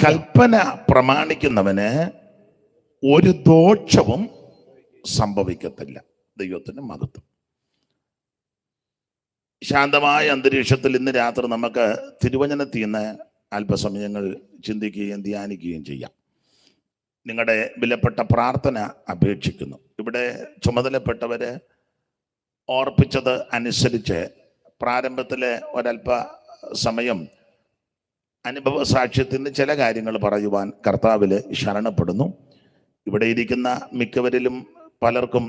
കൽപ്പന പ്രമാണിക്കുന്നവന് ഒരു ദോഷവും സംഭവിക്കത്തില്ല. ദൈവത്തിന് മഹത്വം. ശാന്തമായ അന്തരീക്ഷത്തിൽ ഇന്ന് രാത്രി നമുക്ക് തിരുവചനത്തിൽ നിന്ന് അല്പസമയങ്ങൾ ചിന്തിക്കുകയും ധ്യാനിക്കുകയും ചെയ്യാം. നിങ്ങളുടെ വിലപ്പെട്ട പ്രാർത്ഥന അപേക്ഷിക്കുന്നു. ഇവിടെ ചുമതലപ്പെട്ടവര് ഓർപ്പിച്ചത് അനുസരിച്ച് പ്രാരംഭത്തിലെ ഒരല്പ സമയം അനുഭവ സാക്ഷ്യത്തിന് ചില കാര്യങ്ങൾ പറയുവാൻ കർത്താവില് ശരണപ്പെടുന്നു. ഇവിടെ ഇരിക്കുന്ന മിക്കവരിലും പലർക്കും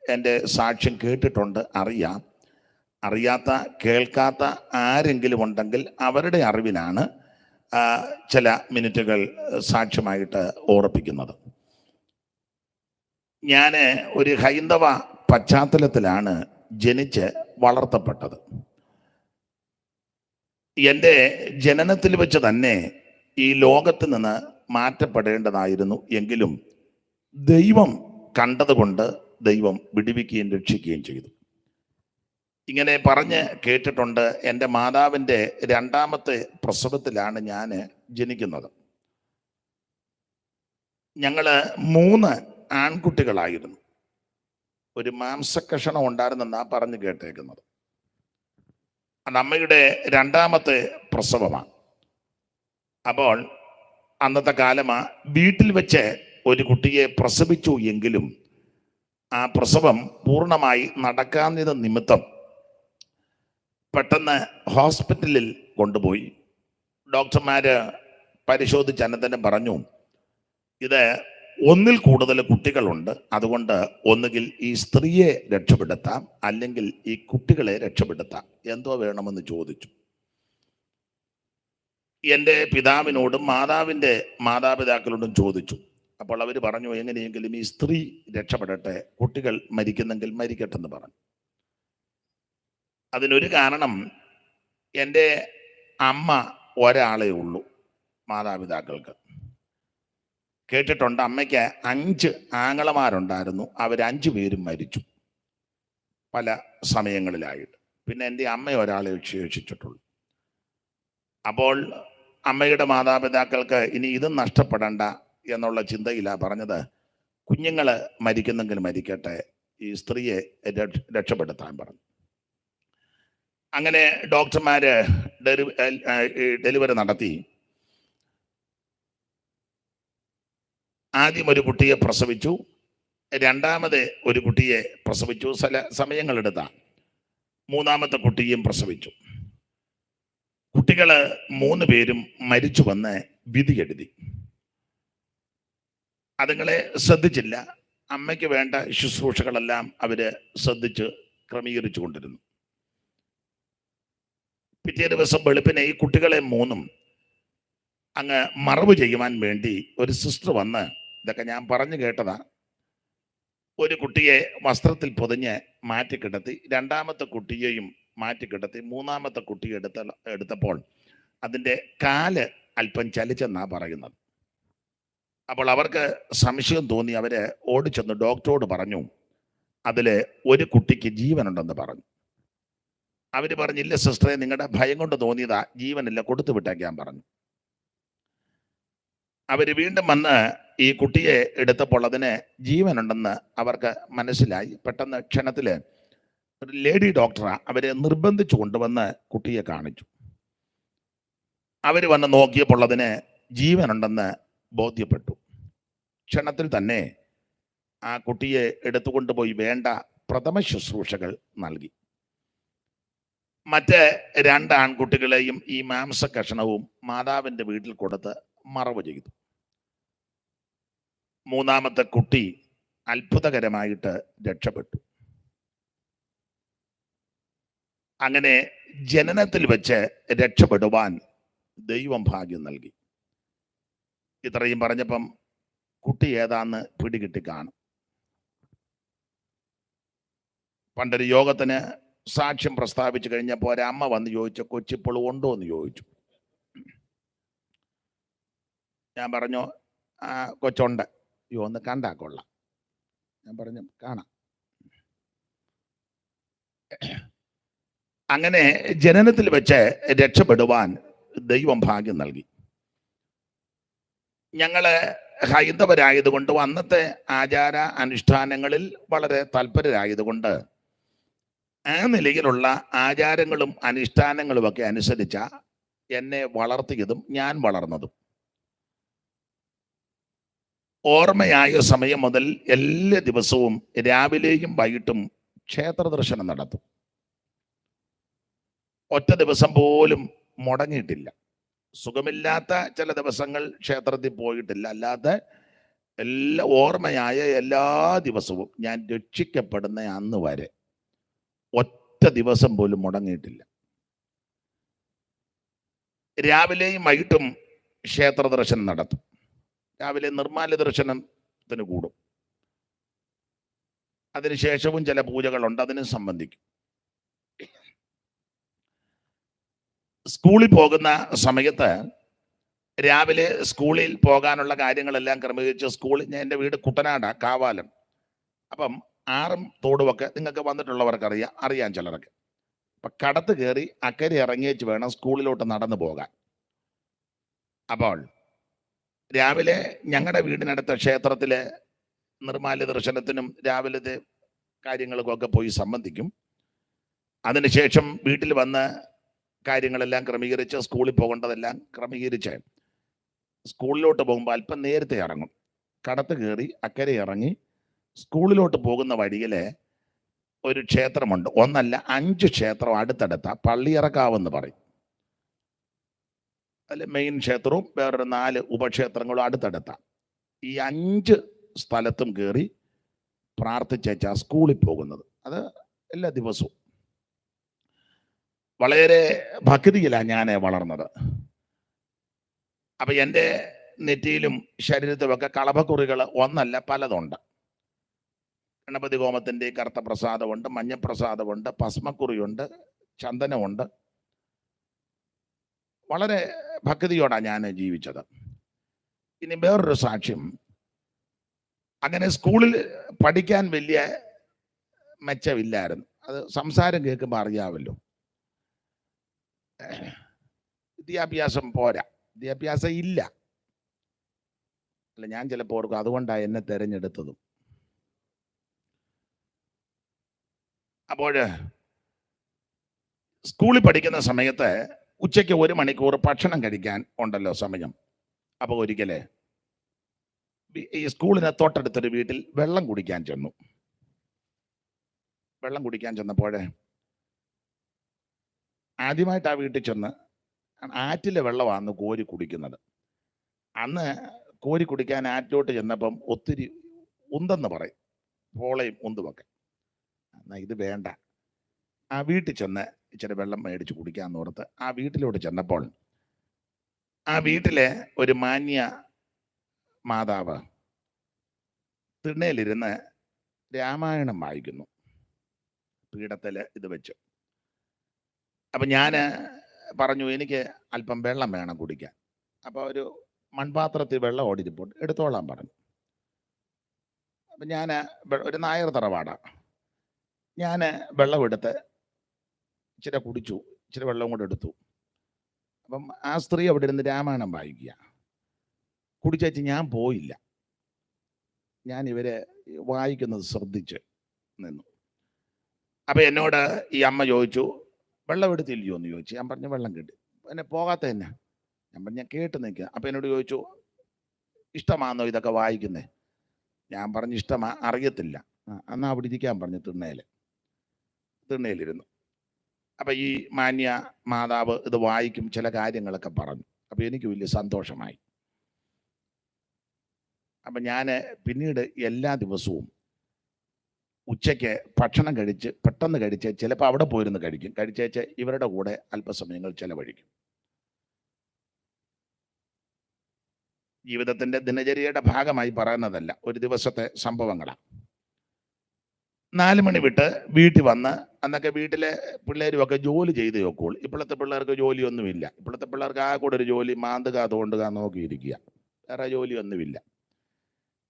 എൻ്റെ സാക്ഷ്യം കേട്ടിട്ടുണ്ട്, അറിയാം. അറിയാത്ത കേൾക്കാത്ത ആരെങ്കിലും ഉണ്ടെങ്കിൽ അവരുടെ അറിവിനാണ് ചില മിനിറ്റുകൾ സാക്ഷ്യമായിട്ട് ഓർപ്പിക്കുന്നത്. ഞാൻ ഒരു ഹൈന്ദവ പശ്ചാത്തലത്തിലാണ് ജനിച്ച് വളർത്തപ്പെട്ടത്. എൻ്റെ ജനനത്തിൽ വെച്ച് തന്നെ ഈ ലോകത്ത് നിന്ന് മാറ്റപ്പെടേണ്ടതായിരുന്നു. എങ്കിലും ദൈവം കണ്ടതുകൊണ്ട് ദൈവം വിടുവിക്കുകയും രക്ഷിക്കുകയും ചെയ്തു. ഇങ്ങനെ പറഞ്ഞ് കേട്ടിട്ടുണ്ട്. എൻ്റെ മാതാവിൻ്റെ രണ്ടാമത്തെ പ്രസവത്തിലാണ് ഞാൻ ജനിക്കുന്നത്. ഞങ്ങൾ 3 ആൺകുട്ടികളായിരുന്നു. ഒരു മാംസക്കഷണം ഉണ്ടായിരുന്നെന്നാണ് പറഞ്ഞു കേട്ടേക്കുന്നത്. അത് അമ്മയുടെ രണ്ടാമത്തെ പ്രസവമാണ്. അപ്പോൾ അന്നത്തെ കാലമാ വീട്ടിൽ വെച്ച് ഒരു കുട്ടിയെ പ്രസവിച്ചു എങ്കിലും ആ പ്രസവം പൂർണ്ണമായി നടക്കാഞ്ഞത് നിമിത്തം പെട്ടെന്ന് ഹോസ്പിറ്റലിൽ കൊണ്ടുപോയി. ഡോക്ടർമാര് പരിശോധിച്ച് അന്നതന്നെ പറഞ്ഞു, ഇത് ഒന്നിൽ കൂടുതൽ കുട്ടികളുണ്ട്, അതുകൊണ്ട് ഒന്നുകിൽ ഈ സ്ത്രീയെ രക്ഷപ്പെടുത്താം, അല്ലെങ്കിൽ ഈ കുട്ടികളെ രക്ഷപ്പെടുത്താം, എന്തോ വേണമെന്ന് ചോദിച്ചു. എൻ്റെ പിതാവിനോടും മാതാവിൻ്റെ മാതാപിതാക്കളോടും ചോദിച്ചു. അപ്പോൾ അവർ പറഞ്ഞു, എങ്ങനെയെങ്കിലും ഈ സ്ത്രീ രക്ഷപ്പെടട്ടെ, കുട്ടികൾ മരിക്കുന്നെങ്കിൽ മരിക്കട്ടെന്ന് പറഞ്ഞു. അതിനൊരു കാരണം, എൻ്റെ അമ്മ ഒരാളേ ഉള്ളൂ മാതാപിതാക്കൾക്ക്. കേട്ടിട്ടുണ്ട് അമ്മയ്ക്ക് 5 ആങ്ങളമാരുണ്ടായിരുന്നു. അവർ 5 പേരും മരിച്ചു പല സമയങ്ങളിലായിട്ട്. പിന്നെ എൻ്റെ അമ്മ ഒരാളെ ശേഷിച്ചിട്ടുള്ളൂ. അപ്പോൾ അമ്മയുടെ മാതാപിതാക്കൾക്ക് ഇനി ഇതും നഷ്ടപ്പെടണ്ട എന്നുള്ള ചിന്തയിലാണ് പറഞ്ഞത്, കുഞ്ഞുങ്ങൾ മരിക്കുന്നെങ്കിൽ മരിക്കട്ടെ, ഈ സ്ത്രീയെ രക്ഷപ്പെടുത്താൻ പറഞ്ഞു. അങ്ങനെ ഡോക്ടർമാര് ഡെലിവറി നടത്തി. ആദ്യം ഒരു കുട്ടിയെ പ്രസവിച്ചു, രണ്ടാമത് ഒരു കുട്ടിയെ പ്രസവിച്ചു, സമയങ്ങളെടുത്ത മൂന്നാമത്തെ കുട്ടിയും പ്രസവിച്ചു. കുട്ടികള് 3 പേരും മരിച്ചു വന്ന് വിധി എഴുതി. അതുങ്ങളെ ശ്രദ്ധിച്ചില്ല. അമ്മയ്ക്ക് വേണ്ട ശുശ്രൂഷകളെല്ലാം അവര് ശ്രദ്ധിച്ച് ക്രമീകരിച്ചു കൊണ്ടിരുന്നു. പിറ്റേ ദിവസം വെളുപ്പിനെ ഈ കുട്ടികളെ 3 അങ്ങ് മറവ് ചെയ്യുവാൻ വേണ്ടി ഒരു സിസ്റ്റർ വന്ന്, ഇതൊക്കെ ഞാൻ പറഞ്ഞു കേട്ടതാ, ഒരു കുട്ടിയെ വസ്ത്രത്തിൽ പൊതിഞ്ഞ് മാറ്റിക്കിടത്തി, രണ്ടാമത്തെ കുട്ടിയെയും മാറ്റിക്കിടത്തി, മൂന്നാമത്തെ കുട്ടിയെ എടുത്തപ്പോൾ അതിൻ്റെ കാല് അല്പം ചലിച്ചെന്നാ പറയുന്നത്. അപ്പോൾ അവർക്ക് സംശയം തോന്നി. അവര് ഓടിച്ചെന്ന് ഡോക്ടറോട് പറഞ്ഞു, അതില് ഒരു കുട്ടിക്ക് ജീവനുണ്ടെന്ന് പറഞ്ഞു. അവര് പറഞ്ഞില്ല സിസ്റ്ററെ, നിങ്ങളുടെ ഭയം കൊണ്ട് തോന്നിയതാ, ജീവനില്ല, കൊടുത്തു വിട്ടേക്കാൻ പറഞ്ഞു. അവര് വീണ്ടും വന്ന് ഈ കുട്ടിയെ എടുത്തപ്പോൾ അതിന് ജീവനുണ്ടെന്ന് അവർക്ക് മനസ്സിലായി. പെട്ടെന്ന് ക്ഷണത്തില് ഒരു ലേഡി ഡോക്ടറാ അവരെ നിർബന്ധിച്ചു കൊണ്ടുവന്ന് കുട്ടിയെ കാണിച്ചു. അവര് വന്ന് നോക്കിയപ്പോൾ അതിന് ജീവനുണ്ടെന്ന് ബോധ്യപ്പെട്ടു. ക്ഷണത്തിൽ തന്നെ ആ കുട്ടിയെ എടുത്തുകൊണ്ടുപോയി വേണ്ട പ്രഥമ ശുശ്രൂഷകൾ നൽകി. മറ്റ് 2 ആൺകുട്ടികളെയും ഈ മാംസക്കഷണവും മാതാവിൻ്റെ വീട്ടിൽ കൊടുത്ത് മറവ് ചെയ്തു. മൂന്നാമത്തെ കുട്ടി അത്ഭുതകരമായിട്ട് രക്ഷപ്പെട്ടു. അങ്ങനെ ജനനത്തിൽ വെച്ച് രക്ഷപ്പെടുവാൻ ദൈവം ഭാഗ്യം നൽകി. ഇത്രയും പറഞ്ഞപ്പം കുട്ടി ഏതാന്ന് പിടികിട്ടി കാണും. പണ്ടൊരു യോഗത്തിന് സാക്ഷ്യം പ്രസ്താവിച്ചു കഴിഞ്ഞപ്പോൾ ഒരമ്മ വന്ന് ചോദിച്ചു, കൊച്ചിപ്പോൾ ഉണ്ടോ എന്ന് ചോദിച്ചു. ഞാൻ പറഞ്ഞു, കൊച്ചുണ്ട്. അയ്യോ, ഒന്ന് കണ്ടാ കൊള്ളാം. ഞാൻ പറഞ്ഞു, കാണാം. അങ്ങനെ ജനനത്തിൽ വെച്ച് രക്ഷപ്പെടുവാൻ ദൈവം ഭാഗ്യം നൽകി. ഞങ്ങള് ഹൈന്ദവരായതുകൊണ്ടും അന്നത്തെ ആചാര അനുഷ്ഠാനങ്ങളിൽ വളരെ തൽപരരായതുകൊണ്ട് ആ നിലയിലുള്ള ആചാരങ്ങളും അനുഷ്ഠാനങ്ങളും ഒക്കെ അനുസരിച്ച എന്നെ വളർത്തിയതും ഞാൻ വളർന്നതും. ഓർമ്മയായ സമയം മുതൽ എല്ലാ ദിവസവും രാവിലെയും വൈകിട്ടും ക്ഷേത്ര ദർശനം നടത്തും. ഒറ്റ ദിവസം പോലും മുടങ്ങിയിട്ടില്ല. സുഖമില്ലാത്ത ചില ദിവസങ്ങൾ ക്ഷേത്രത്തിൽ പോയിട്ടില്ല. അല്ലാതെ ഓർമ്മയായ എല്ലാ ദിവസവും ഞാൻ രക്ഷിക്കപ്പെടുന്ന അന്ന് വരെ ഒറ്റ ദിവസം പോലും മുടങ്ങിയിട്ടില്ല. രാവിലെയും വൈകിട്ടും ക്ഷേത്ര ദർശനം നടത്തും. രാവിലെ നിർമ്മാല്യ ദർശനത്തിന് കൂടും. അതിനുശേഷവും ചില പൂജകളുണ്ട്, അതിന് സംബന്ധിക്കും. സ്കൂളിൽ പോകുന്ന സമയത്ത് രാവിലെ സ്കൂളിൽ പോകാനുള്ള കാര്യങ്ങളെല്ലാം ക്രമീകരിച്ച് ഞാൻ എൻ്റെ വീട് കുട്ടനാടാ, കാവാലം. അപ്പം ആറും തോടുമൊക്കെ നിങ്ങൾക്ക് വന്നിട്ടുള്ളവർക്ക് അറിയാൻ ചിലർക്ക്. അപ്പം കടത്ത് കയറി അക്കരെ ഇറങ്ങിയേച്ച് വേണം സ്കൂളിലോട്ട് നടന്നു പോകാൻ. അപ്പോൾ രാവിലെ ഞങ്ങളുടെ വീടിനടുത്ത ക്ഷേത്രത്തിലെ നിർമ്മാല്യ ദർശനത്തിനും രാവിലത്തെ കാര്യങ്ങൾക്കൊക്കെ പോയി സംബന്ധിക്കും. അതിനുശേഷം വീട്ടിൽ വന്ന് കാര്യങ്ങളെല്ലാം ക്രമീകരിച്ച് സ്കൂളിൽ പോകേണ്ടതെല്ലാം ക്രമീകരിച്ച് സ്കൂളിലോട്ട് പോകുമ്പോൾ അല്പം നേരത്തെ ഇറങ്ങും. കടത്ത് കയറി അക്കരെ ഇറങ്ങി സ്കൂളിലോട്ട് പോകുന്ന വഴിയിൽ ഒരു ക്ഷേത്രമുണ്ട്. ഒന്നല്ല 5 ക്ഷേത്രം അടുത്തടുത്ത പള്ളിയിറക്കാവെന്ന് പറയും. അതിൽ മെയിൻ ക്ഷേത്രവും വേറൊരു 4 ഉപക്ഷേത്രങ്ങളും അടുത്തടുത്ത. ഈ 5 സ്ഥലത്തും കയറി പ്രാർത്ഥിച്ചാ സ്കൂളിൽ പോകുന്നത്. അത് എല്ലാ ദിവസവും വളരെ ഭക്തിയിലാണ് ഞാൻ വളർന്നത്. അപ്പൊ എൻ്റെ നെറ്റിയിലും ശരീരത്തിലുമൊക്കെ കളഭക്കുറികൾ ഒന്നല്ല പലതുണ്ട്. ഗണപതി ഹോമത്തിൻ്റെ കറുത്ത പ്രസാദമുണ്ട്, മഞ്ഞപ്രസാദമുണ്ട്, ഭസ്മക്കുറിയുണ്ട്, ചന്ദനമുണ്ട്. വളരെ ഭക്തിയോടാണ് ഞാൻ ജീവിച്ചത്. ഇനി വേറൊരു സാക്ഷ്യം. അങ്ങനെ സ്കൂളിൽ പഠിക്കാൻ വലിയ മെച്ചമില്ലായിരുന്നു. അത് സംസാരം കേൾക്കുമ്പോൾ അറിയാമല്ലോ. വിദ്യാഭ്യാസം പോരാ, വിദ്യാഭ്യാസം ഇല്ല. അല്ല, ഞാൻ ചിലപ്പോൾ ഓർക്കും അതുകൊണ്ടാണ് എന്നെ തിരഞ്ഞെടുത്തതും. അപ്പോൾ സ്കൂളിൽ പഠിക്കുന്ന സമയത്ത് ഉച്ചയ്ക്ക് 1 മണിക്കൂർ ഭക്ഷണം കഴിക്കാൻ ഉണ്ടല്ലോ സമയം. അപ്പോൾ ഒരിക്കലേ ഈ സ്കൂളിന് തൊട്ടടുത്തൊരു വീട്ടിൽ വെള്ളം കുടിക്കാൻ ചെന്നു. വെള്ളം കുടിക്കാൻ ചെന്നപ്പോഴേ ആദ്യമായിട്ട് ആ വീട്ടിൽ ചെന്ന് ആറ്റിലെ വെള്ളമാണ് കോരി കുടിക്കുന്നത്. അന്ന് കോരി കുടിക്കാൻ ആറ്റിലോട്ട് ചെന്നപ്പം ഒത്തിരി ഉന്തെന്ന് പറയും, പോളയും ഉന്തുമൊക്കെ. എന്നാൽ ഇത് വേണ്ട, ആ വീട്ടിൽ ചെന്ന് ഇച്ചിരി വെള്ളം മേടിച്ച് കുടിക്കാമെന്ന് ഓർത്ത് ആ വീട്ടിലോട്ട് ചെന്നപ്പോൾ ആ വീട്ടിലെ ഒരു മാന്യ മാതാവ് തിണ്ണയിലിരുന്ന് രാമായണം വായിക്കുന്നു, പീഠത്തിൽ ഇത് വെച്ച്. അപ്പം ഞാൻ പറഞ്ഞു, എനിക്ക് അല്പം വെള്ളം വേണം കുടിക്കാൻ. അപ്പോൾ ഒരു മൺപാത്രത്തിൽ വെള്ളം ഓടിരിപ്പോൾ എടുത്തോളാൻ പറഞ്ഞു. അപ്പം ഞാൻ ഒരു നായർ തറവാടാണ്. ഞാൻ വെള്ളം എടുത്ത് ഇച്ചിരി കുടിച്ചു, ഇച്ചിരി വെള്ളം കൂടെ എടുത്തു. അപ്പം ആ സ്ത്രീ അവിടെ ഇരുന്ന് രാമായണം വായിക്കുക. കുടിച്ചേച്ച് ഞാൻ പോയില്ല. ഞാൻ ഇവരെ വായിക്കുന്നത് ശ്രദ്ധിച്ച് നിന്നു. അപ്പം എന്നോട് ഈ അമ്മ ചോദിച്ചു, വെള്ളം എടുത്തില്ലയോ എന്ന് ചോദിച്ചു. ഞാൻ പറഞ്ഞു, വെള്ളം കിട്ടി. എന്നെ പോകാത്ത തന്നെ. ഞാൻ പറഞ്ഞു, ഞാൻ കേട്ട് നിൽക്കുക. അപ്പം എന്നോട് ചോദിച്ചു, ഇഷ്ടമാണോ ഇതൊക്കെ വായിക്കുന്നേ? ഞാൻ പറഞ്ഞു, ഇഷ്ടമാ, അറിയത്തില്ല. എന്നാൽ അവിടെ ഇരിക്കാൻ പറഞ്ഞു. തിണ്ണയിലിരുന്നു. അപ്പം ഈ മാന്യ മാതാവ് ഇത് വായിക്കും, ചില കാര്യങ്ങളൊക്കെ പറഞ്ഞു. അപ്പം എനിക്ക് വലിയ സന്തോഷമായി. അപ്പം ഞാൻ പിന്നീട് എല്ലാ ദിവസവും ഉച്ചയ്ക്ക് ഭക്ഷണം കഴിച്ച് പെട്ടെന്ന് കഴിച്ച് ചിലപ്പോൾ അവിടെ പോയിരുന്ന് കഴിക്കും. കഴിച്ചേച്ച് ഇവരുടെ കൂടെ അല്പസമയങ്ങൾ ചെലവഴിക്കും. ജീവിതത്തിൻ്റെ ദിനചര്യയുടെ ഭാഗമായി പറയുന്നതല്ല, ഒരു ദിവസത്തെ സംഭവങ്ങളാണ്. 4 മണി വിട്ട് വീട്ടിൽ വന്ന്, അന്നൊക്കെ വീട്ടിലെ പിള്ളേരുമൊക്കെ ജോലി ചെയ്ത് നോക്കുള്ളൂ. ഇപ്പോഴത്തെ പിള്ളേർക്ക് ജോലിയൊന്നുമില്ല. ഇപ്പോഴത്തെ പിള്ളേർക്ക് ആ കൂടെ ഒരു ജോലി മാന്തുക തോണ്ടുക നോക്കിയിരിക്കുക, വേറെ ജോലിയൊന്നുമില്ല.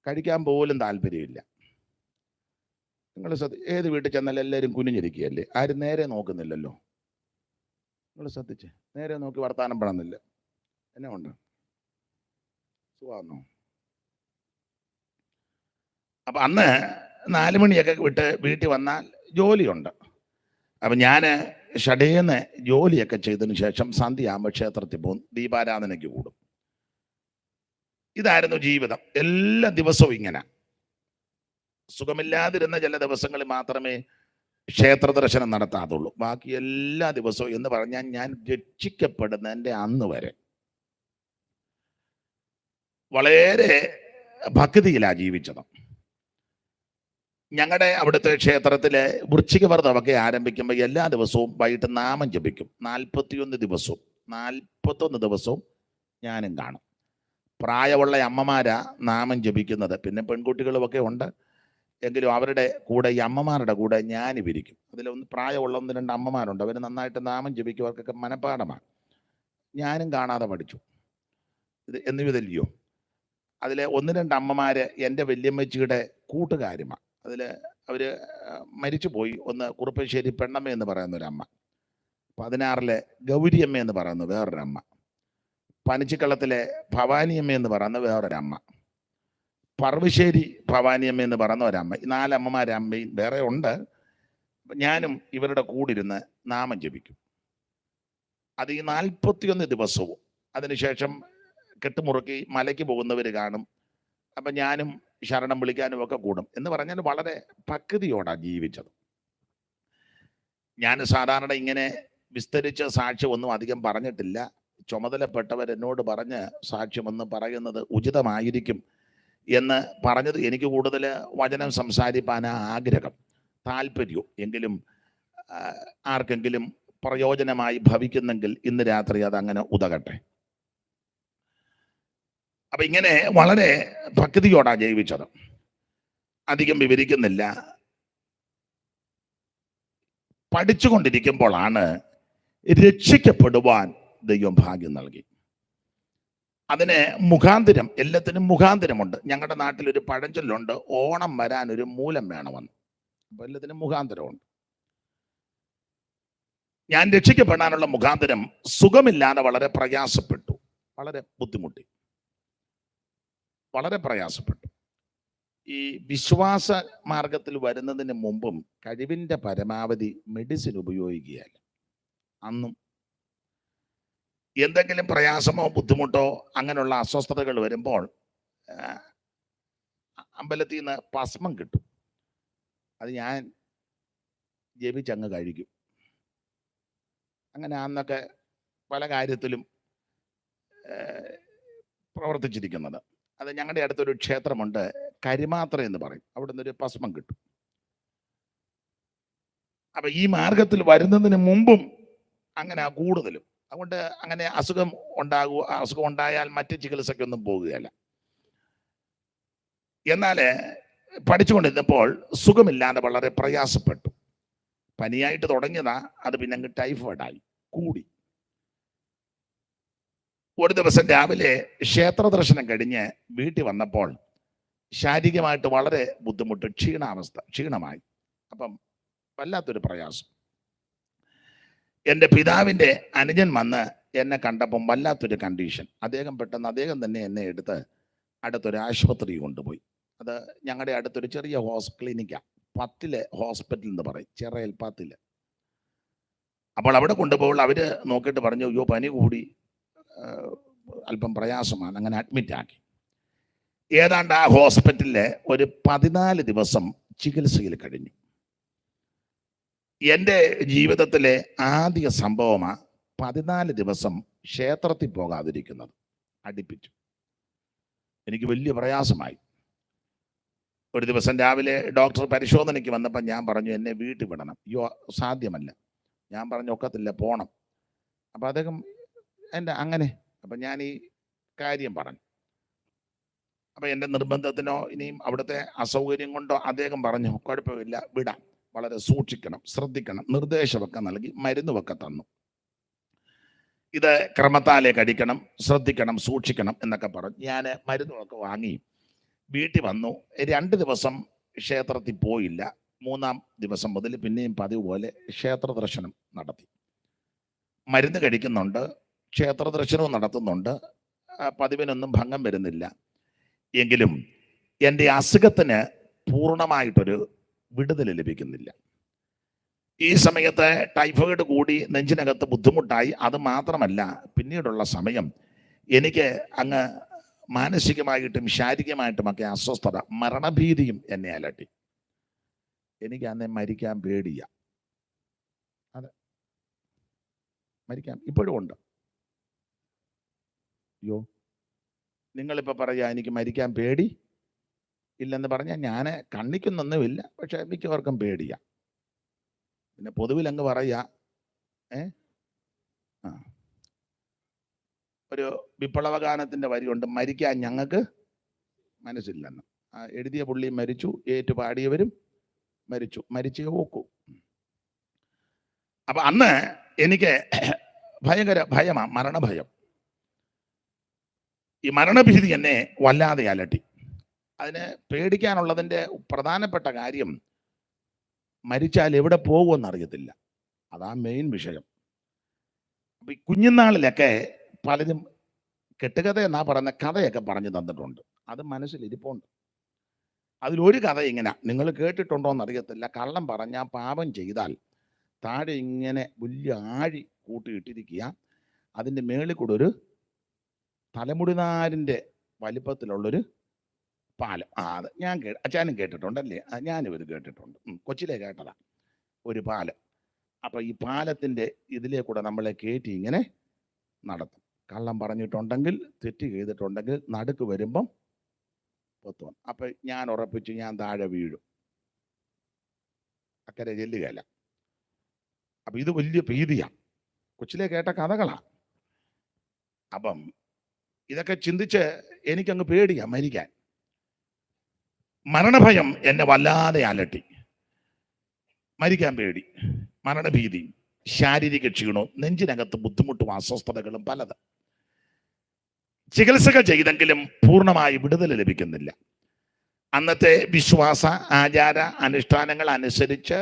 കഴിക്കാൻ പോലും താല്പര്യമില്ല. നിങ്ങൾ ഏത് വീട്ടിൽ ചെന്നാലും എല്ലാവരും കുനിഞ്ഞിരിക്കുകയല്ലേ, ആരും നേരെ നോക്കുന്നില്ലല്ലോ. നിങ്ങൾ ശ്രദ്ധിച്ച് നേരെ നോക്കി വർത്താനം പറയുന്നില്ല. എന്നെ ഉണ്ട് സുഖമാണോ? അപ്പം അന്ന് 4 മണിയൊക്കെ വിട്ട് വീട്ടിൽ വന്നാൽ ജോലിയുണ്ട്. അപ്പം ഞാൻ ഷടേന്ന് ജോലിയൊക്കെ ചെയ്തതിന് ശേഷം സന്ധ്യയാകുമ്പോൾ ക്ഷേത്രത്തിൽ പോകും, ദീപാരാധനയ്ക്ക് കൂടും. ഇതായിരുന്നു ജീവിതം. എല്ലാ ദിവസവും ഇങ്ങനെ. സുഖമില്ലാതിരുന്ന ചില ദിവസങ്ങളിൽ മാത്രമേ ക്ഷേത്ര ദർശനം നടത്താതുള്ളൂ. ബാക്കി എല്ലാ ദിവസവും എന്ന് പറഞ്ഞാൽ ഞാൻ രക്ഷിക്കപ്പെടുന്നതിൻ്റെ അന്ന് വരെ വളരെ ഭക്തിയിലാണ് ജീവിച്ചത്. ഞങ്ങളുടെ അവിടുത്തെ ക്ഷേത്രത്തിലെ വൃശ്ചിക വ്രതമൊക്കെ ആരംഭിക്കുമ്പോൾ എല്ലാ ദിവസവും വൈകിട്ട് നാമം ജപിക്കും. 41 ദിവസവും ഞാനും കാണും. പ്രായമുള്ള അമ്മമാരാ നാമം ജപിക്കുന്നത്. പിന്നെ പെൺകുട്ടികളുമൊക്കെ ഉണ്ട്, എങ്കിലും അവരുടെ കൂടെ, ഈ അമ്മമാരുടെ കൂടെ ഞാനും ഇരിക്കും. അതിലൊന്ന് പ്രായമുള്ള 1-2 അമ്മമാരുണ്ട്, അവർ നന്നായിട്ട് നാമം ജപിക്കും, അവർക്കൊക്കെ മനഃപ്പാഠമാണ്. ഞാനും കാണാതെ പഠിച്ചു. ഇത് എന്നിവതല്ലയോ, അതിലെ 1-2 അമ്മമാർ എൻ്റെ വല്യമ്മച്ചിയുടെ കൂട്ടുകാരുമാണ്. അതിൽ അവർ മരിച്ചു പോയി. ഒന്ന് കുറുപ്പശ്ശേരി പെണ്ണമ്മ എന്ന് പറയുന്ന ഒരമ്മ, 16-ലെ ഗൗരിയമ്മ എന്ന് പറയുന്ന വേറൊരമ്മ, പനച്ചിക്കള്ളത്തിലെ ഭവാനിയമ്മ എന്ന് പറയുന്ന വേറൊരമ്മ, പറവശ്ശേരി ഭവാനിയമ്മ എന്ന് പറയുന്ന ഒരമ്മ. ഈ 4 അമ്മമാരമ്മയും വേറെ ഉണ്ട്. ഞാനും ഇവരുടെ കൂടിരുന്ന് നാമം ജപിക്കും. അത് ഈ 41 ദിവസവും. അതിനുശേഷം കെട്ടുമുറുക്കി മലയ്ക്ക് പോകുന്നവർ കാണും. അപ്പം ഞാനും ശരണം വിളിക്കാനും ഒക്കെ കൂടും. എന്ന് പറഞ്ഞാൽ വളരെ ഭക്തിയോടാണ് ജീവിച്ചത്. ഞാൻ സാധാരണ ഇങ്ങനെ വിസ്തരിച്ച സാക്ഷ്യമൊന്നും അധികം പറഞ്ഞിട്ടില്ല. ചുമതലപ്പെട്ടവർ എന്നോട് പറഞ്ഞ് സാക്ഷ്യമൊന്ന് പറയുന്നത് ഉചിതമായിരിക്കും എന്ന് പറഞ്ഞത്. എനിക്ക് കൂടുതൽ വചനം സംസാരിപ്പാനാ ആഗ്രഹം, താല്പര്യവും. എങ്കിലും ആർക്കെങ്കിലും പ്രയോജനമായി ഭവിക്കുന്നെങ്കിൽ ഇന്ന് രാത്രി അതങ്ങനെ ഉതകട്ടെ. അപ്പൊ ഇങ്ങനെ വളരെ ഭക്തിയോടാണ് ജീവിച്ചത്. അധികം വിവരിക്കുന്നില്ല. പഠിച്ചുകൊണ്ടിരിക്കുമ്പോഴാണ് രക്ഷിക്കപ്പെടുവാൻ ദൈവം ഭാഗ്യം നൽകി. അതിന് മുഖാന്തരം, എല്ലാത്തിനും മുഖാന്തരമുണ്ട്. ഞങ്ങളുടെ നാട്ടിലൊരു പഴഞ്ചൊല്ലുണ്ട്, ഓണം വരാൻ ഒരു മൂലം വേണമെന്ന്. അപ്പൊ എല്ലാത്തിനും മുഖാന്തരമുണ്ട്. ഞാൻ രക്ഷിക്കപ്പെടാനുള്ള മുഖാന്തരം സുഖമില്ലാതെ വളരെ പ്രയാസപ്പെട്ടു, വളരെ ബുദ്ധിമുട്ടി, വളരെ പ്രയാസപ്പെട്ടു. ഈ വിശ്വാസ മാർഗത്തിൽ വരുന്നതിന് മുമ്പും കഴിവിൻ്റെ പരമാവധി മെഡിസിൻ ഉപയോഗിക്കുകയല്ല. അന്നും എന്തെങ്കിലും പ്രയാസമോ ബുദ്ധിമുട്ടോ അങ്ങനെയുള്ള അസ്വസ്ഥതകൾ വരുമ്പോൾ അമ്പലത്തിൽ നിന്ന് ഭസ്മം കിട്ടും. അത് ഞാൻ ജപിച്ചങ്ങ് കഴിക്കും. അങ്ങനെ അന്നൊക്കെ പല കാര്യത്തിലും പ്രവർത്തിച്ചിരിക്കുന്നത്. അത് ഞങ്ങളുടെ അടുത്തൊരു ക്ഷേത്രമുണ്ട്, കരിമാത്ര എന്ന് പറയും. അവിടെ നിന്നൊരു ഭസ്മം കിട്ടും. അപ്പം ഈ മാർഗത്തിൽ വരുന്നതിന് മുമ്പും അങ്ങനെ കൂടുതലും. അതുകൊണ്ട് അങ്ങനെ അസുഖം ഉണ്ടായാൽ മറ്റ് ചികിത്സയ്ക്കൊന്നും പോകുകയല്ല. എന്നാൽ പഠിച്ചുകൊണ്ടിരുന്നപ്പോൾ സുഖമില്ലാതെ വളരെ പ്രയാസപ്പെട്ടു. പനിയായിട്ട് തുടങ്ങിയതാ, അത് പിന്നെ അങ്ങ് ടൈഫോയിഡായി കൂടി. ഒരു ദിവസം രാവിലെ ക്ഷേത്ര ദർശനം കഴിഞ്ഞ് വീട്ടിൽ വന്നപ്പോൾ ശാരീരികമായിട്ട് വളരെ ബുദ്ധിമുട്ട്, ക്ഷീണമായി. അപ്പം വല്ലാത്തൊരു പ്രയാസം. എൻ്റെ പിതാവിൻ്റെ അനുജൻ വന്ന് എന്നെ കണ്ടപ്പം വല്ലാത്തൊരു കണ്ടീഷൻ. അദ്ദേഹം തന്നെ എന്നെ എടുത്ത് അടുത്തൊരു ആശുപത്രി കൊണ്ടുപോയി. അത് ഞങ്ങളുടെ അടുത്തൊരു ചെറിയ ക്ലിനിക്കാണ്, 10-ലെ ഹോസ്പിറ്റൽ എന്ന് പറയും, ചെറയൽ 10-ല്. അപ്പോൾ അവിടെ കൊണ്ടുപോകുമ്പോൾ അവർ നോക്കിയിട്ട് പറഞ്ഞു, അയ്യോ പനി കൂടി, അല്പം പ്രയാസമാണ്. അങ്ങനെ അഡ്മിറ്റാക്കി. ഏതാണ്ട് ആ ഹോസ്പിറ്റലിൽ ഒരു 14 ദിവസം ചികിത്സയിൽ കഴിഞ്ഞു. എൻ്റെ ജീവിതത്തിലെ ആദ്യ സംഭവമാണ് 14 ദിവസം ക്ഷേത്രത്തിൽ പോകാതിരിക്കുന്നത്. അടുപ്പിച്ചു. എനിക്ക് വലിയ പ്രയാസമായി. ഒരു ദിവസം രാവിലെ ഡോക്ടർ പരിശോധനയ്ക്ക് വന്നപ്പോൾ ഞാൻ പറഞ്ഞു, എന്നെ വീട്ടിൽ വിടണം. അയ്യോ സാധ്യമല്ല. ഞാൻ പറഞ്ഞു, ഒക്കത്തില്ല, പോണം. അപ്പം അദ്ദേഹം അങ്ങനെ അപ്പം ഞാൻ ഈ കാര്യം പറഞ്ഞു. അപ്പം എൻ്റെ നിർബന്ധത്തിനോ ഇനിയും അവിടുത്തെ അസൗകര്യം കൊണ്ടോ അദ്ദേഹം പറഞ്ഞു, കുഴപ്പമില്ല, വിടാം, വളരെ സൂക്ഷിക്കണം, ശ്രദ്ധിക്കണം, നിർദ്ദേശമൊക്കെ നൽകി മരുന്നുമൊക്കെ തന്നു. ഇത് ക്രമത്താലേ കഴിക്കണം, ശ്രദ്ധിക്കണം, സൂക്ഷിക്കണം എന്നൊക്കെ പറഞ്ഞു. ഞാൻ മരുന്നുമൊക്കെ വാങ്ങി വീട്ടിൽ വന്നു. 2 ദിവസം ക്ഷേത്രത്തിൽ പോയില്ല. 3-ാം ദിവസം മുതൽ പിന്നെയും പതിവ് പോലെ ക്ഷേത്ര ദർശനം നടത്തി. മരുന്ന് കഴിക്കുന്നുണ്ട്, ക്ഷേത്ര ദർശനവും നടത്തുന്നുണ്ട്, പതിവിനൊന്നും ഭംഗം വരുന്നില്ല. എങ്കിലും എൻ്റെ അസുഖത്തിന് പൂർണ്ണമായിട്ടൊരു വിടുതൽ ലഭിക്കുന്നില്ല. ഈ സമയത്ത് ടൈഫോയിഡ് കൂടി നെഞ്ചിനകത്ത് ബുദ്ധിമുട്ടായി. അത് മാത്രമല്ല, പിന്നീടുള്ള സമയം എനിക്ക് അങ്ങ് മാനസികമായിട്ടും ശാരീരികമായിട്ടുമൊക്കെ അസ്വസ്ഥത, മരണഭീതിയും എന്നെ അലട്ടി. എനിക്ക് അന്നേ മരിക്കാൻ പേടിയാ. അതെ, മരിക്കാൻ ഇപ്പോഴും ഉണ്ട്. അയ്യോ, നിങ്ങളിപ്പോൾ പറയാ എനിക്ക് മരിക്കാൻ പേടി ഇല്ലെന്ന് പറഞ്ഞാൽ ഞാൻ കണ്ണിക്കുന്നൊന്നുമില്ല, പക്ഷെ മിക്കവർക്കും പേടിയാ. പിന്നെ പൊതുവിൽ അങ്ങ് പറയാ ഒരു വിപ്ലവഗാനത്തിന്റെ വരിയുണ്ട്, മരിക്കാൻ ഞങ്ങൾക്ക് മനസ്സില്ലെന്ന്. എഴുതിയ പുള്ളി മരിച്ചു, ഏറ്റുപാടിയവരും മരിച്ചു, മരിച്ചേ നോക്കൂ. അപ്പൊ അന്ന് എനിക്ക് ഭയങ്കര ഭയമാ, മരണഭയം. ഈ മരണഭീതി എന്നെ വല്ലാതെ അലട്ടി. അതിന് പേടിക്കാനുള്ളതിൻ്റെ പ്രധാനപ്പെട്ട കാര്യം, മരിച്ചാൽ എവിടെ പോകുമെന്ന് അറിയത്തില്ല. അതാ മെയിൻ വിഷയം. അപ്പൊ ഈ കുഞ്ഞുനാളിലൊക്കെ പലരും കെട്ടുകഥ എന്നാ പറയുന്ന കഥയൊക്കെ പറഞ്ഞു തന്നിട്ടുണ്ട്. അത് മനസ്സിലിരിപ്പുണ്ട്. അതിലൊരു കഥ ഇങ്ങനെ, നിങ്ങൾ കേട്ടിട്ടുണ്ടോ എന്നറിയത്തില്ല. കള്ളം പറഞ്ഞാൽ പാപം ചെയ്താൽ താഴെ ഇങ്ങനെ വലിയ ആഴി കൂട്ടിയിട്ടിരിക്കുക, അതിൻ്റെ മേളിൽ കൂടെ ഒരു തലമുടിനാരിൻ്റെ വലിപ്പത്തിലുള്ളൊരു പാലം. അത് ഞാൻ അച്ഛനും കേട്ടിട്ടുണ്ടല്ലേ? ഞാനും ഇത് കേട്ടിട്ടുണ്ട്, കൊച്ചിലെ കേട്ടതാ. ഒരു പാലം. അപ്പൊ ഈ പാലത്തിൻ്റെ ഇതിലേ കൂടെ നമ്മളെ കയറ്റി ഇങ്ങനെ നടത്തും. കള്ളം പറഞ്ഞിട്ടുണ്ടെങ്കിൽ, തെറ്റ് ചെയ്തിട്ടുണ്ടെങ്കിൽ നടുക്ക് വരുമ്പം പൊത്തുവൻ. അപ്പൊ ഞാൻ ഉറപ്പിച്ചു ഞാൻ താഴെ വീഴും, അക്കരെ ചെല്ലുകയല്ല. അപ്പൊ ഇത് വലിയ ഭീതിയാ, കൊച്ചിലെ കേട്ട കഥകളാ. അപ്പം ഇതൊക്കെ ചിന്തിച്ച് എനിക്കങ്ങ് പേടിയാ മരിക്കാൻ. മരണഭയം എന്നെ വല്ലാതെ അലട്ടി. മരിക്കാൻ പേടി, മരണഭീതി, ശാരീരിക ക്ഷീണവും, നെഞ്ചിനകത്ത് ബുദ്ധിമുട്ടും അസ്വസ്ഥതകളും പലത്. ചികിത്സകൾ ചെയ്തെങ്കിലും പൂർണ്ണമായി വിടുതൽ ലഭിക്കുന്നില്ല. അന്നത്തെ വിശ്വാസ ആചാര അനുഷ്ഠാനങ്ങൾ അനുസരിച്ച്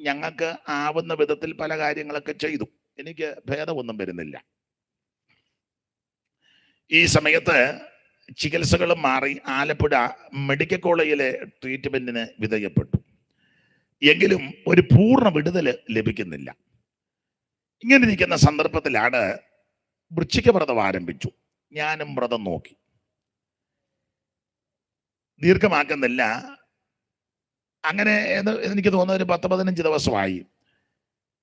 ഞങ്ങൾക്ക് ആവുന്ന വിധത്തിൽ പല കാര്യങ്ങളൊക്കെ ചെയ്തു. എനിക്ക് ഭേദമൊന്നും വരുന്നില്ല. ഈ സമയത്ത് ചികിത്സകളും മാറി ആലപ്പുഴ മെഡിക്കൽ കോളേജിലെ ട്രീറ്റ്മെന്റിന് വിധേയപ്പെട്ടു. എങ്കിലും ഒരു പൂർണ്ണ വിടുതൽ ലഭിക്കുന്നില്ല. ഇങ്ങനെ ഇരിക്കുന്ന സന്ദർഭത്തിലാണ് വൃശ്ചിക വ്രതം ആരംഭിച്ചു. ഞാനും വ്രതം നോക്കി. ദീർഘമാക്കുന്നില്ല, അങ്ങനെ എനിക്ക് തോന്നുന്ന ഒരു 10-15 ദിവസമായി.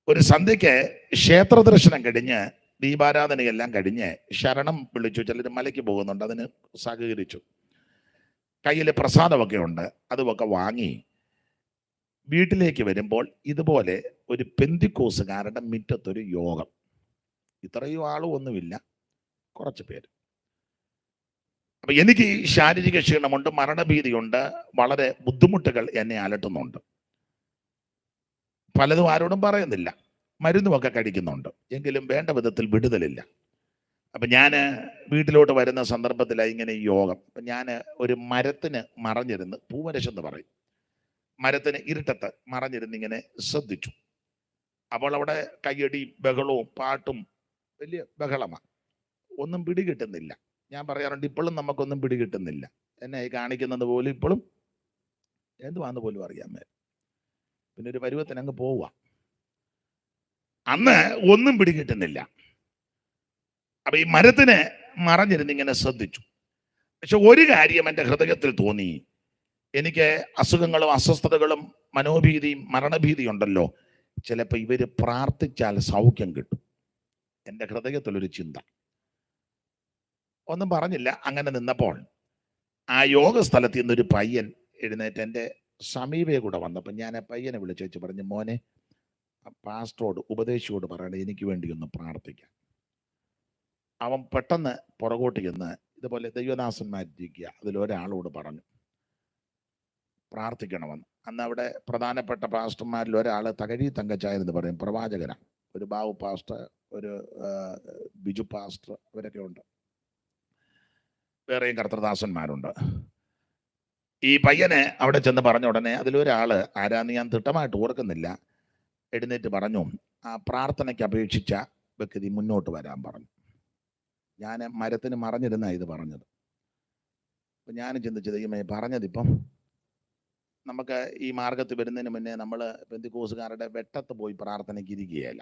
ഒരു സന്ധ്യയ്ക്ക് ക്ഷേത്ര ദർശനം കഴിഞ്ഞ് ദീപാരാധനയെല്ലാം കഴിഞ്ഞ് ശരണം വിളിച്ചു. ചിലർ മലയ്ക്ക് പോകുന്നുണ്ട്, അതിന് സഹകരിച്ചു. കയ്യിൽ പ്രസാദമൊക്കെ ഉണ്ട്, അതുമൊക്കെ വാങ്ങി വീട്ടിലേക്ക് വരുമ്പോൾ ഇതുപോലെ ഒരു പെന്തിക്കോസുകാരുടെ മുറ്റത്തൊരു യോഗം. ഇത്രയും ആളും ഒന്നുമില്ല, കുറച്ച് പേര്. അപ്പൊ എനിക്ക് ഈ ശാരീരിക ക്ഷീണമുണ്ട്, മരണഭീതിയുണ്ട്, വളരെ ബുദ്ധിമുട്ടുകൾ എന്നെ അലട്ടുന്നുണ്ട്. പലതും ആരോടും പറയുന്നില്ല, മരുന്നുമൊക്കെ കഴിക്കുന്നുണ്ട്, എങ്കിലും വേണ്ട വിധത്തിൽ വിടുതലില്ല. അപ്പൊ ഞാൻ വീട്ടിലോട്ട് വരുന്ന സന്ദർഭത്തിലാണ് ഇങ്ങനെ ഈ യോഗം. അപ്പൊ ഞാൻ ഒരു മരത്തിന് മറഞ്ഞിരുന്ന്, പൂവരശെന്ന് പറയും, മരത്തിന് ഇരുട്ടത്ത് മറഞ്ഞിരുന്ന് ഇങ്ങനെ ശ്രദ്ധിച്ചു. അപ്പോൾ അവിടെ കയ്യടിയും ബഹളവും പാട്ടും വലിയ ബഹളമാണ്. ഒന്നും പിടികിട്ടുന്നില്ല. ഞാൻ പറയാറുണ്ട്, ഇപ്പോഴും നമുക്കൊന്നും പിടികിട്ടുന്നില്ല. എന്നെ കാണിക്കുന്നത് പോലും ഇപ്പോഴും എന്തുവാന്ന് പോലും അറിയാൻ മേൽ. പിന്നെ ഒരു പരുവത്തിന് അങ്ങ് പോവുക. അന്ന് ഒന്നും പിടികിട്ടുന്നില്ല. അപ്പൊ ഈ മരത്തിന് മറഞ്ഞിരുന്ന് ഇങ്ങനെ ശ്രദ്ധിച്ചു. പക്ഷെ ഒരു കാര്യം എൻ്റെ ഹൃദയത്തിൽ തോന്നി, എനിക്ക് അസുഖങ്ങളും അസ്വസ്ഥതകളും മനോഭീതിയും മരണഭീതിയും ഉണ്ടല്ലോ, ചിലപ്പോൾ ഇവര് പ്രാർത്ഥിച്ചാൽ സൗഖ്യം കിട്ടും. എൻ്റെ ഹൃദയത്തിലൊരു ചിന്ത. ഒന്നും പറഞ്ഞില്ല. അങ്ങനെ നിന്നപ്പോൾ ആ യോഗ സ്ഥലത്ത് നിന്നൊരു പയ്യൻ എഴുന്നേറ്റ് എൻ്റെ സമീപയെ കൂടെ വന്നപ്പോൾ ഞാൻ ആ പയ്യനെ വിളിച്ചു പറഞ്ഞു, മോനെ, പാസ്റ്ററോട് ഉപദേശിയോട് പറയണേ എനിക്ക് വേണ്ടി ഒന്ന് പ്രാർത്ഥിക്കാം. അവൻ പെട്ടെന്ന് പുറകോട്ട് ചെന്ന് ഇതുപോലെ ദൈവദാസന്മാരിരിക്കുക, അതിലൊരാളോട് പറഞ്ഞു പ്രാർത്ഥിക്കണമെന്ന്. അന്ന് അവിടെ പ്രധാനപ്പെട്ട പാസ്റ്റർമാരിൽ ഒരാൾ തകഴി തങ്കച്ചായൻ എന്ന് പറയും, പ്രവാചകനാണ്. ഒരു ബാബു പാസ്റ്റർ, ഒരു ബിജു പാസ്റ്റർ, അവരൊക്കെ ഉണ്ട്. വേറെയും കർത്തൃദാസന്മാരുണ്ട്. ഈ പയ്യനെ അവിടെ ചെന്ന് പറഞ്ഞ ഉടനെ അതിലൊരാള്, ആരാന്ന് ഞാൻ തിട്ടമായിട്ട് ഓർക്കുന്നില്ല, എഴുന്നേറ്റ് പറഞ്ഞു, ആ പ്രാർത്ഥനയ്ക്ക് അപേക്ഷിച്ച വ്യക്തി മുന്നോട്ട് വരാൻ പറഞ്ഞു. ഞാൻ മരത്തിന് മറഞ്ഞിരുന്ന ഇത് പറഞ്ഞത്. അപ്പം ഞാൻ ചിന്തിച്ചത് ദൈവമേ പറഞ്ഞതിപ്പം നമുക്ക് ഈ മാർഗത്തിൽ വരുന്നതിന് മുന്നേ നമ്മൾ പെന്തിക്കോസുകാരുടെ വെട്ടത്ത് പോയി പ്രാർത്ഥനയ്ക്ക് ഇരിക്കുകയല്ല,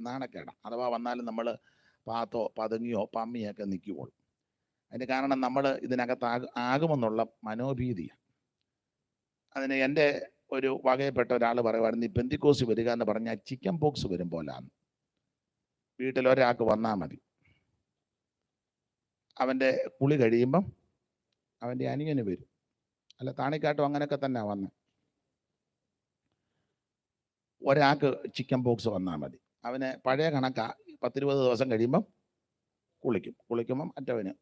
നാണക്കേടാ. അഥവാ വന്നാലും നമ്മൾ പാത്തോ പതുങ്ങിയോ പമ്മിയൊക്കെ നിൽക്കുള്ളൂ. അതിന് കാരണം നമ്മൾ ഇതിനകത്ത് ആകുമെന്നുള്ള മനോഭീതിയാണ്. അതിന് എൻ്റെ ഒരു വകയപ്പെട്ട ഒരാൾ പറയുമായിരുന്നു, ഈ പെന്തിക്കോസ് വരിക എന്ന് പറഞ്ഞാൽ ചിക്കൻ പോക്സ് വരും പോലാണ്. വീട്ടിൽ ഒരാൾക്ക് വന്നാൽ മതി, അവൻ്റെ കുളി കഴിയുമ്പം അവൻ്റെ അനിയന് വരും. അല്ല, താണിക്കാട്ടും അങ്ങനെയൊക്കെ തന്നെ വന്ന് ഒരാൾക്ക് ചിക്കൻ പോക്സ് വന്നാൽ മതി, അവന് പഴയ കണക്കാ 10-20 ദിവസം കഴിയുമ്പം കുളിക്കുമ്പം മറ്റവന്.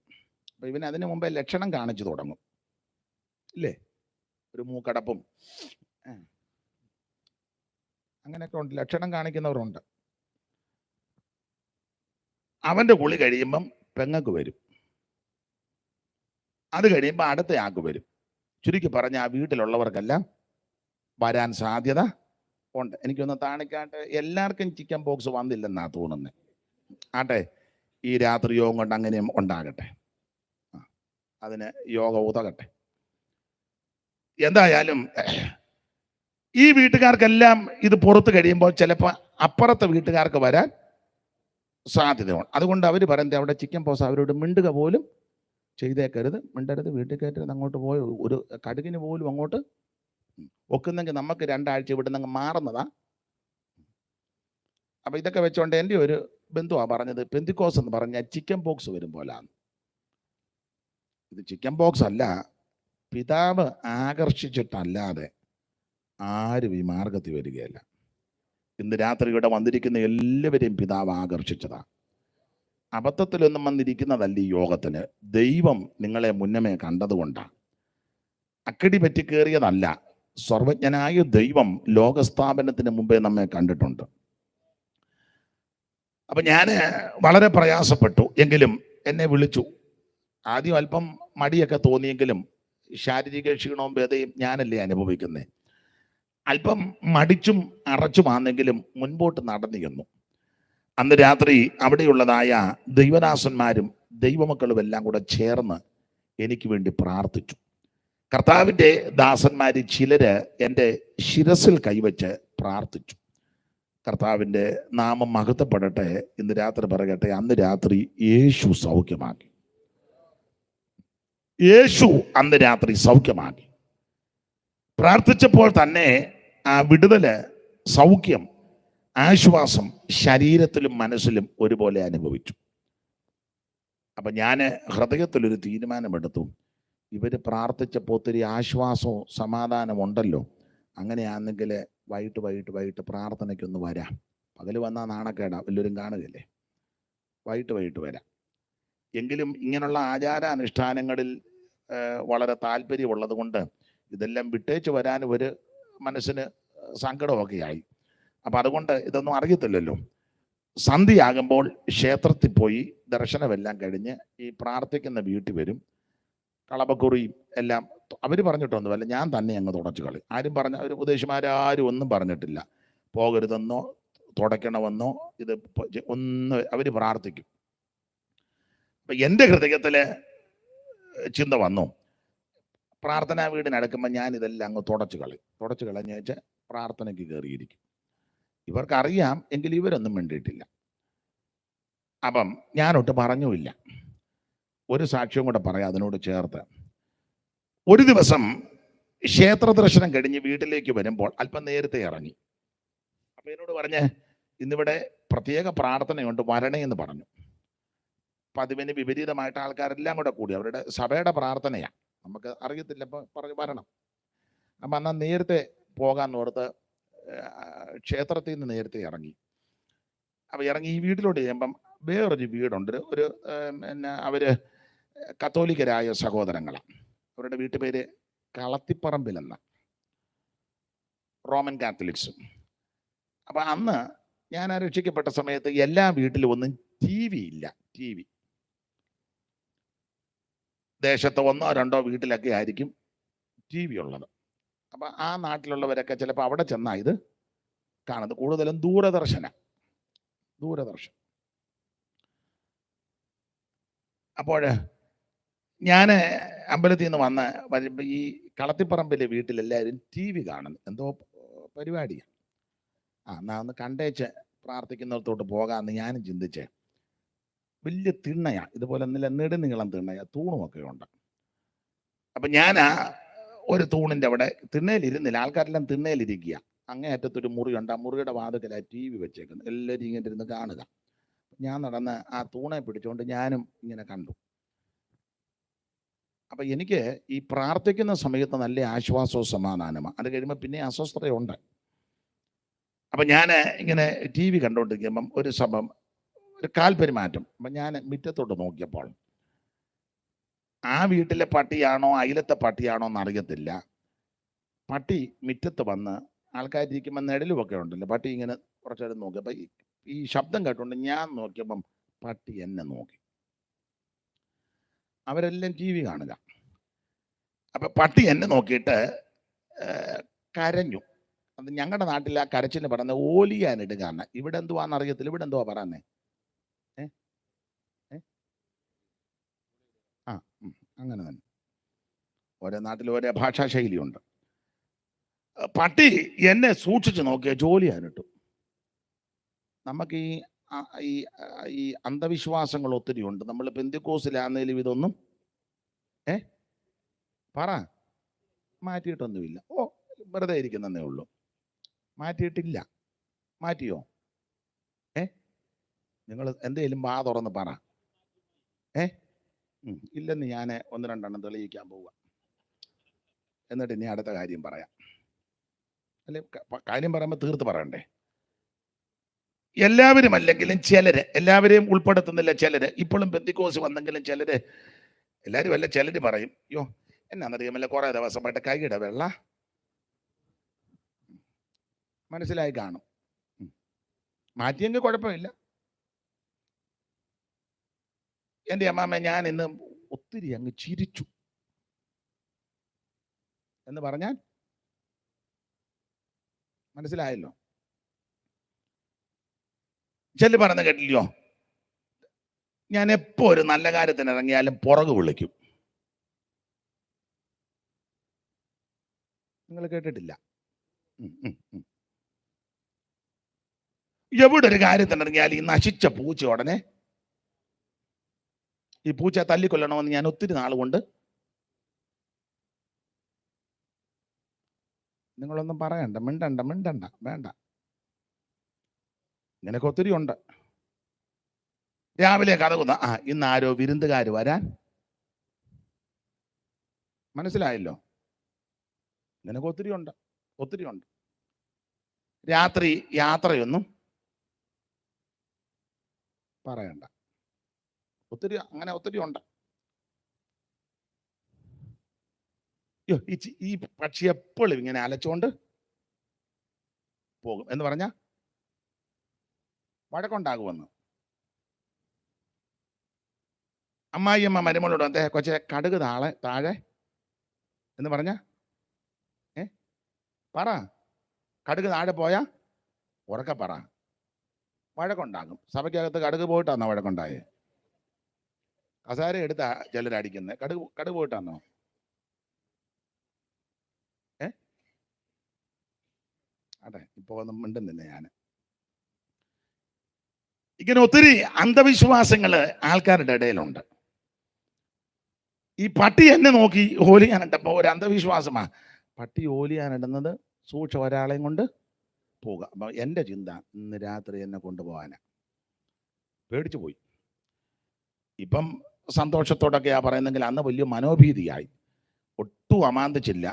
അപ്പം ഇവന് അതിന് മുമ്പേ ലക്ഷണം കാണിച്ചു തുടങ്ങും, ഇല്ലേ? ഒരു മൂക്കടപ്പും അങ്ങനെയൊക്കെ ഉണ്ട്, ലക്ഷണം കാണിക്കുന്നവരുണ്ട്. അവൻ്റെ കുളി കഴിയുമ്പം പെങ്ങക്ക് വരും, അത് കഴിയുമ്പോൾ അടുത്ത ആൾക്ക് വരും. ചുരുക്കി പറഞ്ഞ ആ വീട്ടിലുള്ളവർക്കെല്ലാം വരാൻ സാധ്യത ഉണ്ട്. എനിക്കൊന്ന് താണിക്കാട്ട് എല്ലാവർക്കും ചിക്കൻ പോക്സ് വന്നില്ലെന്നാ തോന്നുന്നത്. ആട്ടെ, ഈ രാത്രി യോഗം കൊണ്ട് അങ്ങനെയും ഉണ്ടാകട്ടെ, അതിന് യോഗ ഉതകട്ടെ. എന്തായാലും ഈ വീട്ടുകാർക്കെല്ലാം ഇത് പുറത്ത് കഴിയുമ്പോൾ ചിലപ്പോൾ അപ്പുറത്തെ വീട്ടുകാർക്ക് വരാൻ സാധ്യതയുണ്ട്. അതുകൊണ്ട് അവർ പറയുന്നത് അവിടെ ചിക്കൻ പോക്സ്, അവരോട് മിണ്ടുക പോലും ചെയ്തേക്കരുത്, മിണ്ടരുത്, വീട്ടിൽ കയറ്റരുത്, അങ്ങോട്ട് പോയി ഒരു കടുകിന് പോലും അങ്ങോട്ട് ഒക്കുന്നെങ്കിൽ നമുക്ക് 2 ആഴ്ച ഇവിടുന്ന് മാറുന്നതാ. അപ്പൊ ഇതൊക്കെ വെച്ചോണ്ട് എൻ്റെ ഒരു ബന്ധുവാ പറഞ്ഞത്, പെന്തിക്കോസ് എന്ന് പറഞ്ഞാൽ ചിക്കൻ പോക്സ് വരും പോലാണ്. ഇത് ചിക്കൻ പോക്സ് അല്ല, പിതാവ് ആകർഷിച്ചിട്ടല്ലാതെ ആരും ഈ മാർഗത്തിൽ വരികയല്ല. ഇന്ന് രാത്രി ഇവിടെ വന്നിരിക്കുന്ന എല്ലാവരെയും പിതാവ് ആകർഷിച്ചതാ. അബദ്ധത്തിലൊന്നും വന്നിരിക്കുന്നതല്ല ഈ യോഗത്തിന്. ദൈവം നിങ്ങളെ മുന്നമേ കണ്ടതുകൊണ്ടാണ്. അക്കടി പറ്റി കയറിയതല്ല. സർവജ്ഞനായ ദൈവം ലോകസ്ഥാപനത്തിന് മുമ്പേ നമ്മെ കണ്ടിട്ടുണ്ട്. അപ്പൊ ഞാൻ വളരെ പ്രയാസപ്പെട്ടു, എങ്കിലും എന്നെ വിളിച്ചു. ആദ്യം അല്പം മടിയൊക്കെ തോന്നിയെങ്കിലും ശാരീരിക ക്ഷീണവും ഭേദയും ഞാനല്ലേ അനുഭവിക്കുന്നത്. അല്പം മടിച്ചും അറച്ചുമാണെങ്കിലും മുൻപോട്ട് നടന്നിരുന്നു. അന്ന് രാത്രി അവിടെയുള്ളതായ ദൈവദാസന്മാരും ദൈവമക്കളും എല്ലാം കൂടെ ചേർന്ന് എനിക്ക് വേണ്ടി പ്രാർത്ഥിച്ചു. കർത്താവിൻ്റെ ദാസന്മാരിൽ ചിലര് എൻ്റെ ശിരസിൽ കൈവച്ച് പ്രാർത്ഥിച്ചു. കർത്താവിൻ്റെ നാമം മഹത്വപ്പെടട്ടെ. ഇന്ന് രാത്രി പറയട്ടെ, അന്ന് രാത്രി യേശു സൗഖ്യമാക്കി. യേശു അന്ന് രാത്രി സൗഖ്യമാക്കി. പ്രാർത്ഥിച്ചപ്പോൾ തന്നെ ആ വിടുതല്, സൗഖ്യം, ആശ്വാസം ശരീരത്തിലും മനസ്സിലും ഒരുപോലെ അനുഭവിച്ചു. അപ്പൊ ഞാൻ ഹൃദയത്തിലൊരു തീരുമാനമെടുത്തു, ഇവര് പ്രാർത്ഥിച്ചപ്പോൾ ഒത്തിരി ആശ്വാസവും സമാധാനം ഉണ്ടല്ലോ, അങ്ങനെയാണെങ്കിൽ വൈകിട്ട് പ്രാർത്ഥനയ്ക്കൊന്ന് വരാം. പകല് വന്നാൽ നാണക്കേടാ, എല്ലാവരും കാണുകയല്ലേ. വൈകിട്ട് വരാം. എങ്കിലും ഇങ്ങനെയുള്ള ആചാരാനുഷ്ഠാനങ്ങളിൽ വളരെ താല്പര്യമുള്ളത് കൊണ്ട് ഇതെല്ലാം വിട്ടേച്ച് വരാൻ ഒരു മനസ്സിന് സങ്കടമൊക്കെ ആയി. അപ്പം അതുകൊണ്ട് ഇതൊന്നും അറിയത്തില്ലല്ലോ. സന്ധ്യയാകുമ്പോൾ ക്ഷേത്രത്തിൽ പോയി ദർശനമെല്ലാം കഴിഞ്ഞ് ഈ പ്രാർത്ഥിക്കുന്ന വീട്ടിൽ വരും. കളപക്കുറിയും എല്ലാം അവർ പറഞ്ഞിട്ടൊന്നുമല്ല, ഞാൻ തന്നെ അങ്ങ് തുടച്ചു കളി. ആരും അവർ ഉപദേശിമാരും ഒന്നും പറഞ്ഞിട്ടില്ല, പോകരുതെന്നോ തുടയ്ക്കണമെന്നോ ഇത് ഒന്ന് അവർ പ്രാർത്ഥിക്കും. അപ്പം എൻ്റെ ഹൃദയത്തില് ചിന്ത വന്നു, പ്രാർത്ഥനാ വീടിനടുക്കുമ്പോൾ ഞാൻ ഇതെല്ലാം അങ്ങ് തുടച്ചു കളഞ്ഞ് വെച്ച് പ്രാർത്ഥനയ്ക്ക് കയറിയിരിക്കും. ഇവർക്കറിയാം, എങ്കിലും ഇവരൊന്നും വേണ്ടിയിട്ടില്ല. അപ്പം ഞാനൊട്ട് പറഞ്ഞുമില്ല. ഒരു സാക്ഷ്യം കൂടെ പറയാം അതിനോട് ചേർത്ത്. ഒരു ദിവസം ക്ഷേത്ര ദർശനം കഴിഞ്ഞ് വീട്ടിലേക്ക് വരുമ്പോൾ അല്പം നേരത്തെ ഇറങ്ങി. അപ്പം എന്നോട് പറഞ്ഞ്, ഇന്നിവിടെ പ്രത്യേക പ്രാർത്ഥനയുണ്ട്, വരണേ എന്ന് പറഞ്ഞു. അപ്പം അതിന് വിപരീതമായിട്ട് ആൾക്കാരെല്ലാം കൂടെ കൂടി, അവരുടെ സഭയുടെ പ്രാർത്ഥനയാണ്, നമുക്ക് അറിയത്തില്ല, അപ്പം പറഞ്ഞു വരണം. അപ്പം എന്നാൽ നേരത്തെ പോകാൻ ഓർത്ത് ക്ഷേത്രത്തിൽ നിന്ന് നേരത്തെ ഇറങ്ങി. അപ്പം ഇറങ്ങി ഈ വീട്ടിലോട്ട് ചെയ്യുമ്പം വേറൊരു വീടുണ്ട്, ഒരു പിന്നെ അവര് കത്തോലിക്കരായ സഹോദരങ്ങളാണ്. അവരുടെ വീട്ടുപേര് കളത്തിപ്പറമ്പിലെന്ന, റോമൻ കാത്തലിക്സും. അപ്പം അന്ന് ഞാൻ രക്ഷിക്കപ്പെട്ട സമയത്ത് എല്ലാ വീട്ടിലും ഒന്നും ടി വി ഇല്ല. ടി വി ദേശത്ത് 1-2 വീട്ടിലൊക്കെ ആയിരിക്കും ടി വി ഉള്ളത്. അപ്പം ആ നാട്ടിലുള്ളവരൊക്കെ ചിലപ്പോൾ അവിടെ ചെന്നാ ഇത് കാണുന്നത്. കൂടുതലും ദൂരദർശൻ. അപ്പോൾ ഞാൻ അമ്പലത്തിൽ നിന്ന് വന്ന് വരുമ്പോൾ ഈ കളത്തിപ്പറമ്പിലെ വീട്ടിലെല്ലാവരും ടി വി കാണുന്നു, എന്തോ പരിപാടിയാണ്. എന്നാ ഒന്ന് കണ്ടേച്ച് പ്രാർത്ഥിക്കുന്നിടത്തോട്ട് പോകാമെന്ന് ഞാനും ചിന്തിച്ചേ. വലിയ തിണ്ണയാ, ഇതുപോലെ നെടുനീളം തിണ്ണയാ, തൂണുമൊക്കെ ഉണ്ട്. അപ്പം ഞാൻ ഒരു തൂണിൻ്റെ അവിടെ തിണ്ണയിലിരുന്നില്ല, ആൾക്കാരെല്ലാം തിണ്ണയിലിരിക്കുക. അങ്ങേയറ്റത്തൊരു മുറിയുണ്ട്, ആ മുറിയുടെ വാതിക്കലായി ടി വി വെച്ചേക്കുന്നു, എല്ലാവരും ഇങ്ങനെ ഇരുന്ന് കാണുക. ഞാൻ നടന്ന് ആ തൂണെ പിടിച്ചുകൊണ്ട് ഞാനും ഇങ്ങനെ കണ്ടു. അപ്പം എനിക്ക് ഈ പ്രാർത്ഥിക്കുന്ന സമയത്ത് നല്ല ആശ്വാസവും സമാധാനമാണ്. അത് കഴിയുമ്പോൾ പിന്നെ അസ്വസ്ഥതയുണ്ട്. അപ്പം ഞാൻ ഇങ്ങനെ ടി വി കണ്ടുകൊണ്ടിരിക്കുമ്പം ഒരു ഒരു കാൽപെരുമാറ്റം. അപ്പം ഞാൻ മുറ്റത്തോട്ട് നോക്കിയപ്പോൾ ആ വീട്ടിലെ പട്ടിയാണോ അയലത്തെ പട്ടിയാണോ എന്നറിയത്തില്ല, പട്ടി മുറ്റത്ത് വന്ന് ആൾക്കാരിരിക്കുമ്പോൾ നിഴലുമൊക്കെ ഉണ്ടല്ലോ, പട്ടി ഇങ്ങനെ കുറച്ചു നേരം നോക്കി. അപ്പം ഈ ശബ്ദം കേട്ടുകൊണ്ട് ഞാൻ നോക്കിയപ്പം പട്ടി എന്നെ നോക്കി. അവരെല്ലാം ടി വി കാണുക. അപ്പം പട്ടി എന്നെ നോക്കിയിട്ട് കരഞ്ഞു. അത് ഞങ്ങളുടെ നാട്ടിൽ ആ കരച്ചിന് പറയുന്നത് ഓലിയാനിടുക എന്ന്. ഇവിടെ എന്തുവാന്ന് അറിയത്തില്ല, ഇവിടെ എന്തുവാ പറയുന്നേ? അങ്ങനെ തന്നെ ഓരോ നാട്ടിൽ ഓരോ ഭാഷാ ശൈലിയുണ്ട്. പട്ടി എന്നെ സൂക്ഷിച്ച് നോക്കിയ ജോലിയാനിട്ടു. നമുക്ക് ഈ അന്ധവിശ്വാസങ്ങൾ ഒത്തിരി ഉണ്ട്. നമ്മൾ പെന്തിക്കോസിലാന്നേലും ഇതൊന്നും പറ മാറ്റിയിട്ടൊന്നുമില്ല. വെറുതെ ഇരിക്കുന്നതേ ഉള്ളൂ, മാറ്റിയിട്ടില്ല. മാറ്റിയോ? നിങ്ങൾ എന്തെങ്കിലും വാ തുറന്ന് പറ. ഇല്ലെന്ന് ഞാൻ ഒന്ന് രണ്ടെണ്ണം തെളിയിക്കാൻ പോവുക, എന്നിട്ട് ഇനി അടുത്ത കാര്യം പറയാം. അല്ലെ, കാര്യം പറയുമ്പോൾ തീർത്ത് പറയണ്ടേ? എല്ലാവരും അല്ലെങ്കിലും ചിലര്, എല്ലാവരെയും ഉൾപ്പെടുത്തുന്നില്ല ചിലര്. ഇപ്പോഴും പെന്തിക്കോസ് വന്നെങ്കിലും ചിലര്, എല്ലാവരും അല്ല, ചിലര് പറയും യോ എന്നാന്നറിയാമല്ല, കുറെ ദിവസമായിട്ട് കൈയുടെ വെള്ള. മനസ്സിലായി കാണും. മാറ്റിയെങ്കിൽ കുഴപ്പമില്ല. എൻ്റെ അമ്മാമ്മ ഞാൻ ഇന്ന് ഒത്തിരി അങ്ങ് ചിരിച്ചു എന്ന് പറഞ്ഞാൽ മനസ്സിലായല്ലോ. ചെല്ലു പറഞ്ഞ കേട്ടില്ലയോ, ഞാൻ എപ്പോ ഒരു നല്ല കാര്യത്തിന് ഇറങ്ങിയാലും പുറകു വിളിക്കും. നിങ്ങൾ കേട്ടിട്ടില്ല? എവിടെ ഒരു കാര്യത്തിന് ഇറങ്ങിയാൽ ഈ നശിച്ച പൂച്ച ഉടനെ, ഈ പൂച്ച തല്ലിക്കൊല്ലണമെന്ന് ഞാൻ ഒത്തിരി നാൾ കൊണ്ട്. നിങ്ങളൊന്നും പറയണ്ട, മിണ്ടണ്ട, വേണ്ട. ഇങ്ങനെയൊക്കെ ഒത്തിരി ഉണ്ട്. രാവിലെ കഥകുന്ന ഇന്ന് ആരോ വിരുന്നുകാർ വരാൻ. മനസ്സിലായല്ലോ? ഇങ്ങനെയൊക്കെ ഒത്തിരി ഉണ്ട്. രാത്രി യാത്രയൊന്നും പറയണ്ട, ഒത്തിരി ഉണ്ട്. ഈ പക്ഷി എപ്പോഴും ഇങ്ങനെ അലച്ചുകൊണ്ട് പോകും എന്ന് പറഞ്ഞ വഴക്കുണ്ടാകുമെന്ന്. അമ്മായിയമ്മ മരുമകളോട് അതെ കൊച്ചെ കടുക് താഴെ എന്ന് പറഞ്ഞ പറ, കടുക് താഴെ പോയാ ഉറക്കെ പറ. വഴക്കുണ്ടാകും. സഭയ്ക്കകത്ത് കടുക് പോയിട്ടാന്നോ വഴക്കുണ്ടായേ? കസാര എടുത്താ ചിലരടിക്കുന്നത്. കടുക് പോയിട്ടാന്നോ? അതെ, ഇപ്പൊ ഒന്നും മിണ്ടുന്നില്ല ഞാൻ. ഇങ്ങനെ ഒത്തിരി അന്ധവിശ്വാസങ്ങള് ആൾക്കാരുടെ ഇടയിലുണ്ട്. ഈ പട്ടി എന്നെ നോക്കി ഓലിയാനിട്ടപ്പോ ഒരു അന്ധവിശ്വാസമാ. പട്ടി ഓലിയാനിടുന്നത് സൂക്ഷിച്ച ഒരാളെയും കൊണ്ട് പോവുക. അപ്പൊ എൻ്റെ ചിന്ത ഇന്ന് രാത്രി എന്നെ കൊണ്ടുപോകാനാ. പേടിച്ചു പോയി. ഇപ്പം സന്തോഷത്തോടൊക്കെയാ പറയുന്നെങ്കിൽ അന്ന് വലിയ മനോഭീതിയായി. ഒട്ടും അമാന്തിച്ചില്ല.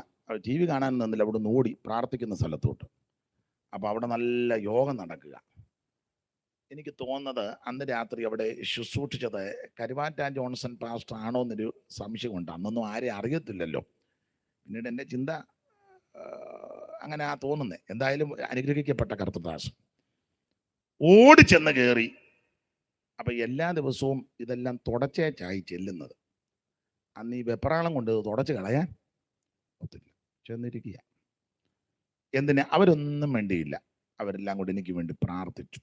ടി വി കാണാൻ നിന്നില്ല, അവിടെ നിന്ന് ഓടി പ്രാർത്ഥിക്കുന്ന സ്ഥലത്തോട്ട്. അപ്പൊ അവിടെ നല്ല യോഗം നടക്കുക. എനിക്ക് തോന്നുന്നത് അന്ന് രാത്രി അവിടെ ശുശ്രൂഷിച്ചത് കരുവാറ്റ ജോൺസൺ പാസ്റ്റർ ആണോ എന്നൊരു സംശയമുണ്ട്. അന്നൊന്നും ആരെയും അറിയത്തില്ലല്ലോ. പിന്നീട് എൻ്റെ ചിന്ത അങ്ങനെ തോന്നുന്നേ. എന്തായാലും അനുഗ്രഹിക്കപ്പെട്ട കർത്തദാസ് ഓടിച്ചെന്ന് കയറി. അപ്പൊ എല്ലാ ദിവസവും ഇതെല്ലാം തുടച്ചേച്ചായി ചെല്ലുന്നത്. അന്ന് ഈ വെപ്രാളം കൊണ്ട് തുടച്ച് കളയാൻ ഒത്തില്ല. ചെന്നിരിക്കുക. എന്തിന്? അവരൊന്നും വേണ്ടിയില്ല, അവരെല്ലാം കൂടി എനിക്ക് വേണ്ടി പ്രാർത്ഥിച്ചു.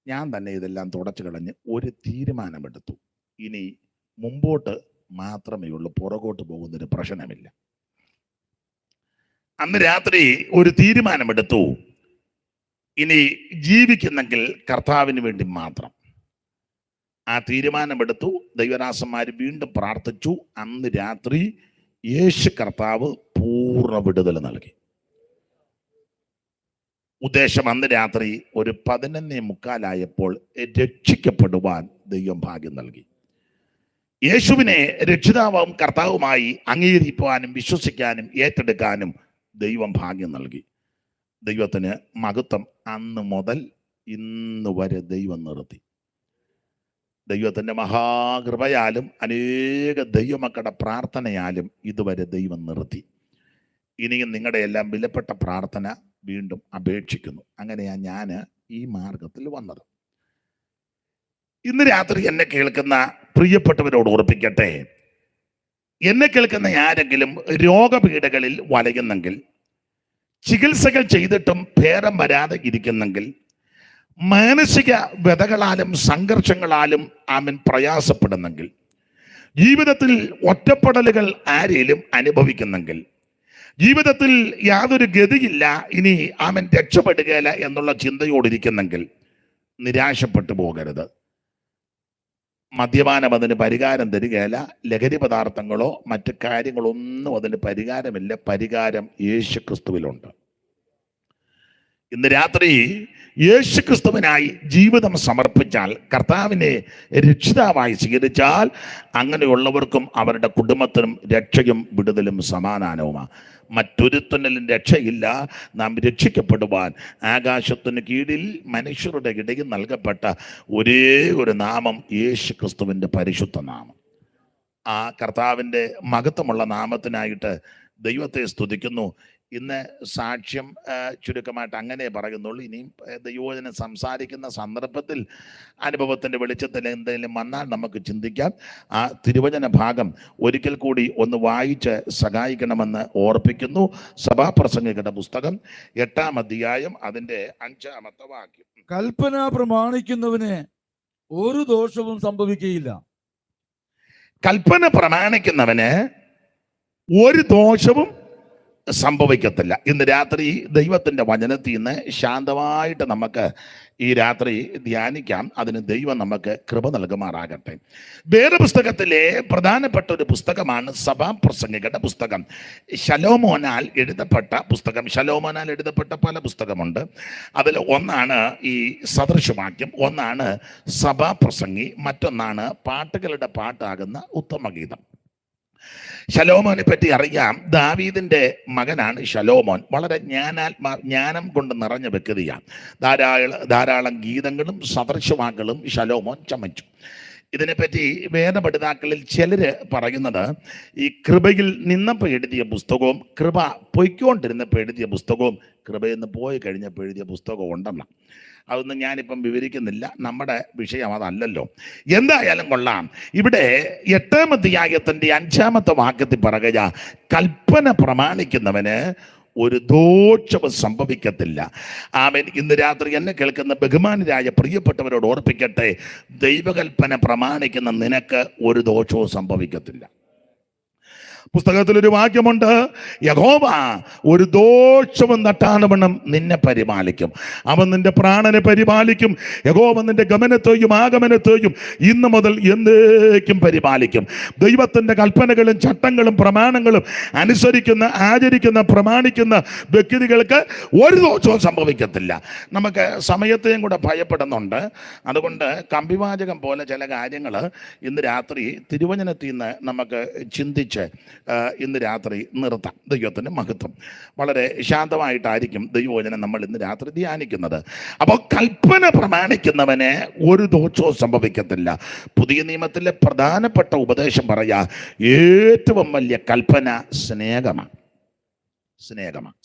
ഞാൻ തന്നെ ഇതെല്ലാം തുടച്ചു കളഞ്ഞ് ഒരു തീരുമാനമെടുത്തു. ഇനി മുമ്പോട്ട് മാത്രമേ ഉള്ളൂ, പുറകോട്ട് പോകുന്നൊരു പ്രശ്നമില്ല. അന്ന് രാത്രി ഒരു തീരുമാനമെടുത്തു, ഇനി ജീവിക്കുന്നെങ്കിൽ കർത്താവിന് വേണ്ടി മാത്രം. ആ തീരുമാനമെടുത്തു. ദൈവദാസന്മാർ വീണ്ടും പ്രാർത്ഥിച്ചു. അന്ന് രാത്രി യേശു കർത്താവ് പൂർണ്ണ വിടുതൽ നൽകി. ഉദ്ദേശം അന്ന് രാത്രി ഒരു 11:45 രക്ഷിക്കപ്പെടുവാൻ ദൈവം ഭാഗ്യം നൽകി. യേശുവിനെ രക്ഷിതാവും കർത്താവുമായി അംഗീകരിക്കുവാനും വിശ്വസിക്കാനും ഏറ്റെടുക്കാനും ദൈവം ഭാഗ്യം നൽകി. ദൈവത്തിന് മഹത്വം. അന്ന് മുതൽ ഇന്ന് വരെ ദൈവം നിർത്തി. ദൈവത്തിൻ്റെ മഹാകൃപയാലും അനേക ദൈവമക്കളുടെ പ്രാർത്ഥനയാലും ഇതുവരെ ദൈവം നിർത്തി. ഇനിയും നിങ്ങളുടെ എല്ലാം വിലപ്പെട്ട പ്രാർത്ഥന വീണ്ടും അപേക്ഷിക്കുന്നു. അങ്ങനെയാണ് ഞാൻ ഈ മാർഗത്തിൽ വന്നത്. ഇന്ന് രാത്രി എന്നെ കേൾക്കുന്ന പ്രിയപ്പെട്ടവരോട് ഓർപ്പിക്കട്ടെ, എന്നെ കേൾക്കുന്ന ആരെങ്കിലും രോഗപീഠകളിൽ വലയുന്നെങ്കിൽ, ചികിത്സകൾ ചെയ്തിട്ടും ഭേദം വരാതെ ഇരിക്കുന്നെങ്കിൽ, മാനസിക വ്യതകളാലും സംഘർഷങ്ങളാലും അവൻ പ്രയാസപ്പെടുന്നെങ്കിൽ, ജീവിതത്തിൽ ഒറ്റപ്പെടലുകൾ ആരെയും അനുഭവിക്കുന്നെങ്കിൽ, ജീവിതത്തിൽ യാതൊരു ഗതിയില്ല, ഇനി അവൻ രക്ഷപ്പെടുകയില്ല എന്നുള്ള ചിന്തയോടിരിക്കുന്നെങ്കിൽ നിരാശപ്പെട്ടു പോകരുത്. മദ്യപാനം അതിന് പരിഹാരം തരികയില്ല. ലഹരി പദാർത്ഥങ്ങളോ മറ്റു കാര്യങ്ങളൊന്നും അതിന് പരിഹാരമില്ല. പരിഹാരം യേശു ക്രിസ്തുവിലുണ്ട്. ഇന്ന് രാത്രി യേശു ക്രിസ്തുവിനായി ജീവിതം സമർപ്പിച്ചാൽ, കർത്താവിനെ രക്ഷിതാവായി സ്വീകരിച്ചാൽ, അങ്ങനെയുള്ളവർക്കും അവരുടെ കുടുംബത്തിനും രക്ഷയും വിടുതലും സമാധാനവുമാണ്. മറ്റൊരുത്തനിലും രക്ഷയില്ല. നാം രക്ഷിക്കപ്പെടുവാൻ ആകാശത്തിന് കീഴിൽ മനുഷ്യരുടെ ഇടയിൽ നൽകപ്പെട്ട ഒരേ ഒരു നാമം യേശു ക്രിസ്തുവിൻ്റെ പരിശുദ്ധ നാമം. ആ കർത്താവിൻ്റെ മഹത്വമുള്ള നാമത്തിനായിട്ട് ദൈവത്തെ സ്തുതിക്കുന്നു. ഇന്ന് സാക്ഷ്യം ചുരുക്കമായിട്ട് അങ്ങനെ പറയുന്നുള്ളൂ. ഇനിയും ദൈവവചനം സംസാരിക്കുന്ന സന്ദർഭത്തിൽ അനുഭവത്തിൻ്റെ വെളിച്ചത്തിൽ എന്തെങ്കിലും വന്നാൽ നമുക്ക് ചിന്തിക്കാം. ആ തിരുവചന ഭാഗം ഒരിക്കൽ കൂടി ഒന്ന് വായിച്ച് സഹായിക്കണമെന്ന് ഓർപ്പിക്കുന്നു. സഭാപ്രസംഗികളുടെ പുസ്തകം 8-ാം അധ്യായം അതിൻ്റെ 5-ാമത്തെ വാക്യം. കൽപ്പന പ്രമാണിക്കുന്നവന് ഒരു ദോഷവും സംഭവിക്കുകയില്ല. കൽപ്പന പ്രമാണിക്കുന്നവന് ഒരു ദോഷവും സംഭവിക്കത്തില്ല. ഇന്ന് രാത്രി ദൈവത്തിൻ്റെ വചനത്തിൽ നിന്ന് ശാന്തമായിട്ട് നമുക്ക് ഈ രാത്രി ധ്യാനിക്കാം. അതിന് ദൈവം നമുക്ക് കൃപ നൽകുമാറാകട്ടെ. വേദപുസ്തകത്തിലെ പ്രധാനപ്പെട്ട ഒരു പുസ്തകമാണ് സഭാപ്രസംഗികളുടെ പുസ്തകം. ശലോമോനാൽ എഴുതപ്പെട്ട പുസ്തകം. ശലോമോനാൽ എഴുതപ്പെട്ട പല പുസ്തകമുണ്ട്. അതിൽ ഒന്നാണ് ഈ സദൃശവാക്യം, ഒന്നാണ് സഭാപ്രസംഗി, മറ്റൊന്നാണ് പാട്ടുകളുടെ പാട്ടാകുന്ന ഉത്തമഗീതം. ശലോമോനെ പറ്റി അറിയാം. ദാവീദിന്റെ മകനാണ് ശലോമോൻ. വളരെ ജ്ഞാനം കൊണ്ട് നിറഞ്ഞ വ്യക്തിയാണ്. ധാരാളം ഗീതങ്ങളും സദൃശവാക്കുകളും ശലോമോൻ ചമച്ചു. ഇതിനെപ്പറ്റി വേദപഠിതാക്കളിൽ ചിലർ പറയുന്നത്, ഈ കൃപയിൽ നിന്നപ്പോൾ എഴുതിയ പുസ്തകവും കൃപ പൊയ്ക്കൊണ്ടിരുന്നപ്പോൾ എഴുതിയ പുസ്തകവും കൃപയെന്ന് പോയി കഴിഞ്ഞപ്പോൾ എഴുതിയ പുസ്തകവും ഉണ്ടെന്ന്. അതൊന്നും ഞാനിപ്പം വിവരിക്കുന്നില്ല, നമ്മുടെ വിഷയം അതല്ലല്ലോ. എന്തായാലും കൊള്ളാം. ഇവിടെ 8-ാം അധ്യായത്തിൻ്റെ 5-ാമത്തെ വാക്യത്തിൽ പറയുക, കൽപ്പന പ്രമാണിക്കുന്നവന് ഒരു ദോഷവും സംഭവിക്കത്തില്ല. ആമേൻ. ഇന്ന് രാത്രി എന്നെ കേൾക്കുന്ന ബഹുമാനരായ പ്രിയപ്പെട്ടവരോട് ഓർപ്പിക്കട്ടെ, ദൈവകൽപ്പന പ്രമാണിക്കുന്ന നിനക്ക് ഒരു ദോഷവും സംഭവിക്കത്തില്ല. പുസ്തകത്തിലൊരു വാക്യമുണ്ട്, യഹോവ ഒരു ദോഷവും തട്ടാനവണ്ണം നിന്നെ പരിപാലിക്കും. അവൻ നിന്റെ പ്രാണനെ പരിപാലിക്കും. യഹോവ നിന്റെ ഗമനത്തെയും ആഗമനത്തെയും ഇന്ന് മുതൽ എന്നേക്കും പരിപാലിക്കും. ദൈവത്തിൻ്റെ കൽപ്പനകളും ചട്ടങ്ങളും പ്രമാണങ്ങളും അനുസരിക്കുന്ന, ആചരിക്കുന്ന, പ്രമാണിക്കുന്ന വ്യക്തികൾക്ക് ഒരു ദോഷവും സംഭവിക്കത്തില്ല. നമുക്ക് സമയത്തെയും കൂടെ ഭയപ്പെടുന്നുണ്ട്. അതുകൊണ്ട് കമ്പിവാചകം പോലെ ചില കാര്യങ്ങൾ ഇന്ന് രാത്രി തിരുവചനത്തിൽ നിന്ന് നമുക്ക് ചിന്തിച്ച് ഇന്ന് രാത്രി നിർത്താം. ദൈവത്തിൻ്റെ മഹത്വം. വളരെ ശാന്തമായിട്ടായിരിക്കും ദൈവവചനം നമ്മൾ ഇന്ന് രാത്രി ധ്യാനിക്കുന്നത്. അപ്പോൾ കൽപ്പന പ്രമാണിക്കുന്നവന് ഒരു ദോഷവും സംഭവിക്കത്തില്ല. പുതിയ നിയമത്തിലെ പ്രധാനപ്പെട്ട ഉപദേശം പറയാ, ഏറ്റവും വലിയ കൽപ്പന സ്നേഹമാണ്.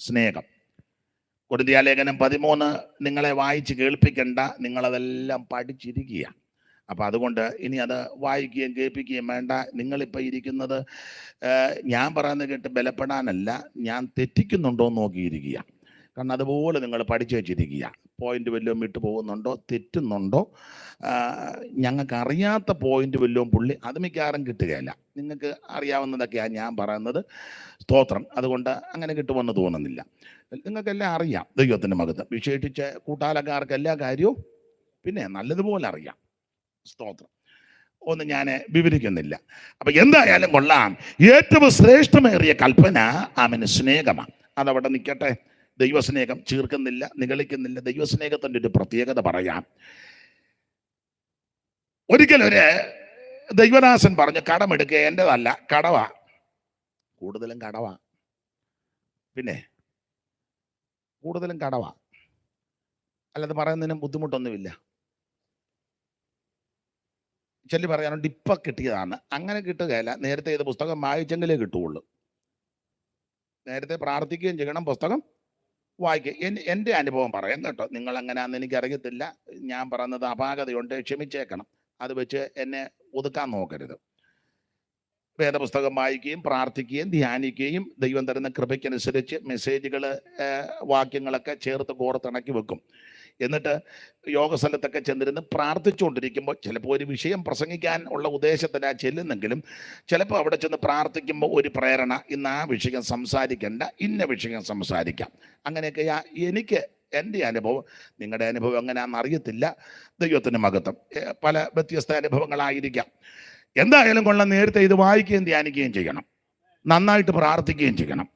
സ്നേഹം. കൊരിന്ത്യലേഖനം 13 നിങ്ങളെ വായിച്ച് കേൾപ്പിക്കേണ്ട, നിങ്ങളതെല്ലാം പഠിച്ചിരിക്കുക. അപ്പം അതുകൊണ്ട് ഇനി അത് വായിക്കുകയും കേൾപ്പിക്കുകയും വേണ്ട. നിങ്ങളിപ്പോൾ ഇരിക്കുന്നത് ഞാൻ പറയുന്നത് കേട്ട് ബലപ്പെടാനല്ല, ഞാൻ തെറ്റിക്കുന്നുണ്ടോ എന്ന് നോക്കിയിരിക്കുക. കാരണം അതുപോലെ നിങ്ങൾ പഠിച്ചു വെച്ചിരിക്കുക. പോയിന്റ് വല്ലതും വിട്ടു പോകുന്നുണ്ടോ, തെറ്റുന്നുണ്ടോ, ഞങ്ങൾക്ക് അറിയാത്ത പോയിന്റ് വല്ലതും പുള്ളി അത് മിക്കവാറും കിട്ടുകയില്ല. നിങ്ങൾക്ക് അറിയാവുന്നതൊക്കെയാണ് ഞാൻ പറയുന്നത്. സ്തോത്രം. അതുകൊണ്ട് അങ്ങനെ കിട്ടുമെന്ന് തോന്നുന്നില്ല. നിങ്ങൾക്കെല്ലാം അറിയാം ദൈവത്തിൻ്റെ മഹത്വം. വിശേഷിച്ച് കൂട്ടാലക്കാർക്ക് എല്ലാ കാര്യവും പിന്നെ നല്ലതുപോലെ അറിയാം. സ്തോത്രം. ഒന്നും ഞാൻ വിവരിക്കുന്നില്ല. അപ്പൊ എന്തായാലും കൊള്ളാം. ഏറ്റവും ശ്രേഷ്ഠമേറിയ കൽപ്പന അവന് സ്നേഹമാണ്. അതവിടെ നിൽക്കട്ടെ. ദൈവസ്നേഹം ചീർക്കുന്നില്ല, നിഗളിക്കുന്നില്ല. ദൈവസ്നേഹത്തിൻ്റെ ഒരു പ്രത്യേകത പറയാം. ഒരിക്കലൊരു ദൈവദാസൻ പറഞ്ഞു, കടമെടുക്കുക എൻ്റെതല്ല, കടവാ. കൂടുതലും കടവാ, പിന്നെ കൂടുതലും കടവാ. അല്ലാതെ പറയുന്നതിനും ബുദ്ധിമുട്ടൊന്നുമില്ല. ചൊല്ലി പറയാനുണ്ട് ഇപ്പൊ കിട്ടിയതാണ്. അങ്ങനെ കിട്ടുകയില്ല. നേരത്തെ ഇത് പുസ്തകം വായിച്ചെങ്കിലേ കിട്ടുകയുള്ളൂ. നേരത്തെ പ്രാർത്ഥിക്കുകയും ചെയ്യണം, പുസ്തകം വായിക്കുക. എൻ്റെ അനുഭവം പറയാം കേട്ടോ. നിങ്ങൾ എങ്ങനെയാണെന്ന് എനിക്കറിയത്തില്ല. ഞാൻ പറയുന്നത് അപാകതയുണ്ട്, ക്ഷമിച്ചേക്കണം. അത് വെച്ച് എന്നെ ഒതുക്കാൻ നോക്കരുത്. വേദപുസ്തകം വായിക്കുകയും പ്രാർത്ഥിക്കുകയും ധ്യാനിക്കുകയും ദൈവം തരുന്ന കൃപയ്ക്കനുസരിച്ച് മെസ്സേജുകൾ, വാക്യങ്ങളൊക്കെ ചേർത്ത് കോർത്തിണക്കി വെക്കും. എന്നിട്ട് യോഗസ്ഥലത്തൊക്കെ ചെന്നിരുന്ന് പ്രാർത്ഥിച്ചുകൊണ്ടിരിക്കുമ്പോൾ ചിലപ്പോൾ ഒരു വിഷയം പ്രസംഗിക്കാൻ ഉള്ള ഉദ്ദേശത്തിലാണ് ചെല്ലുന്നെങ്കിലും ചിലപ്പോൾ അവിടെ ചെന്ന് പ്രാർത്ഥിക്കുമ്പോൾ ഒരു പ്രേരണ, ഇന്ന് ആ വിഷയം സംസാരിക്കേണ്ട, ഇന്ന വിഷയം സംസാരിക്കാം. അങ്ങനെയൊക്കെ എനിക്ക് എൻ്റെ അനുഭവം. നിങ്ങളുടെ അനുഭവം എങ്ങനെയാണെന്ന് അറിയത്തില്ല. ദൈവത്തിൻ്റെ മഹത്വം. പല വ്യത്യസ്ത അനുഭവങ്ങളായിരിക്കാം. എന്തായാലും കൊള്ളാം. നേരത്തെ ഇത് വായിക്കുകയും ധ്യാനിക്കുകയും ചെയ്യണം, നന്നായിട്ട് പ്രാർത്ഥിക്കുകയും ചെയ്യണം.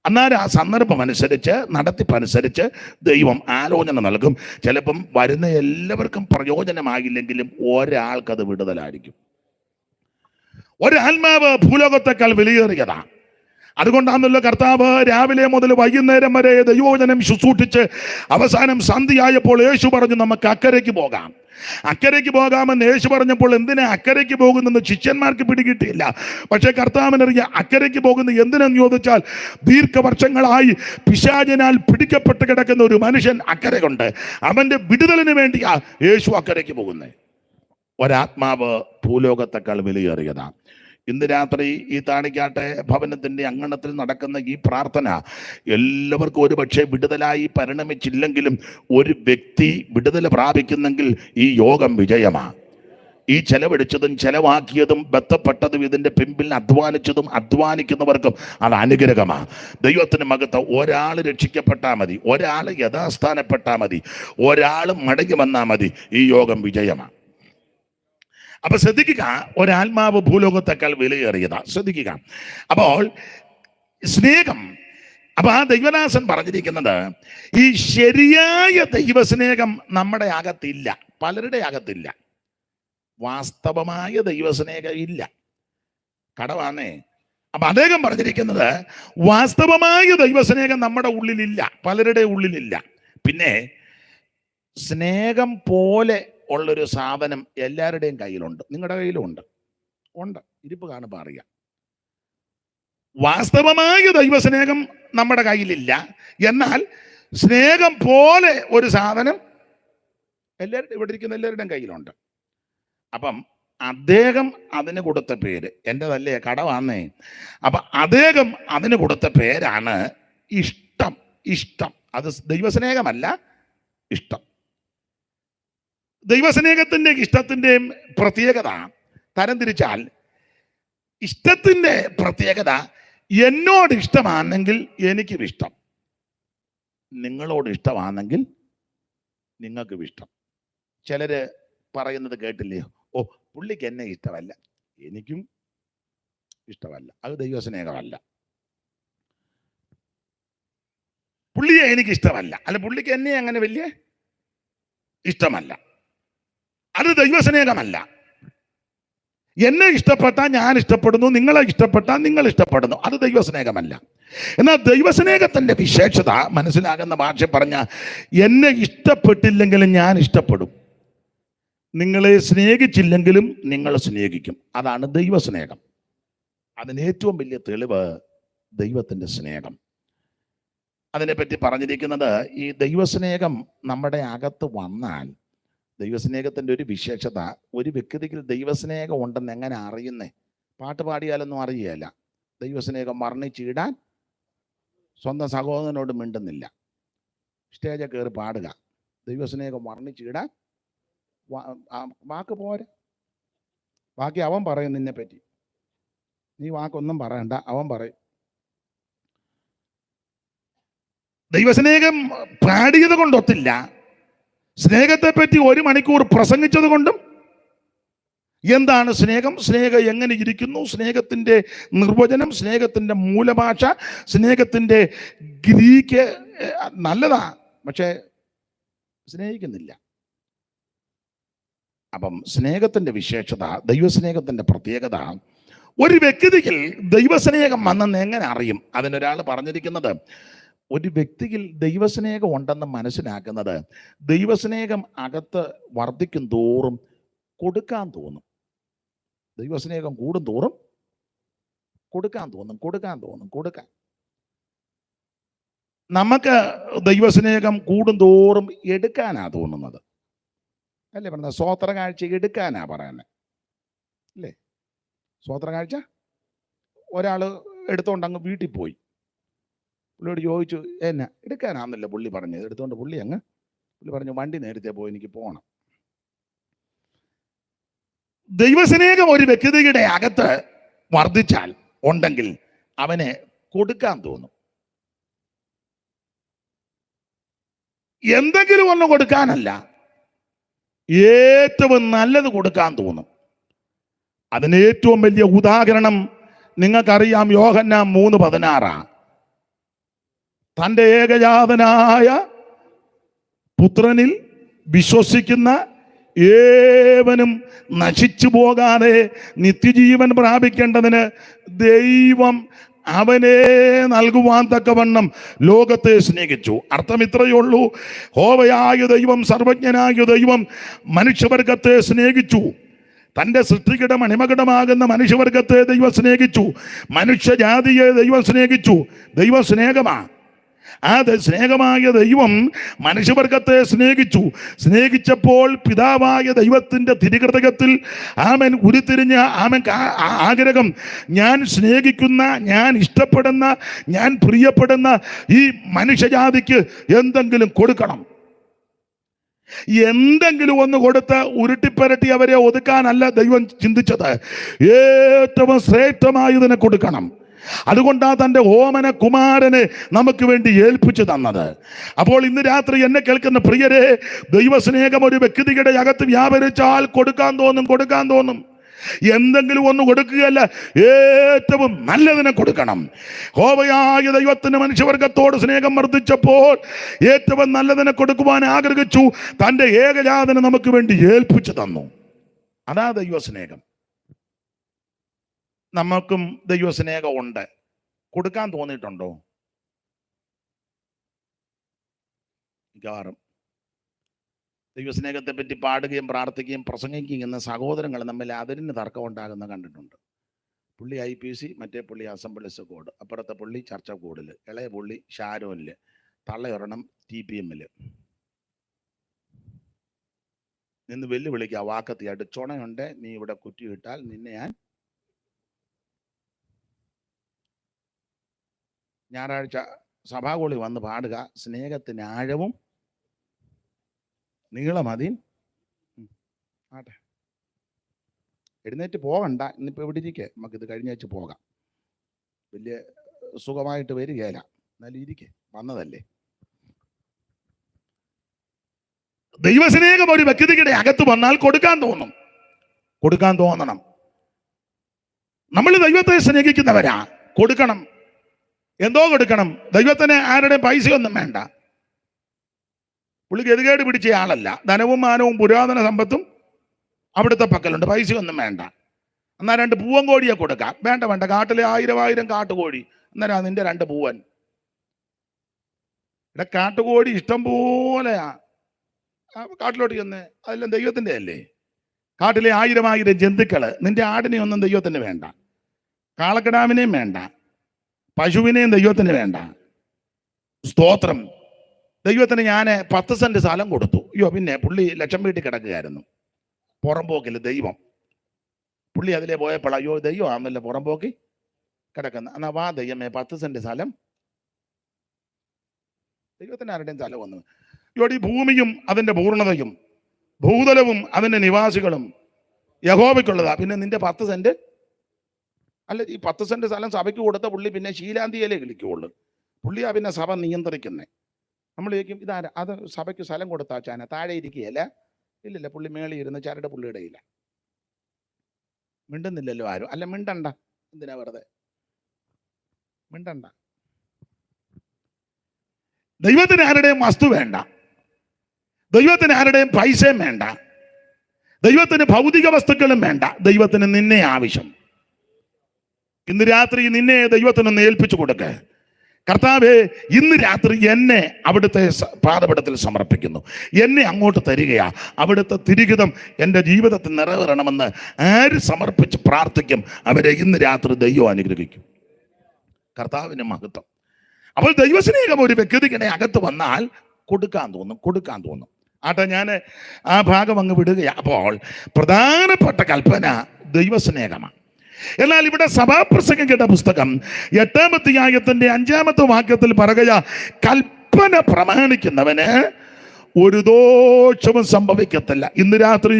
അന്നേരം ആ സന്ദർഭം അനുസരിച്ച്, നടത്തിപ്പനുസരിച്ച് ദൈവം ആലോചന നൽകും. ചിലപ്പം വരുന്ന എല്ലാവർക്കും പ്രയോജനമാകില്ലെങ്കിലും ഒരാൾക്കത് വിടുതലായിരിക്കും. ഒരാത്മാവ് ഭൂലോകത്തെക്കാൾ വിലയേറിയതാണ്. അതുകൊണ്ടാണല്ലോ കർത്താവ് രാവിലെ മുതൽ വൈകുന്നേരം വരെ ദൈവവചനം ശുശ്രൂഷിച്ച് അവസാനം സന്ധ്യയായപ്പോൾ യേശു പറഞ്ഞു, നമുക്ക് അക്കരയ്ക്ക് പോകാം. അക്കരയ്ക്ക് പോകാമെന്ന് യേശു പറഞ്ഞപ്പോൾ എന്തിനാ അക്കരയ്ക്ക് പോകുന്നെന്ന് ശിഷ്യന്മാർക്ക് പിടികിട്ടിയില്ല. പക്ഷെ കർത്താവിനറിയാം അക്കരയ്ക്ക് പോകുന്നത് എന്തിനെന്ന് ചോദിച്ചാൽ, ദീർഘവർഷങ്ങളായി പിശാചിനാൽ പിടിക്കപ്പെട്ട് കിടക്കുന്ന ഒരു മനുഷ്യൻ അക്കരയുണ്ട്. അവന്റെ വിടുതലിന് വേണ്ടിയാ യേശു അക്കരയ്ക്ക് പോകുന്നത്. ഒരാത്മാവ് ഭൂലോകത്തെക്കാൾ വിലയേറിയതാണ്. ഇന്ന് രാത്രി ഈ താണിക്കാട്ടെ ഭവനത്തിൻ്റെ അങ്കണത്തിൽ നടക്കുന്ന ഈ പ്രാർത്ഥന എല്ലാവർക്കും ഒരു പക്ഷേ വിടുതലായി പരിണമിച്ചില്ലെങ്കിലും ഒരു വ്യക്തി വിടുതൽ പ്രാപിക്കുന്നെങ്കിൽ ഈ യോഗം വിജയമാണ്. ഈ ചെലവഴിച്ചതും ചെലവാക്കിയതും ബന്ധപ്പെട്ടതും ഇതിൻ്റെ പിമ്പിൽ അധ്വാനിച്ചതും അധ്വാനിക്കുന്നവർക്കും അത് അനുഗ്രഹമാണ്. ദൈവത്തിന് മഹത്വം. ഒരാൾ രക്ഷിക്കപ്പെട്ടാൽ മതി, ഒരാൾ യഥാസ്ഥാനപ്പെട്ടാൽ മതി, ഒരാൾ മടങ്ങി വന്നാൽ മതി. ഈ യോഗം വിജയമാണ്. അപ്പൊ ശ്രദ്ധിക്കുക, ഒരാത്മാവ് ഭൂലോകത്തെക്കാൾ വിലയേറിയതാ. ശ്രദ്ധിക്കുക. അപ്പോൾ സ്നേഹം. അപ്പൊ ആ ദൈവദാസൻ പറഞ്ഞിരിക്കുന്നത്, ഈ ശരിയായ ദൈവസ്നേഹം നമ്മുടെ അകത്തില്ല, പലരുടെ അകത്തില്ല. വാസ്തവമായ ദൈവസ്നേഹം ഇല്ല, കടവാന്നേ. അപ്പൊ അദ്ദേഹം പറഞ്ഞിരിക്കുന്നത് വാസ്തവമായ ദൈവസ്നേഹം നമ്മുടെ ഉള്ളിലില്ല, പലരുടെ ഉള്ളിലില്ല. പിന്നെ സ്നേഹം പോലെ ഉള്ളൊരു സാധനം എല്ലാവരുടെയും കയ്യിലുണ്ട്. നിങ്ങളുടെ കയ്യിലും ഉണ്ട്. ഇരിപ്പ് കാണുമ്പോൾ അറിയാം. വാസ്തവമായ ദൈവസ്നേഹം നമ്മുടെ കയ്യിലില്ല, എന്നാൽ സ്നേഹം പോലെ ഒരു സാധനം എല്ലാവരുടെ, ഇവിടെ ഇരിക്കുന്ന എല്ലാവരുടെയും കയ്യിലുണ്ട്. അപ്പം അദ്ദേഹം അതിന് കൊടുത്ത പേര്, എൻ്റെതല്ലേ, കടവാന്നേ. അപ്പൊ അദ്ദേഹം അതിന് കൊടുത്ത പേരാണ് ഇഷ്ടം. ഇഷ്ടം അത് ദൈവസ്നേഹമല്ല, ഇഷ്ടം. ദൈവസ്നേഹത്തിൻ്റെ ഇഷ്ടത്തിൻ്റെയും പ്രത്യേകത തരംതിരിച്ചാൽ, ഇഷ്ടത്തിൻ്റെ പ്രത്യേകത എന്നോട് ഇഷ്ടമാണെങ്കിൽ എനിക്കും ഇഷ്ടം, നിങ്ങളോട് ഇഷ്ടമാണെങ്കിൽ നിങ്ങൾക്കും ഇഷ്ടം. ചിലര് പറയുന്നത് കേട്ടില്ലയോ, ഓ പുള്ളിക്ക് എന്നെ ഇഷ്ടമല്ല, എനിക്കും ഇഷ്ടമല്ല. അത് ദൈവസ്നേഹമല്ല. പുള്ളിയെ എനിക്ക് ഇഷ്ടമല്ല, അല്ല പുള്ളിക്ക് എന്നെ അങ്ങനെ വലിയ ഇഷ്ടമല്ല, അത് ദൈവസ്നേഹമല്ല. എന്നെ ഇഷ്ടപ്പെട്ടാൽ ഞാൻ ഇഷ്ടപ്പെടുന്നു, നിങ്ങളെ ഇഷ്ടപ്പെട്ടാൽ നിങ്ങൾ ഇഷ്ടപ്പെടുന്നു, അത് ദൈവസ്നേഹമല്ല. എന്നാൽ ദൈവസ്നേഹത്തിന്റെ വിശേഷത മനസ്സിലാകുന്ന ഭാഷ പറഞ്ഞ, എന്നെ ഇഷ്ടപ്പെട്ടില്ലെങ്കിലും ഞാൻ ഇഷ്ടപ്പെടും, നിങ്ങളെ സ്നേഹിച്ചില്ലെങ്കിലും നിങ്ങൾ സ്നേഹിക്കും. അതാണ് ദൈവസ്നേഹം. അതിന് ഏറ്റവും വലിയ തെളിവ് ദൈവത്തിന്റെ സ്നേഹം. അതിനെപ്പറ്റി പറഞ്ഞിരിക്കുന്നത്, ഈ ദൈവസ്നേഹം നമ്മുടെ അകത്ത് വന്നാൽ, ദൈവസ്നേഹത്തിൻ്റെ ഒരു വിശേഷത, ഒരു വ്യക്തിക്ക് ദൈവസ്നേഹം ഉണ്ടെന്ന് എങ്ങനെ അറിയുന്നേ? പാട്ട് പാടിയാലൊന്നും അറിയുകയല്ല. ദൈവസ്നേഹം വർണ്ണിച്ചിടാൻ സ്വന്തം സഹോദരനോട് മിണ്ടുന്നില്ല. സ്റ്റേജിൽ കയറി പാടുക, ദൈവസ്നേഹം വർണ്ണിച്ചിടാൻ വാക്ക് പോരെ. ബാക്കി അവൻ പറയും നിന്നെ പറ്റി, നീ വാക്കൊന്നും പറയണ്ട, അവൻ പറയും. ദൈവസ്നേഹം പാടിയത് കൊണ്ടൊത്തില്ല, സ്നേഹത്തെ പറ്റി 1 മണിക്കൂർ പ്രസംഗിച്ചത് കൊണ്ടും. എന്താണ് സ്നേഹം, സ്നേഹം എങ്ങനെ ഇരിക്കുന്നു, സ്നേഹത്തിൻ്റെ നിർവചനം, സ്നേഹത്തിൻ്റെ മൂലഭാഷ, സ്നേഹത്തിൻ്റെ ഗ്രീക്ക് നല്ലതാ, പക്ഷേ സ്നേഹിക്കുന്നില്ല. അപ്പം സ്നേഹത്തിൻ്റെ വിശേഷത, ദൈവസ്നേഹത്തിൻ്റെ പ്രത്യേകത, ഒരു വ്യക്തിയിൽ ദൈവസ്നേഹം വന്നെന്ന് എങ്ങനെ അറിയും? അതിനൊരാൾ പറഞ്ഞിരിക്കുന്നത്, ഒരു വ്യക്തിയിൽ ദൈവസ്നേഹം ഉണ്ടെന്ന് മനസ്സിലാക്കുന്നത് ദൈവസ്നേഹം അകത്ത് വർദ്ധിക്കും തോറും കൊടുക്കാൻ തോന്നും. ദൈവസ്നേഹം കൂടും തോറും കൊടുക്കാൻ തോന്നും. നമുക്ക് ദൈവസ്നേഹം കൂടും തോറും എടുക്കാനാ തോന്നുന്നത്, അല്ലേ? പറഞ്ഞ സ്വോത്ര കാഴ്ച എടുക്കാനാ പറയുന്നത്, അല്ലേ? സ്വോത്ര കാഴ്ച ഒരാൾ എടുത്തോണ്ട് അങ്ങ് വീട്ടിൽ പോയി, പുള്ളിയോട് ചോദിച്ചു എന്നാ എടുക്കാനാന്നല്ല പുള്ളി പറഞ്ഞത്. എടുത്തോണ്ട് പുള്ളി പറഞ്ഞു വണ്ടി നേരത്തെ പോയി, എനിക്ക് പോകണം. ദൈവസ്നേഹം ഒരു വ്യക്തിയുടെ അകത്ത് വർദ്ധിച്ചാൽ ഉണ്ടെങ്കിൽ അവനെ കൊടുക്കാൻ തോന്നും. എന്തെങ്കിലും ഒന്ന് കൊടുക്കാനല്ല, ഏറ്റവും നല്ലത് കൊടുക്കാൻ തോന്നും. അതിന് ഏറ്റവും വലിയ ഉദാഹരണം നിങ്ങൾക്കറിയാം, യോഹന്നാൻ 3:16. തൻ്റെ ഏകജാതനായ പുത്രനിൽ വിശ്വസിക്കുന്ന ഏവനും നശിച്ചു പോകാതെ നിത്യജീവൻ പ്രാപിക്കേണ്ടതിന് ദൈവം അവനെ നൽകുവാൻ തക്കവണ്ണം ലോകത്തെ സ്നേഹിച്ചു. അർത്ഥം ഇത്രയേ ഉള്ളൂ, ഹോവയായ ദൈവം, സർവജ്ഞനായ ദൈവം മനുഷ്യവർഗത്തെ സ്നേഹിച്ചു. തൻ്റെ സൃഷ്ടിയുടെ മണിമകുടമാകുന്ന മനുഷ്യവർഗത്തെ ദൈവം സ്നേഹിച്ചു. മനുഷ്യജാതിയെ ദൈവം സ്നേഹിച്ചു. ദൈവം സ്നേഹമാണ്. ആ സ്നേഹമായ ദൈവം മനുഷ്യവർഗത്തെ സ്നേഹിച്ചപ്പോൾ പിതാവായ ദൈവത്തിൻ്റെ തിരുഹൃദയത്തിൽ ആമൻ ഉരുത്തിരിഞ്ഞ ആഗ്രഹം, ഞാൻ സ്നേഹിക്കുന്ന, ഞാൻ ഇഷ്ടപ്പെടുന്ന, ഞാൻ പ്രിയപ്പെടുന്ന ഈ മനുഷ്യജാതിക്ക് എന്തെങ്കിലും കൊടുക്കണം. എന്തെങ്കിലും ഒന്ന് കൊടുത്ത് ഉരുട്ടിപ്പരട്ടി അവരെ ഒതുക്കാനല്ല ദൈവം ചിന്തിച്ചത്, ഏറ്റവും ശ്രേഷ്ഠമായതിനെ കൊടുക്കണം. അതുകൊണ്ടാണ് തൻ്റെ ഓമന കുമാരനെ നമുക്ക് വേണ്ടി ഏൽപ്പിച്ചു തന്നത്. അപ്പോൾ ഇന്ന് രാത്രി എന്നെ കേൾക്കുന്ന പ്രിയരെ, ദൈവസ്നേഹം ഒരു വ്യക്തിയുടെ അകത്ത് വ്യാപരിച്ചാൽ കൊടുക്കാൻ തോന്നും. എന്തെങ്കിലും ഒന്ന് കൊടുക്കുകയല്ല, ഏറ്റവും നല്ലതിനെ കൊടുക്കണം. ഹോവയായ ദൈവത്തിന് മനുഷ്യവർഗത്തോട് സ്നേഹം വർദ്ധിച്ചപ്പോൾ ഏറ്റവും നല്ലതിനെ കൊടുക്കുവാൻ ആഗ്രഹിച്ചു. തൻ്റെ ഏകജാതനെ നമുക്ക് വേണ്ടി ഏൽപ്പിച്ചു തന്നു. അതാ ദൈവസ്നേഹം. നമുക്കും ദൈവസ്നേഹം ഉണ്ട്. കൊടുക്കാൻ തോന്നിയിട്ടുണ്ടോ? മിക്കവാറും ദൈവസ്നേഹത്തെ പറ്റി പാടുകയും പ്രാർത്ഥിക്കുകയും പ്രസംഗിക്കുകയും എന്ന സഹോദരങ്ങൾ തമ്മിൽ അതിന് തർക്കം ഉണ്ടാകുന്ന കണ്ടിട്ടുണ്ട്. പുള്ളി IPC, മറ്റേ പുള്ളി അസംബ്ലീസ് കോഡ്, അപ്പുറത്തെ പുള്ളി ചർച്ച കോഡിൽ, ഇളയ പുള്ളി ഷാരോനിൽ, തള്ളയൊരെണ്ണം TPM-ൽ നിന്ന് വെല്ലുവിളിക്കുക, വാക്കത്തിയായിട്ട് ചുണയുണ്ട്, നീ ഇവിടെ കുറ്റിയിട്ടാൽ നിന്നെ ഞാൻ. ഞായറാഴ്ച സഭാകോളി വന്ന് പാടുക, സ്നേഹത്തിന് ആഴവും നീളമതിയും. ആട്ടെ, എഴുന്നേറ്റ് പോകണ്ട, ഇന്നിപ്പോൾ ഇവിടെ ഇരിക്കെ, നമുക്കിത് കഴിഞ്ഞേച്ച് പോകാം. വലിയ സുഖമായിട്ട് വരികയില്ല, എന്നാലും ഇരിക്കെ, വന്നതല്ലേ. ദൈവസ്നേഹം ഒരു വ്യക്തിയുടെ അകത്ത് വന്നാൽ കൊടുക്കാൻ തോന്നണം. നമ്മൾ ദൈവത്തെ സ്നേഹിക്കുന്നവരാ, കൊടുക്കണം. എന്തോ കൊടുക്കണം. ദൈവത്തിന് ആരുടെയും പൈസയൊന്നും വേണ്ട. പുള്ളി ഗതികേട് പിടിച്ച ആളല്ല. ധനവും മാനവും പുരാതന സമ്പത്തും അവിടുത്തെ പക്കലുണ്ട്, പൈസയൊന്നും വേണ്ട. എന്നാൽ 2 പൂവൻ കോഴിയെ കൊടുക്കാം. വേണ്ട, കാട്ടിലെ 1000 കാട്ടുകോഴി, അന്നേരം നിന്റെ 2 പൂവൻ. ഇവിടെ കാട്ടുകോഴി ഇഷ്ടം പോലെയാ. കാട്ടിലോട്ട് ചെന്ന് അതെല്ലാം ദൈവത്തിൻ്റെ അല്ലേ. കാട്ടിലെ 1000 ജന്തുക്കള്. നിന്റെ ആടിനെ ഒന്നും ദൈവത്തിന് വേണ്ട, കാളക്കിടാവിനെയും വേണ്ട, പശുവിനെയും ദൈവത്തിന് വേണ്ട. സ്തോത്രം. ദൈവത്തിന് ഞാൻ 10 സെന്റ് സ്ഥലം കൊടുത്തു. പിന്നെ പുള്ളി ലക്ഷം വീട്ടിൽ കിടക്കുകയായിരുന്നു, പുറംപോക്കിൽ. ദൈവം പുള്ളി അതിലെ പോയപ്പോൾ, ദൈവം ആണല്ലോ പുറംപോക്കി കിടക്കുന്ന. എന്നാ വാ ദൈവമേ, 10 സെന്റ് സ്ഥലം ദൈവത്തിന് ആരുടെയും സ്ഥലമൊന്നും. ഇവിടെ ഈ ഭൂമിയും അതിൻ്റെ പൂർണ്ണതയും ഭൂതലവും അതിൻ്റെ നിവാസികളും യഹോവയ്ക്കുള്ളതാ. പിന്നെ നിന്റെ 10 സെന്റ് അല്ല, ഈ 10 സെന്റ് സ്ഥലം സഭയ്ക്ക് കൊടുത്ത പുള്ളി പിന്നെ ശീലാന്തിയിലേ കളിക്കുള്ളൂ. പുള്ളിയാ പിന്നെ സഭ നിയന്ത്രിക്കുന്നേ. നമ്മൾ ചോദിക്കും ഇതാരാ? അത് സഭയ്ക്ക് സ്ഥലം കൊടുത്താ ചാന താഴെ ഇരിക്കുകയല്ല. ഇല്ലില്ല, പുള്ളി മേളി ഇരുന്ന് ചരട് പുള്ളിയുടെ ഇല്ല. മിണ്ടുന്നില്ലല്ലോ ആരും. അല്ല, മിണ്ടണ്ട, എന്തിനാ വെറുതെ മിണ്ടണ്ട. ദൈവത്തിന് ആരുടെയും വസ്തു വേണ്ട, ദൈവത്തിന് ആരുടെയും പൈസയും വേണ്ട, ദൈവത്തിന് ഭൗതിക വസ്തുക്കളും വേണ്ട. ദൈവത്തിന് നിന്നെ ആവശ്യം. ഇന്ന് രാത്രി നിന്നെ ദൈവത്തിനൊന്ന് ഏൽപ്പിച്ചു കൊടുക്ക. കർത്താവേ, ഇന്ന് രാത്രി എന്നെ അവിടുത്തെ പാദപീഠത്തിൽ സമർപ്പിക്കുന്നു, എന്നെ അങ്ങോട്ട് തരികയാ. അവിടുത്തെ തിരുഹിതം എൻ്റെ ജീവിതത്തിൽ നിറവേറണമെന്ന് ആര് സമർപ്പിച്ച് പ്രാർത്ഥിക്കും, അവരെ ഇന്ന് രാത്രി ദൈവം അനുഗ്രഹിക്കും. കർത്താവിന് മഹത്വം. അപ്പോൾ ദൈവസ്നേഹം ഒരു വ്യക്തിക്കിടെ അകത്ത് വന്നാൽ കൊടുക്കാൻ തോന്നും. ആട്ടെ, ഞാൻ ആ ഭാഗം അങ്ങ് വിടുകയാ. അപ്പോൾ പ്രധാനപ്പെട്ട കൽപ്പന ദൈവസ്നേഹമാണ്. എന്നാൽ ഇവിടെ സഭാപ്രസംഗം കേട്ട പുസ്തകം 8-ാം അധ്യായത്തിന്റെ 5-ാമത്തെ വാക്യത്തിൽ പറയുക, കൽപ്പന പ്രമാണിക്കുന്നവന് ഒരു ദോഷവും സംഭവിക്കത്തില്ല. ഇന്ന് രാത്രി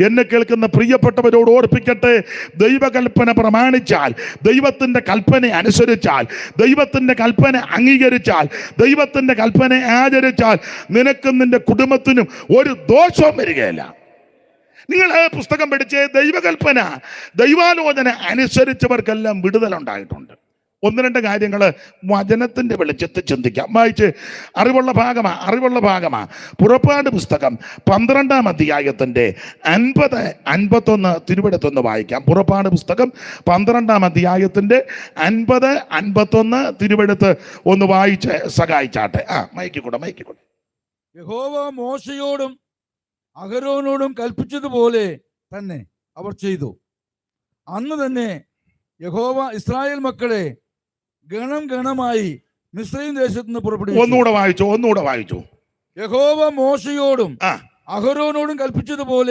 എന്നെ കേൾക്കുന്ന പ്രിയപ്പെട്ടവരോട് ഓർപ്പിക്കട്ടെ, ദൈവകൽപ്പന പ്രമാണിച്ചാൽ, ദൈവത്തിൻ്റെ കൽപ്പന അനുസരിച്ചാൽ, ദൈവത്തിൻ്റെ കൽപ്പന അംഗീകരിച്ചാൽ, ദൈവത്തിൻ്റെ കൽപ്പന ആചരിച്ചാൽ നിനക്കും നിന്റെ കുടുംബത്തിനും ഒരു ദോഷവും വരികയില്ല. നിങ്ങൾ പുസ്തകം പഠിച്ച് ദൈവകൽപ്പന, ദൈവാലോചന അനുസരിച്ചവർക്കെല്ലാം വിടുതലുണ്ടായിട്ടുണ്ട്. 1-2 കാര്യങ്ങൾ വചനത്തിന്റെ വെളിച്ചത്തിൽ ചിന്തിക്കാം. വായിച്ച് അറിവുള്ള ഭാഗമാ. പുറപ്പാട് പുസ്തകം 12-ാം അധ്യായത്തിന്റെ 50-51 തിരുവെടുത്തൊന്ന് വായിക്കാം. പുറപ്പാട് പുസ്തകം 12-ാം അധ്യായത്തിന്റെ 50-51 തിരുവെടുത്ത് ഒന്ന് വായിച്ച് സഹായിച്ചാട്ടെ. മൈക്കിക്കൂടെ. യഹോവ മോശയോടും അഹരോനോടും കൽപ്പിച്ചതുപോലെ തന്നെ അവർ ചെയ്തു. അന്ന് തന്നെ യഹോവ ഇസ്രായേൽ മക്കളെ ഗണമായി മിസ്രയീം ദേശത്ത് നിന്ന് പുറപ്പെടുവിച്ചു. ഒന്നുകൂടെ വായിച്ചു. യഹോവ മോശയോടും അഹരോനോടും കൽപ്പിച്ചതുപോലെ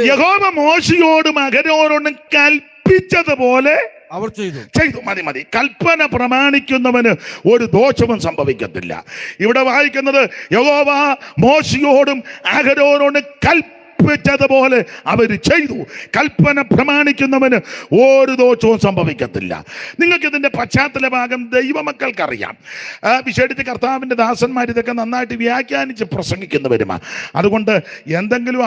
കൽപ്പിച്ചതുപോലെ അവർ ചെയ്തു. മതി. കൽപ്പന പ്രമാണിക്കുന്നവന് ഒരു ദോഷവും സംഭവിക്കത്തില്ല. ഇവിടെ വായിക്കുന്നത് യഹോവ മോശയോടും അഹരോനോടും കൽപ്പിച്ചതുപോലെ അവർ ചെയ്തു. കൽപ്പന പ്രമാണിക്കുന്നവന് ഒരു ദോഷവും സംഭവിക്കത്തില്ല. നിങ്ങൾക്ക് ഇതിന്റെ പശ്ചാത്തല ഭാഗം ദൈവമക്കൾക്കറിയാം. വിശേഷിച്ച് കർത്താവിന്റെ ദാസന്മാർ ഇതൊക്കെ നന്നായിട്ട് വ്യാഖ്യാനിച്ച് പ്രസംഗിക്കുന്നവരുമാ. അതുകൊണ്ട് എന്തെങ്കിലും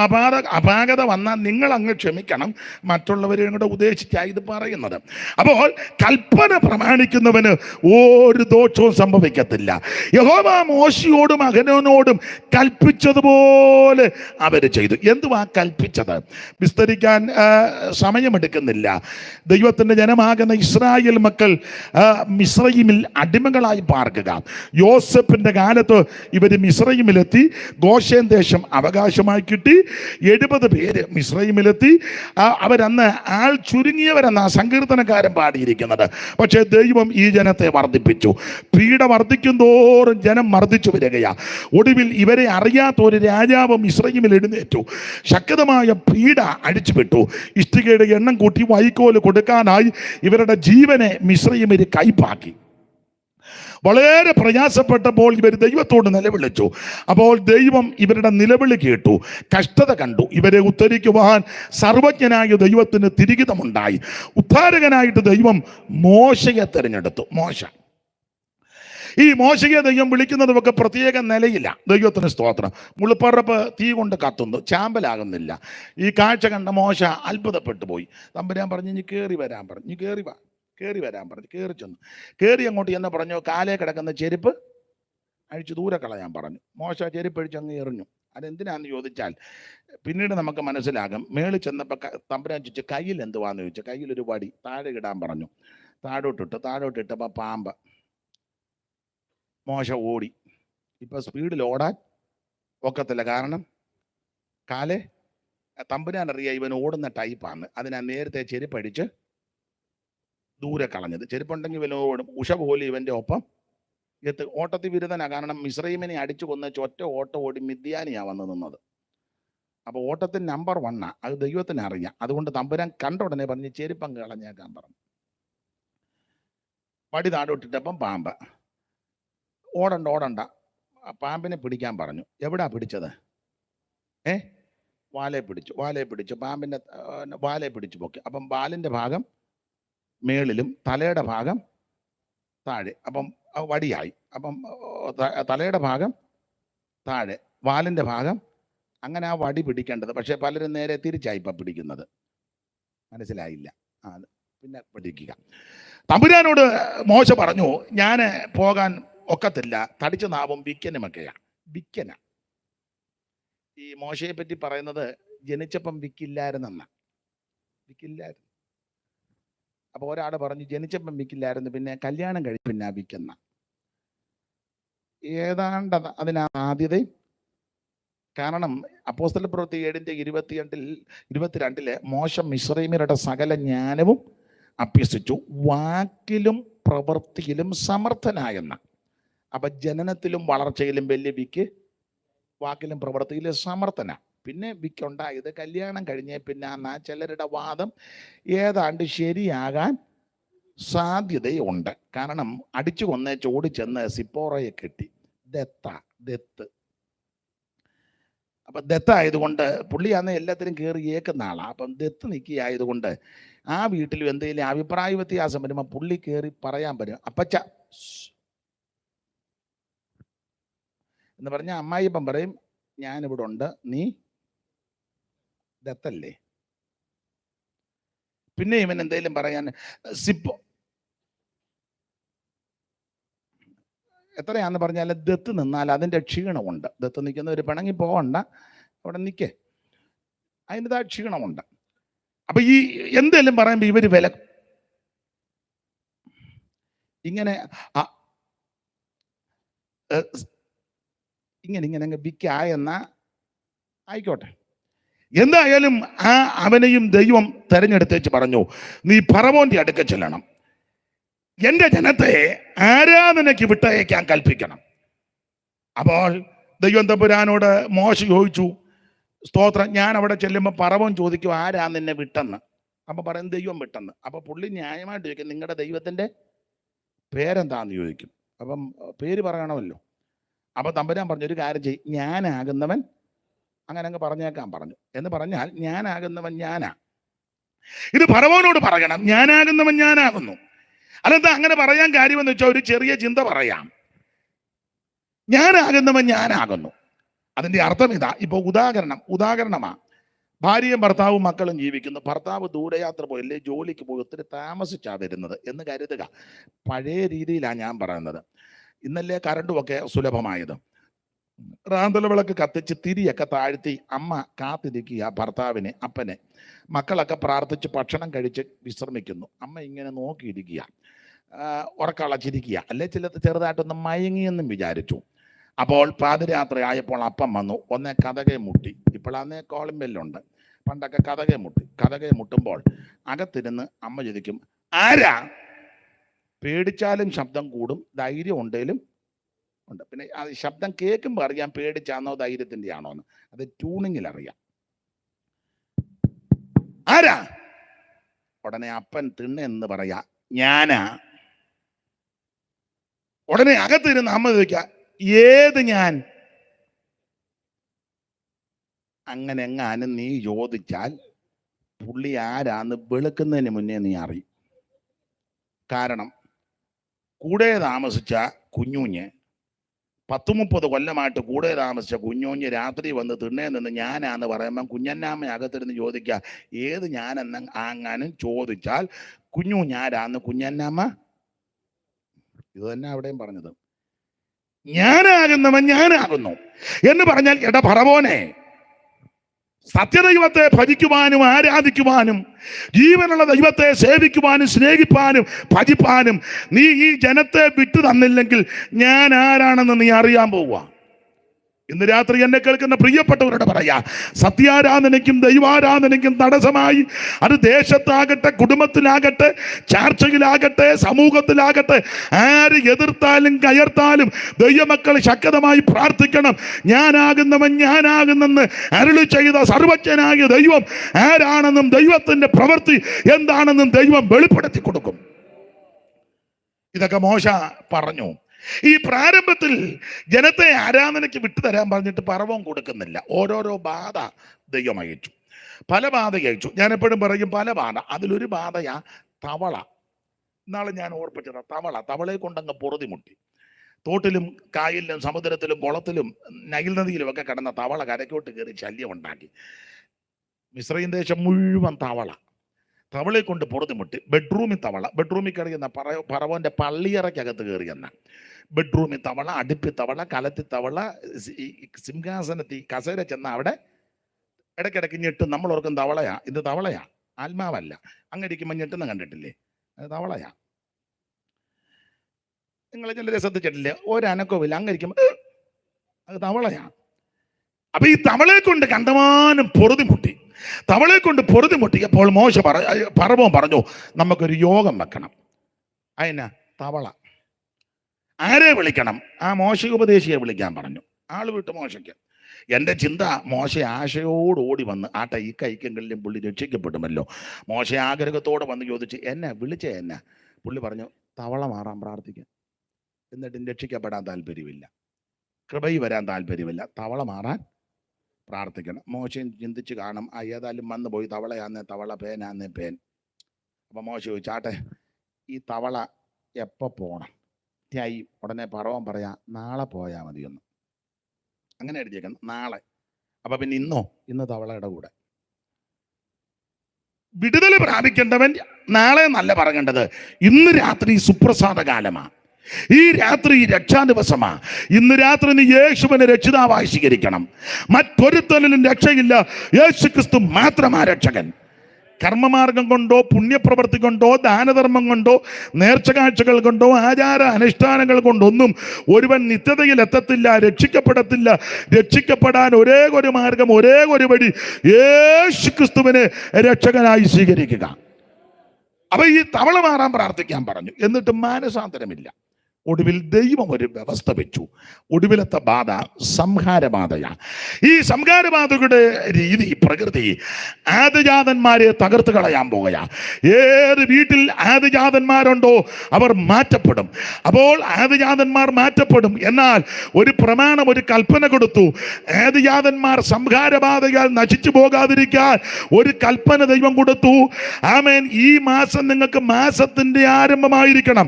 അപാകത വന്നാൽ നിങ്ങൾ അങ്ങ് ക്ഷമിക്കണം. മറ്റുള്ളവരെയും കൂടെ ഉദ്ദേശിച്ചാണ് ഇത് പറയുന്നത്. അപ്പോൾ കൽപ്പന പ്രമാണിക്കുന്നവന് ഒരു ദോഷവും സംഭവിക്കത്തില്ല. യഹോവ മോശയോടും അഹരോനോടും കൽപ്പിച്ചതുപോലെ അവർ ചെയ്തു. എന്തുവാ കൽപ്പിച്ചത് വിസ്തരിക്കാൻ സമയമെടുക്കുന്നില്ല. ദൈവത്തിന്റെ ജനമാകുന്ന ഇസ്രായേൽ മക്കൾ മിസ്രയീമിൽ അടിമകളായി പാർക്കുക. യോസെഫിന്റെ കാലത്ത് ഇവർ മിസ്രയീമിലെത്തി. ഗോശേൻ ദേശം അവകാശമായി കിട്ടി. 70 പേര് മിസ്രയീമിലെത്തി. അവരന്ന് ആൾ ചുരുങ്ങിയവരെന്ന സങ്കീർത്തനക്കാരൻ പാടിയിരിക്കുന്നത്. പക്ഷേ ദൈവം ഈ ജനത്തെ വർദ്ധിപ്പിച്ചു. പീഡ വർദ്ധിക്കും തോറും ജനം വർദ്ധിച്ചു വരികയാ. ഒടുവിൽ ഇവരെ അറിയാത്ത ഒരു രാജാവ് മിസ്രയീമിൽ എഴുന്നേറ്റു. ശക്തമായ പീഡ അടിച്ചുവിട്ടു. ഇഷ്ടികയുടെ എണ്ണം കൂട്ടി വൈക്കോല് കൊടുക്കാനായി ഇവരുടെ ജീവനെ മിസ്രയീമിൽ കൈപ്പാക്കി. വളരെ പ്രയാസപ്പെട്ടപ്പോൾ ഇവർ ദൈവത്തോട് നിലവിളിച്ചു. അപ്പോൾ ദൈവം ഇവരുടെ നിലവിളി കേട്ടു, കഷ്ടത കണ്ടു. ഇവരെ ഉദ്ധരിക്കുവാൻ സർവജ്ഞനായ ദൈവത്തിന് തിരികിതമുണ്ടായി. ഉദ്ധാരകനായിട്ട് ദൈവം മോശയെ തിരഞ്ഞെടുത്തു. ഈ മോശയെ ദൈവം വിളിക്കുന്നതൊക്കെ പ്രത്യേക നിലയില്ല. ദൈവത്തിന് സ്തോത്രം. മുളുപ്പറപ്പ് തീ കൊണ്ട് കത്തുന്നു, ചാമ്പലാകുന്നില്ല. ഈ കാഴ്ച കണ്ട മോശ അത്ഭുതപ്പെട്ടു പോയി. തമ്പുരാൻ പറഞ്ഞു, ഇനി കയറി വരാൻ പറഞ്ഞു. കയറി വരാൻ പറഞ്ഞു. കയറി ചെന്നു. കയറി അങ്ങോട്ട് എന്ന് പറഞ്ഞു, കാലേ കിടക്കുന്ന ചെരുപ്പ് അഴിച്ച് ദൂരെ കളയാൻ പറഞ്ഞു. മോശ ചെരുപ്പ് അഴിച്ച് അങ്ങ് എറിഞ്ഞു. അതെന്തിനാന്ന് ചോദിച്ചാൽ പിന്നീട് നമുക്ക് മനസ്സിലാകും. മേളിൽ ചെന്നപ്പോൾ തമ്പുരാൻ ചോദിച്ചു, കയ്യിൽ എന്തുവാന്ന് ചോദിച്ചു. കയ്യിലൊരു വടി താഴെ ഇടാൻ പറഞ്ഞു. താഴോട്ടിട്ടപ്പോൾ പാമ്പ്. മോശ ഓടി. ഇപ്പൊ സ്പീഡിൽ ഓടാൻ ഒക്കത്തില്ല. കാരണം കാലേ തമ്പുരാൻ അറിയാം ഇവൻ ഓടുന്ന ടൈപ്പാണ്. അതിനാ നേരത്തെ ചെരുപ്പടിച്ച് ദൂരെ കളഞ്ഞത്. ചെരുപ്പുണ്ടെങ്കിൽ ഇവൻ ഓടും. ഉഷ പോലെ ഇവന്റെ ഒപ്പം ഓട്ടത്തിൽ വിരുദ്ധനാ. കാരണം മിസ്രയീമിനെ അടിച്ചു കൊന്ന ഒറ്റ ഓട്ടം ഓടി മിദ്യാനിയാ വന്ന് നിന്നത്. അപ്പൊ ഓട്ടത്തിന് നമ്പർ 1 അത് ദൈവത്തിന് അറിയാം. അതുകൊണ്ട് തമ്പുരാൻ കണ്ട ഉടനെ പറഞ്ഞ് ചെരുപ്പങ്ങ് കളഞ്ഞേക്കാൻ പറഞ്ഞു. പടി താഴോട്ടിട്ടപ്പം പാമ്പ്. ഓടണ്ട പാമ്പിനെ പിടിക്കാൻ പറഞ്ഞു. എവിടാ പിടിച്ചത്? വാലയെ പിടിച്ചു പാമ്പിന്റെ വാലയെ പിടിച്ചു പൊക്കി. അപ്പം വാലിന്റെ ഭാഗം മേളിലും തലയുടെ ഭാഗം താഴെ. അപ്പം വടിയായി. അപ്പം തലയുടെ ഭാഗം താഴെ, വാലിന്റെ ഭാഗം അങ്ങനെ ആ വടി പിടിക്കേണ്ടത്. പക്ഷെ പലരും നേരെ തിരിച്ചായി ഇപ്പം പിടിക്കുന്നത്. മനസ്സിലായില്ല. പിന്നെ പഠിക്കുക. തമ്പുരാനോട് മോശ പറഞ്ഞു, ഞാൻ പോകാൻ ഒക്കത്തില്ല, തടിച്ച നാവും വിക്കനുമൊക്കെയാണ്. വിക്കന ഈ മോശയെ പറ്റി പറയുന്നത് ജനിച്ചപ്പം വിക്കില്ലായിരുന്നെന്ന. വിക്കില്ലായിരുന്നു. അപ്പൊ ഒരാൾ പറഞ്ഞു ജനിച്ചപ്പം വിക്കില്ലായിരുന്നു, പിന്നെ കല്യാണം കഴി പിന്നെ വിക്കുന്ന. ഏതാണ്ട് അതിനാ സാധ്യത. കാരണം അപ്പോസ്തല പ്രവൃത്തി 7:22 മോശ മിസ്രയീമ്യരുടെ സകല ജ്ഞാനവും അഭ്യസിച്ചു, വാക്കിലും പ്രവൃത്തിയിലും സമർത്ഥനായെന്ന. അപ്പൊ ജനനത്തിലും വളർച്ചയിലും വലിയ വിക്ക്, വാക്കിലും പ്രവൃത്തിയിലും സമർത്ഥന. പിന്നെ വിക്കുണ്ടായത് കല്യാണം കഴിഞ്ഞേ പിന്നെ എന്നാ ചിലരുടെ വാദം ഏതാണ്ട് ശരിയാകാൻ സാധ്യതയുണ്ട്. കാരണം അടിച്ചു കൊന്നേ ചോടി ചെന്ന് സിപ്പോറയെ കെട്ടി. ദത്ത്. അപ്പൊ ദത്ത് ആയതുകൊണ്ട് പുള്ളിയാന്ന് എല്ലാത്തിനും കയറി ഏക്കുന്ന ആളാണ്. അപ്പം ദത്ത് നിൽക്കിയായതുകൊണ്ട് ആ വീട്ടിലും എന്തെങ്കിലും അഭിപ്രായ വ്യത്യാസം വരുമ്പോൾ പുള്ളി കയറി പറയാൻ പറ്റും, അപ്പച്ച എന്ന് പറഞ്ഞ അമ്മായിപ്പം പറയും, ഞാനിവിടെ ഉണ്ട്, നീ ദത്തല്ലേ. പിന്നെ ഇവൻ എന്തെങ്കിലും പറയാൻ സിപ്പോ എത്രയാന്ന് പറഞ്ഞാൽ ദത്ത് നിന്നാൽ അതിൻ്റെ ക്ഷീണമുണ്ട്. ദത്ത് നിൽക്കുന്ന ഒരു പിണങ്ങി പോകണ്ട, അവിടെ നിൽക്കേ, അതിൻ്റെതായ ക്ഷീണമുണ്ട്. അപ്പൊ ഈ എന്തെങ്കിലും പറയുമ്പോൾ ഇവര് വില ഇങ്ങനെ ഇങ്ങനെ വിക്കായെന്ന ആയിക്കോട്ടെ. എന്തായാലും അവനെയും ദൈവം തെരഞ്ഞെടുത്തേച്ച് പറഞ്ഞു, നീ ഫറവോന്റെ അടുക്ക ചെല്ലണം, എന്റെ ജനത്തെ ആരാധനയ്ക്ക് വിട്ടയക്കാൻ കൽപ്പിക്കണം. അപ്പോൾ ദൈവം തമ്പുരാനോട് മോശ ചോദിച്ചു, സ്തോത്രം, ഞാൻ അവിടെ ചെല്ലുമ്പോൾ ഫറവോൻ ചോദിക്കും ആരാ നിന്നെ വിട്ടെന്ന്. അപ്പൊ പറയും ദൈവം വിട്ടെന്ന്. അപ്പൊ പുള്ളി ന്യായമായിട്ട് ചോദിക്കും, നിങ്ങളുടെ ദൈവത്തിന്റെ പേരെന്താന്ന് ചോദിക്കും. അപ്പം പേര് പറയണമല്ലോ. അപ്പൊ തമ്പുരാൻ പറഞ്ഞു, ഒരു കാര്യം ചെയ്യും, ഞാനാകുന്നവൻ അങ്ങനെ അങ്ങ് പറഞ്ഞേക്കാൻ പറഞ്ഞു. എന്ന് പറഞ്ഞാൽ ഞാനാകുന്നവൻ ഞാനാ. ഇത് ഫറവോനോട് പറയണം, ഞാനാകുന്നവൻ ഞാനാകുന്നു. അതെന്താ അങ്ങനെ പറയാൻ കാര്യമെന്ന് വെച്ചാൽ ഒരു ചെറിയ ചിന്ത പറയാം. ഞാനാകുന്നവൻ ഞാനാകുന്നു. അതിന്റെ അർത്ഥം ഇതാ. ഇപ്പൊ ഉദാഹരണമാ, ഭാര്യയും ഭർത്താവും മക്കളും ജീവിക്കുന്നു. ഭർത്താവ് ദൂരയാത്ര പോയി അല്ലെ ജോലിക്ക് പോയി ഒത്തിരി താമസിച്ചാ വരുന്നത് എന്ന് കരുതുക. പഴയ രീതിയിലാണ് ഞാൻ പറയുന്നത്. ഇന്നല്ലേ കറണ്ടുമൊക്കെ സുലഭമായത്. റാന്തല വിളക്ക് കത്തിച്ച് തിരിയൊക്കെ താഴ്ത്തി അമ്മ കാത്തിരിക്കുക ഭർത്താവിനെ, അപ്പനെ. മക്കളൊക്കെ പ്രാർത്ഥിച്ച് ഭക്ഷണം കഴിച്ച് വിശ്രമിക്കുന്നു. അമ്മ ഇങ്ങനെ നോക്കിയിരിക്കുക, ഉറക്കളച്ചിരിക്കുക, അല്ലെ ചെറുതായിട്ടൊന്ന് മയങ്ങിയെന്നും വിചാരിച്ചു. അപ്പോൾ പാതിരാത്രി ആയപ്പോൾ അപ്പം വന്നു. ഒന്നേ കതകെ മുട്ടി. ഇപ്പോഴാന്നേ കോളിംഗ് ബെല്ലുണ്ട്. പണ്ടൊക്കെ കതകെ മുട്ടുമ്പോൾ അകത്തിരുന്ന് അമ്മ ചോദിക്കും, ആരാ? പേടിച്ചാലും ശബ്ദം കൂടും, ധൈര്യം ഉണ്ടെങ്കിലും ഉണ്ട്. പിന്നെ അത് ശബ്ദം കേൾക്കുമ്പോൾ അറിയാം പേടിച്ചാന്നോ ധൈര്യത്തിന്റെ ആണോ എന്ന്. അത് ട്യൂണിങ്ങിൽ അറിയാം. ആരാ? ഉടനെ അപ്പൻ തിണ്ണെന്ന് പറയാ, ഞാനാ. ഉടനെ അകത്തിരുന്ന് അമ്മ ചോദിക്കുക, ഏത് ഞാൻ? അങ്ങനെ എങ്ങാനും നീ ചോദിച്ചാൽ പുള്ളി ആരാന്ന് വെളുക്കുന്നതിന് മുന്നേ നീ അറിയും. കാരണം കൂടെ താമസിച്ച കുഞ്ഞൂഞ്ഞ് 10-30 കൊല്ലമായിട്ട് കൂടെ താമസിച്ച കുഞ്ഞൂഞ്ഞ് രാത്രി വന്ന് തിണ്ണേ നിന്ന് ഞാനാന്ന് പറയുമ്പം കുഞ്ഞന്നാമ്മ അകത്തിരുന്ന് ചോദിക്കുക, ഏത് ഞാനെന്ന് അങ്ങാനും ചോദിച്ചാൽ കുഞ്ഞൂഞ്ഞാരാന്ന് കുഞ്ഞന്നാമ്മ. ഇത് തന്നെ അവിടെയും പറഞ്ഞത്, ഞാനാകുന്നവൻ ഞാനാകുന്നു എന്ന് പറഞ്ഞാൽ, എടാ ഫറവോനെ, സത്യദൈവത്തെ ഭജിക്കുവാനും ആരാധിക്കുവാനും ജീവനുള്ള ദൈവത്തെ സേവിക്കുവാനും സ്നേഹിപ്പാനും ഭജിപ്പാനും നീ ഈ ജനത്തെ വിട്ടു തന്നില്ലെങ്കിൽ ഞാൻ ആരാണെന്ന് നീ അറിയാൻ പോവുക. ഇന്ന് രാത്രി എന്നെ കേൾക്കുന്ന പ്രിയപ്പെട്ടവരോട് പറയാ, സത്യാരാധനയ്ക്കും ദൈവാരാധനയ്ക്കും തടസ്സമായി, അത് ദേശത്താകട്ടെ, കുടുംബത്തിലാകട്ടെ, ചർച്ചയിലാകട്ടെ, സമൂഹത്തിലാകട്ടെ, ആര് എതിർത്താലും കയർത്താലും ദൈവമക്കൾ ശക്തമായി പ്രാർത്ഥിക്കണം. ഞാനാകുന്നവൻ ഞാനാകുന്നെന്ന് അരുളി ചെയ്ത സർവജ്ഞനായ ദൈവം ആരാണെന്നും ദൈവത്തിന്റെ പ്രവൃത്തി എന്താണെന്നും ദൈവം വെളിപ്പെടുത്തി കൊടുക്കും. ഇതൊക്കെ മോശ പറഞ്ഞു. ഈ പ്രാരംഭത്തിൽ ജനത്തെ ആരാധനയ്ക്ക് വിട്ടുതരാൻ പറഞ്ഞിട്ട് പറവം കൊടുക്കുന്നില്ല. ഓരോരോ ബാധ ദൈവം അയച്ചു, പല ബാധ അയച്ചു. ഞാൻ എപ്പോഴും പറയും പല ബാധ. അതിലൊരു ബാധയാ തവള. ഇന്നാളെ ഞാൻ ഓർപ്പിച്ചത് തവളയെ കൊണ്ടങ്ങ് പൊറുതിമുട്ടി. തോട്ടിലും കായലിലും സമുദ്രത്തിലും കുളത്തിലും നൈൽ നദിയിലും ഒക്കെ കിടന്ന തവള കരയ്ക്കോട്ട് കയറി ശല്യം ഉണ്ടാക്കി. മിസ്രൈം ദേശം മുഴുവൻ തവളയെ കൊണ്ട് പൊറുതിമുട്ടി. ബെഡ്റൂമിൽ ബെഡ്റൂമിൽ കയറിയെന്ന പറവോന്റെ പള്ളിയറയ്ക്കകത്ത് കയറിയെന്ന ബെഡ്റൂമിൽ തവള, അടുപ്പി തവള, കലത്തി തവള, സിംഹാസനത്തിൽ കസേര ചെന്ന അവിടെ ഇടയ്ക്കിടയ്ക്ക് ഞെട്ടും. നമ്മൾ ഓർക്കും തവളയാ, ഇത് തവളയാ, ആത്മാവല്ല. അങ്ങടിക്കുമ്പോൾ ഞെട്ടുന്ന കണ്ടിട്ടില്ലേ? അത് തവളയാ. നിങ്ങൾ ചിലരെ ശ്രദ്ധിച്ചിട്ടില്ലേ? ഒരനക്കവുമില്ല, അങ്ങടിക്കുമ്പോൾ അത് തവളയാ. അപ്പൊ ഈ തവളയെ കൊണ്ട് കണ്ടമാനം പൊറുതിമുട്ടിയപ്പോൾ പറവോൻ പറഞ്ഞു, നമുക്കൊരു യോഗം വെക്കണം. അതിനാ തവള. ആരെ വിളിക്കണം? ആ മോശ ഉപദേശിയെ വിളിക്കാൻ പറഞ്ഞു. ആള് വിട്ടു മോശയ്ക്ക്. എൻ്റെ ചിന്ത, മോശ ആശയോട് ഓടി വന്ന് ആട്ടെ ഈ കൈക്കെങ്കിലും പുള്ളി രക്ഷിക്കപ്പെടുമല്ലോ. മോശ ആഗ്രഹത്തോടെ വന്ന് ചോദിച്ചു, വിളിച്ചേ എന്നെ? പുള്ളി പറഞ്ഞു, തവള മാറാൻ പ്രാർത്ഥിക്കാം. എന്നിട്ടും രക്ഷിക്കപ്പെടാൻ താല്പര്യമില്ല, കൃപയിൽ വരാൻ താല്പര്യമില്ല, തവള മാറാൻ പ്രാർത്ഥിക്കണം. മോശം ചിന്തിച്ച് കാണും, ഏതായാലും വന്നു പോയി, തവളയാന്നേ തവള, പേനാന്നേ പേൻ. അപ്പം മോശ ചോദിച്ചാട്ടെ ഈ തവള എപ്പോൾ പോകണം? ഉടനെ പറവൻ പറയാ, നാളെ പോയാൽ മതിയൊന്ന്. അങ്ങനെ എഴുതിയേക്കണം, നാളെ. അപ്പൊ പിന്നെ ഇന്ന് തവളയുടെ കൂടെ. വിടുതൽ പ്രാപിക്കേണ്ടവൻ നാളെ നല്ല പറയേണ്ടത്. ഇന്ന് രാത്രി സുപ്രസാദ കാലമാണ്, ഈ രാത്രി രക്ഷാ ദിവസമാ. ഇന്ന് രാത്രി നീ യേശുവിനെ രക്ഷിതാവായി സ്വീകരിക്കണം. മറ്റൊരുത്തനും രക്ഷയില്ല, യേശു ക്രിസ്തു മാത്രമാ രക്ഷകൻ. കർമ്മമാർഗം കൊണ്ടോ പുണ്യപ്രവൃത്തി കൊണ്ടോ ദാനധർമ്മം കൊണ്ടോ നേർച്ച കാഴ്ചകൾ കൊണ്ടോ ആചാര അനുഷ്ഠാനങ്ങൾ കൊണ്ടൊന്നും ഒരുവൻ നിത്യതയിൽ എത്തത്തില്ല, രക്ഷിക്കപ്പെടത്തില്ല. രക്ഷിക്കപ്പെടാൻ ഒരേ ഒരു മാർഗം, ഒരേ ഒരു വഴി, യേശു ക്രിസ്തുവിനെ രക്ഷകനായി സ്വീകരിക്കുക. അപ്പൊ ഈ തവള മാറാൻ പ്രാർത്ഥിക്കാൻ പറഞ്ഞു. എന്നിട്ട് മാനസാന്തരമില്ല. ഒടുവിൽ ദൈവം ഒരു വ്യവസ്ഥ വെച്ചു. ഒടുവിലത്തെ ബാധ സംഹാരബാധയാ. ഈ സംഹാരബാധയുടെ രീതി, പ്രകൃതി ആദിജാതന്മാരെ തകർത്ത് കളയാൻ പോകുക. ഏത് വീട്ടിൽ ആദിജാതന്മാരുണ്ടോ അവർ മാറ്റപ്പെടും. അപ്പോൾ ആദിജാതന്മാർ മാറ്റപ്പെടും. എന്നാൽ ഒരു പ്രമാണം, ഒരു കൽപ്പന കൊടുത്തു. ആദിജാതന്മാർ സംഹാരബാധയാൽ നശിച്ചു പോകാതിരിക്കാൻ ഒരു കൽപ്പന ദൈവം കൊടുത്തു. ആമേൻ. ഈ മാസം നിങ്ങൾക്ക് മാസത്തിന്റെ ആരംഭമായിരിക്കണം.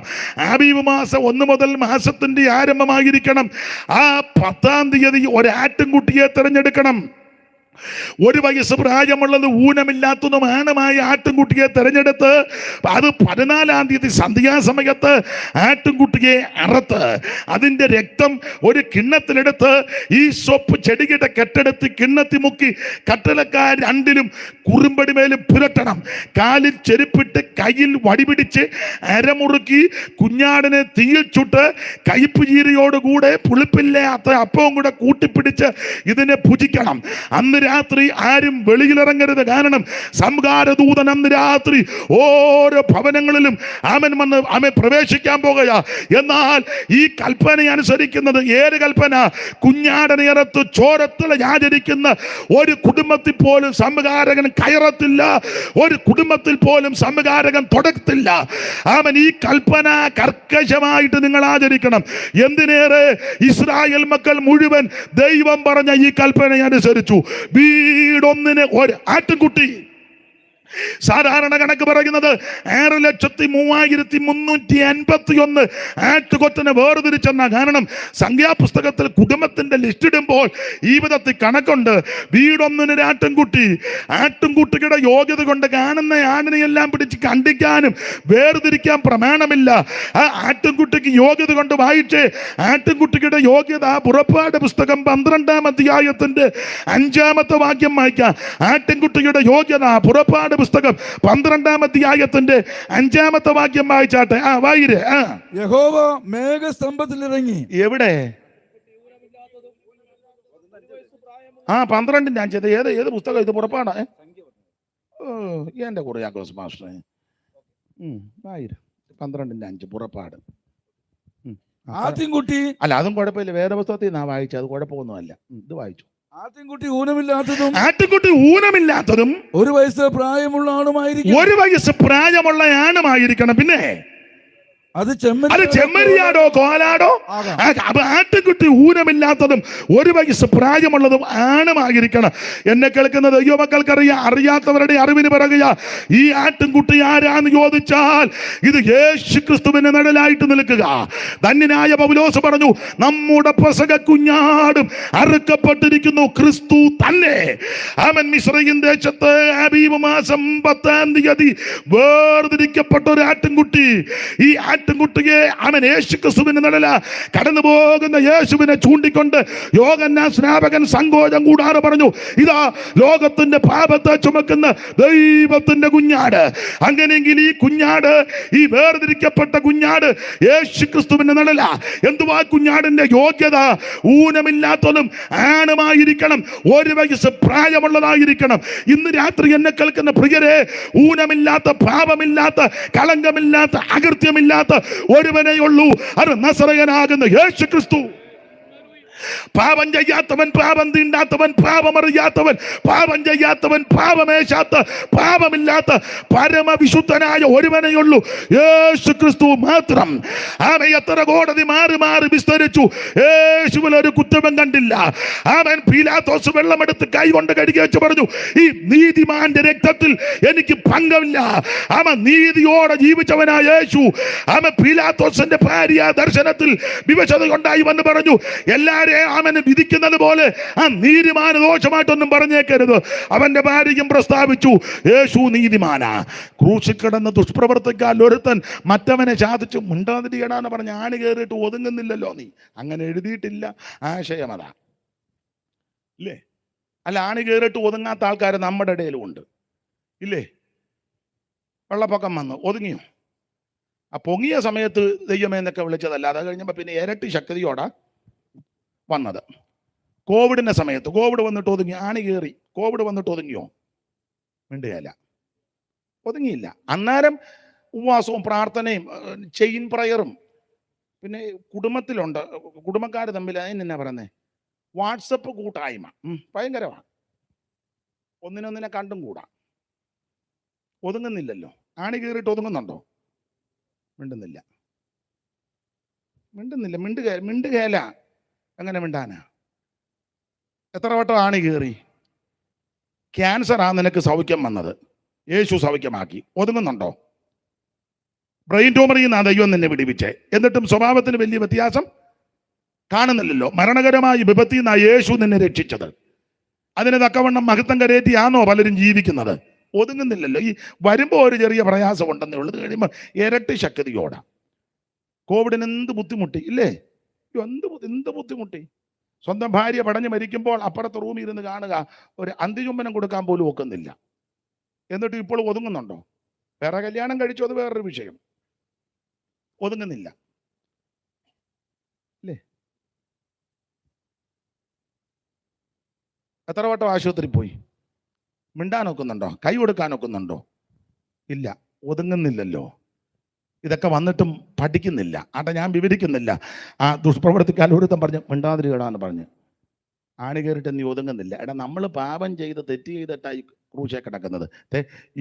ആബീബ് മാസം 1 മുതൽ മാസത്തിന്റെ ആരംഭമായിരിക്കണം. ആ 10-ാം തീയതി ഒരു ആട്ടിൻകുട്ടിയെ തിരഞ്ഞെടുക്കണം. 1 വയസ്സ് പ്രായമുള്ളത് ഊനമില്ലാത്തതും ആണുമായ ആട്ടിൻകുട്ടിയെ തിരഞ്ഞെടുത്ത് അത് 14-ാം തീയതി സന്ധ്യാസമയത്ത് ആട്ടിൻകുട്ടിയെ അറുത്ത് അതിൻ്റെ രക്തം ഒരു കിണ്ണത്തിലെടുത്ത് ഈ സോപ്പ് ചെടിയുടെ കെട്ടെടുത്ത് കിണ്ണത്തി മുക്കി കട്ടലക്കാർ രണ്ടിലും കുറുമ്പടിമേലും പുരട്ടണം. കാലിൽ ചെരുപ്പിട്ട് കയ്യിൽ വടിപിടിച്ച് അരമുറുക്കി കുഞ്ഞാടിനെ തീയിൽ ചുട്ട് കയ്പ് ചീരയോടുകൂടെ പുളിപ്പില്ലാത്ത അപ്പവും കൂടെ കൂട്ടിപ്പിടിച്ച് ഇതിനെ ഭുജിക്കണം. അന്ന് രാത്രി ആരും വെളിയിലിറങ്ങരുത്. കാരണം സംഹാരദൂതൻ അന്ന് രാത്രി ഓരോ ഭവനങ്ങളിലും ആമൻ പ്രവേശിക്കാൻ പോകുക. എന്നാൽ ഈ കൽപ്പന അനുസരിക്കുന്നത് ഏത് കൽപ്പന? കുഞ്ഞാടനെ അറുത്ത് ചോരത്തിള ആചരിക്കുന്ന ഒരു കുടുംബത്തിൽ പോലും സംഹാരകൻ കയറത്തില്ല, ഒരു കുടുംബത്തിൽ പോലും സംഹാരകൻ തൊടത്തില്ല. ആമൻ. ഈ കൽപ്പന കർക്കശമായിട്ട് നിങ്ങൾ ആചരിക്കണം. എന്തിനേറെ ഇസ്രായേൽ മക്കൾ മുഴുവൻ ദൈവം പറഞ്ഞ ഈ കൽപ്പന അനുസരിച്ചു. വീടൊന്നിന് ഒരു ആട്ടിൻകുട്ടി. സാധാരണ കണക്ക് പറയുന്നത് 6,03,351 ആട്ടുകൊറ്റനെ വേർതിരിച്ചെന്ന. കാരണം സംഖ്യാപുസ്തകത്തിൽ കുടുംബത്തിന്റെ ലിസ്റ്റ് ഇടുമ്പോൾ ഈ വിധത്തിൽ കണക്കുണ്ട്. വീടൊന്നിന് ആട്ടിൻകുട്ടി. ആട്ടിൻകുട്ടിയുടെ യോഗ്യത കൊണ്ട് കാണുന്ന ആടിനെയെല്ലാം പിടിച്ച് കണ്ടിക്കാനും വേർതിരിക്കാൻ പ്രമാണമില്ല. ആ ആട്ടിൻകുട്ടിക്ക് യോഗ്യത കൊണ്ട് വായിച്ച് ആട്ടിൻകുട്ടിയുടെ യോഗ്യത പുറപ്പാട് പുസ്തകം 12-ാം അധ്യായത്തിന്റെ 5-ാമത്തെ വാക്യം വായിക്കാം. ആട്ടിൻകുട്ടിയുടെ യോഗ്യത പുറപ്പാട് പുസ്തകം 12-ാം അധ്യായത്തിന്റെ 5-ാമത്തെ വാക്യം വായിച്ചാട്ടെ. വായിര്. യഹോവ മേഘസ്തംഭത്തിൽ ഇറങ്ങി. എവിടെ? 12-ന്റെ 5. ഏത് പുസ്തകം ഇത്? പുറപ്പാടാ? എന്റെ കൂടെ യാക്കോസ് മാസ്റ്ററെ വായിര്. 12-ന്റെ 5 പുറപ്പാട്. ആട്ടിൻകുട്ടി അല്ല, അതും കുഴപ്പമില്ല. വേറെ പുസ്തകത്തിൽ നിന്നാ വായിച്ചത്, അത് കുഴപ്പമൊന്നുമല്ല. ഇത് വായിച്ചു. ആട്ടിൻകുട്ടി ഊനമില്ലാത്തതും 1 വയസ്സ് പ്രായമുള്ള ആണുമായിരിക്കണം. 1 വയസ്സ് പ്രായമുള്ള ആണുമായിരിക്കണം. പിന്നെ അത് അത് ചെമ്മരിയാടോ കോലാടോ ആകാം. അപ്പൊ ആട്ടിൻകുട്ടി ഊനമില്ലാത്തതും 1 വയസ്സ് പ്രായമുള്ളതും ആണുമായിരിക്കണം. എന്നെ കേൾക്കുന്ന ദൈവമക്കൾക്കറിയാം, അറിയാത്തവരുടെ അറിവിന് പറയുക, ഈ ആട്ടിൻകുട്ടി ആരാന്ന് ചോദിച്ചാൽ ഇത് യേശു ക്രിസ്തുവിന്റെ നിഴലായിട്ട് നിൽക്കുക. ധന്യനായ പൗലോസ് പറഞ്ഞു, നമ്മുടെ പെസഹ കുഞ്ഞാടും അറുക്കപ്പെട്ടിരിക്കുന്നു, ക്രിസ്തു തന്നെ. അവൻ മിസ്രയീം ദേശത്ത് ആബീബ് മാസം 10-ാം തീയതി വേർതിരിക്കപ്പെട്ട ഒരു ആട്ടിൻകുട്ടി. ഈ ആട്ടിൻകുട്ടിയെ അവൻ യേശു ക്രിസ്തുവിന്റെ നിഴല കടന്നു പോകുന്ന യേശുവിനെ ചൂണ്ടിക്കൊണ്ട് യോഹന്നാൻ സ്നാപകൻ സങ്കോചം കൂടാതെ പറഞ്ഞു, ഇതാ ലോകത്തിന്റെ പാപത്തെ ചുമക്കുന്ന ദൈവത്തിന്റെ കുഞ്ഞാട്. അങ്ങനെയെങ്കിൽ ഈ കുഞ്ഞാട്, ഈ വേർതിരിക്കപ്പെട്ട കുഞ്ഞാട് യേശു ക്രിസ്തുവിന്റെ നിഴല. എന്തുവാ കുഞ്ഞാടിന്റെ യോഗ്യത? ഊനമില്ലാത്തതും ആണുമായിരിക്കണം, 1 വയസ്സ് പ്രായമുള്ളതായിരിക്കണം. ഇന്ന് രാത്രി എന്നെ കേൾക്കുന്ന പ്രിയരെ, ഊനമില്ലാത്ത, പാപമില്ലാത്ത, കളങ്കമില്ലാത്ത, അകൃത്യമില്ലാത്ത ഒരുവനേ ഉള്ളൂ. അത് നസറയനാകുന്ന യേശു ക്രിസ്തു. പാപം ചെയ്യാത്തവൻ, പാപം തീണ്ടാത്തവൻ, പാപമറിയാത്തവൻ, പാപം ചെയ്യാത്തവൻ, പാപമേശാത്ത, പാപമില്ലാത്ത പരമവിശുദ്ധനായ ഒരുവനെയുള്ളൂ, യേശു ക്രിസ്തു മാത്രം. അവൻ എത്ര കോടതി മാറി മാറി വിസ്തരിച്ചു, യേശുവിൽ ഒരു കുറ്റവും കണ്ടില്ല. അവൻ പീലാത്തോസ് വെള്ളമെടുത്ത് കൈ കൊണ്ട് കഴുകി വെച്ച് പറഞ്ഞു, ഈ നീതിമാന്റെ രക്തത്തിൽ എനിക്ക് പങ്കില്ല. അവൻ നീതിയോടെ ജീവിച്ചവനായ യേശു. അവൻ പീലാത്തോസിന്റെ ഭാര്യ ദർശനത്തിൽ വിവശത കൊണ്ടായി വന്ന് പറഞ്ഞു, എല്ലാവരും അവനെ വിധിക്കുന്നത് പോലെ ആ നീതിമാന ദോഷമായിട്ടൊന്നും പറഞ്ഞേക്കരുത്. അവന്റെ ഭാര്യയും പ്രസ്താവിച്ചു, യേശു നീതിമാനാ. ക്രൂശിൽ കിടന്ന് ദുഷ്പ്രവർത്തിക്കാൻ ഒരുത്തൻ മറ്റവനെ ചാദിച്ചു മിണ്ടാതിരിക്കണമെന്ന് പറഞ്ഞ് ആണി കയറിയിട്ട് ഒതുങ്ങുന്നില്ലല്ലോ. നീ അങ്ങനെ എഴുതിയിട്ടില്ല, ആശയം അതാ ഇല്ലേ? അല്ല, ആണി കയറിയിട്ട് ഒതുങ്ങാത്ത ആൾക്കാർ നമ്മുടെ ഇടയിലും ഉണ്ട് ഇല്ലേ? വെള്ളപ്പൊക്കം വന്നു, ഒതുങ്ങിയോ? ആ പൊങ്ങിയ സമയത്ത് ദൈവമേ എന്നൊക്കെ വിളിച്ചതല്ല, അത് കഴിഞ്ഞപ്പോൾ പിന്നെ ഇരട്ടി ശക്തിയോടാ വന്നത്. കോവിഡിന്റെ സമയത്ത് കോവിഡ് വന്നിട്ട് ഒതുങ്ങി, ആണി കയറി കോവിഡ് വന്നിട്ട് ഒതുങ്ങിയോ? മിണ്ടുകയല്ല, ഒതുങ്ങിയില്ല. അന്നേരം ഉപവാസവും പ്രാർത്ഥനയും ചെയിൻ പ്രയറും പിന്നെ കുടുംബത്തിലുണ്ട്, കുടുംബക്കാർ തമ്മിൽ അതിനെന്നാ പറയുന്നത്, വാട്സപ്പ് കൂട്ടായ്മ ഭയങ്കരമാണ്. ഒന്നിനൊന്നിനെ കണ്ടും കൂടാ. ഒതുങ്ങുന്നില്ലല്ലോ. ആണി കയറിയിട്ട് ഒതുങ്ങുന്നുണ്ടോ? മിണ്ടുന്നില്ല, മിണ്ടുകയല്ല. എങ്ങനെ മിണ്ടാനാ? എത്ര വട്ടം ആണി കയറി? ക്യാൻസർ ആ നിനക്ക് സൗഖ്യം വന്നത്, യേശു സൗഖ്യമാക്കി. ഒതുങ്ങുന്നുണ്ടോ? ബ്രെയിൻ ട്യൂമറിൽ നിന്നാ ദൈവം നിന്നെ വിടിവിച്ചേ, എന്നിട്ടും സ്വഭാവത്തിന് വലിയ വ്യത്യാസം കാണുന്നില്ലല്ലോ. മരണകരമായ വിപത്തിൽ നിന്നാ യേശു നിന്നെ രക്ഷിച്ചത്. അതിന് തക്കവണ്ണം മഹത്വം കരേറ്റിയാണോ പലരും ജീവിക്കുന്നത്? ഒതുങ്ങുന്നില്ലല്ലോ. ഈ വരുമ്പോൾ ഒരു ചെറിയ പ്രയാസം ഉണ്ടെന്നേ ഉള്ളത്, കഴിയുമ്പോൾ ഇരട്ടി ശക്തിയോടാ. കോവിഡിന് എന്ത് ബുദ്ധിമുട്ടി ഇല്ലേ? എന്ത് ബുദ്ധിമുട്ടി. സ്വന്തം ഭാര്യ പടഞ്ഞു മരിക്കുമ്പോൾ അപ്പുറത്ത് റൂമിൽ ഇരുന്ന് കാണുക, ഒരു അന്ത്യചുംബനം കൊടുക്കാൻ പോലും ഒക്കുന്നില്ല. എന്നിട്ട് ഇപ്പോൾ ഒതുങ്ങുന്നുണ്ടോ? വേറെ കല്യാണം കഴിച്ചു, അത് വേറൊരു വിഷയം. ഒതുങ്ങുന്നില്ല അല്ലേ? എത്ര വട്ടം ആശുപത്രി പോയി? മിണ്ടാൻ ഒക്കുന്നുണ്ടോ? കൈ കൊടുക്കാൻ ഒക്കുന്നുണ്ടോ? ഇല്ല, ഒതുങ്ങുന്നില്ലല്ലോ. ഇതൊക്കെ വന്നിട്ടും പഠിക്കുന്നില്ല. ആട്ടെ, ഞാൻ വിവരിക്കുന്നില്ല. ആ ദുഷ്പ്രവർത്തിക്കാൻ ഒരുത്തം പറഞ്ഞ് മിണ്ടാതിരിക്കടാന്ന് പറഞ്ഞ് ആണി കയറിയിട്ട് നീ ഒതുങ്ങുന്നില്ല. എടാ, നമ്മൾ പാപം ചെയ്ത് തെറ്റ് ചെയ്തിട്ടായി ക്രൂശിൽ കിടക്കുന്നത്.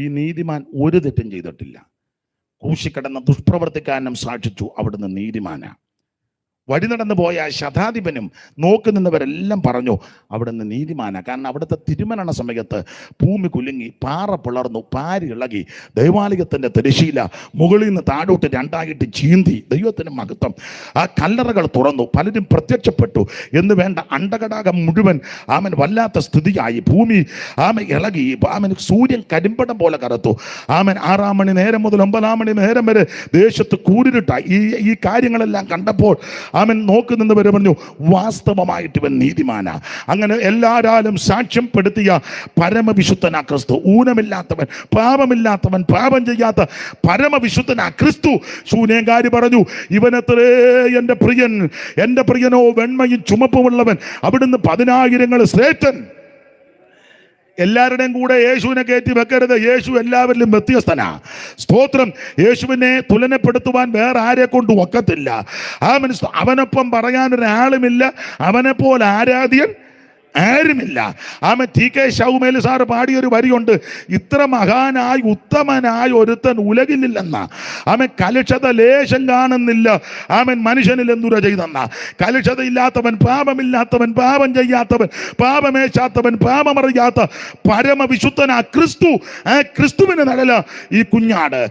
ഈ നീതിമാൻ ഒരു തെറ്റും ചെയ്തിട്ടില്ല. ക്രൂശിൽ കിടന്ന ദുഷ്പ്രവർത്തിക്കാരനും സാക്ഷിച്ചു, അവിടുന്ന് നീതിമാനാ. വഴി നടന്നു പോയ ശതാധിപനും നോക്കി നിന്നവരെല്ലാം പറഞ്ഞു, അവിടുന്ന് നീതിമാനാ. കാരണം അവിടുത്തെ തിരുമരണ സമയത്ത് ഭൂമി കുലുങ്ങി, പാറ പിളർന്നു, പാരി ഇളകി, ദൈവാലയത്തിൻ്റെ തിരശ്ശീല മുകളിൽ നിന്ന് താഴോട്ട് രണ്ടായിട്ട് ചീന്തി. ദൈവത്തിൻ്റെ മഹത്വം. ആ കല്ലറകൾ തുറന്നു, പലരും പ്രത്യക്ഷപ്പെട്ടു എന്ന് വേണ്ട. അണ്ടകടാകം മുഴുവൻ ആമൻ വല്ലാത്ത സ്ഥിതിയായി. ഭൂമി ആമൻ ഇളകി. ആമൻ സൂര്യൻ കരിമ്പടം പോലെ കറുത്തു. ആമൻ 6 മണി നേരം മുതൽ 9 മണി നേരം വരെ ദേശത്ത് കൂരിരുട്ടായി. ഈ കാര്യങ്ങളെല്ലാം കണ്ടപ്പോൾ അവൻ നോക്കി നിന്നവരെ പറഞ്ഞു, വാസ്തവമായിട്ട് ഇവൻ നീതിമാനാ. അങ്ങനെ എല്ലാവരും സാക്ഷ്യം പെടുത്തിയ പരമവിശുദ്ധനാ ക്രിസ്തു. ഊനമില്ലാത്തവൻ, പാപമില്ലാത്തവൻ, പാപം ചെയ്യാത്ത പരമവിശുദ്ധനാ ക്രിസ്തു. ശൂന്യകാരി പറഞ്ഞു, ഇവനത്രേ എൻ്റെ പ്രിയൻ, എൻ്റെ പ്രിയനോ വെണ്മയും ചുമപ്പുമുള്ളവൻ, അവിടുന്ന് 10,000 ശ്രേഷ്ഠൻ. എല്ലാവരുടെയും കൂടെ യേശുവിനെ കയറ്റി വെക്കരുത്. യേശു എല്ലാവരിലും വ്യത്യസ്തനാ. സ്തോത്രം. യേശുവിനെ തുലനപ്പെടുത്തുവാൻ വേറെ ആരെ കൊണ്ട് ഒക്കത്തില്ല. അവനൊപ്പം പറയാനൊരാളുമില്ല. അവനെപ്പോലെ ആരാധ്യൻ ആരുമില്ല. ടി കെ ശൗമേൽ സാറ് പാടിയൊരു വരിയുണ്ട്, ഇത്ര മഹാനായി ഉത്തമനായ ഒരുത്തൻ ഉലകിലില്ലെന്ന. കലുഷത ലേശം കാണുന്നില്ല മനുഷ്യനിൽ എന്തുര ചെയ്തെന്ന. കലുഷത ഇല്ലാത്തവൻ, പാപമില്ലാത്തവൻ, പാപം ചെയ്യാത്തവൻ, പാപമേശാത്തവൻ, പാപമറിയാത്ത പരമവിശുദ്ധനാ ക്രിസ്തു. ക്രിസ്തുവിന് നിഴല ഈ കുഞ്ഞാട്.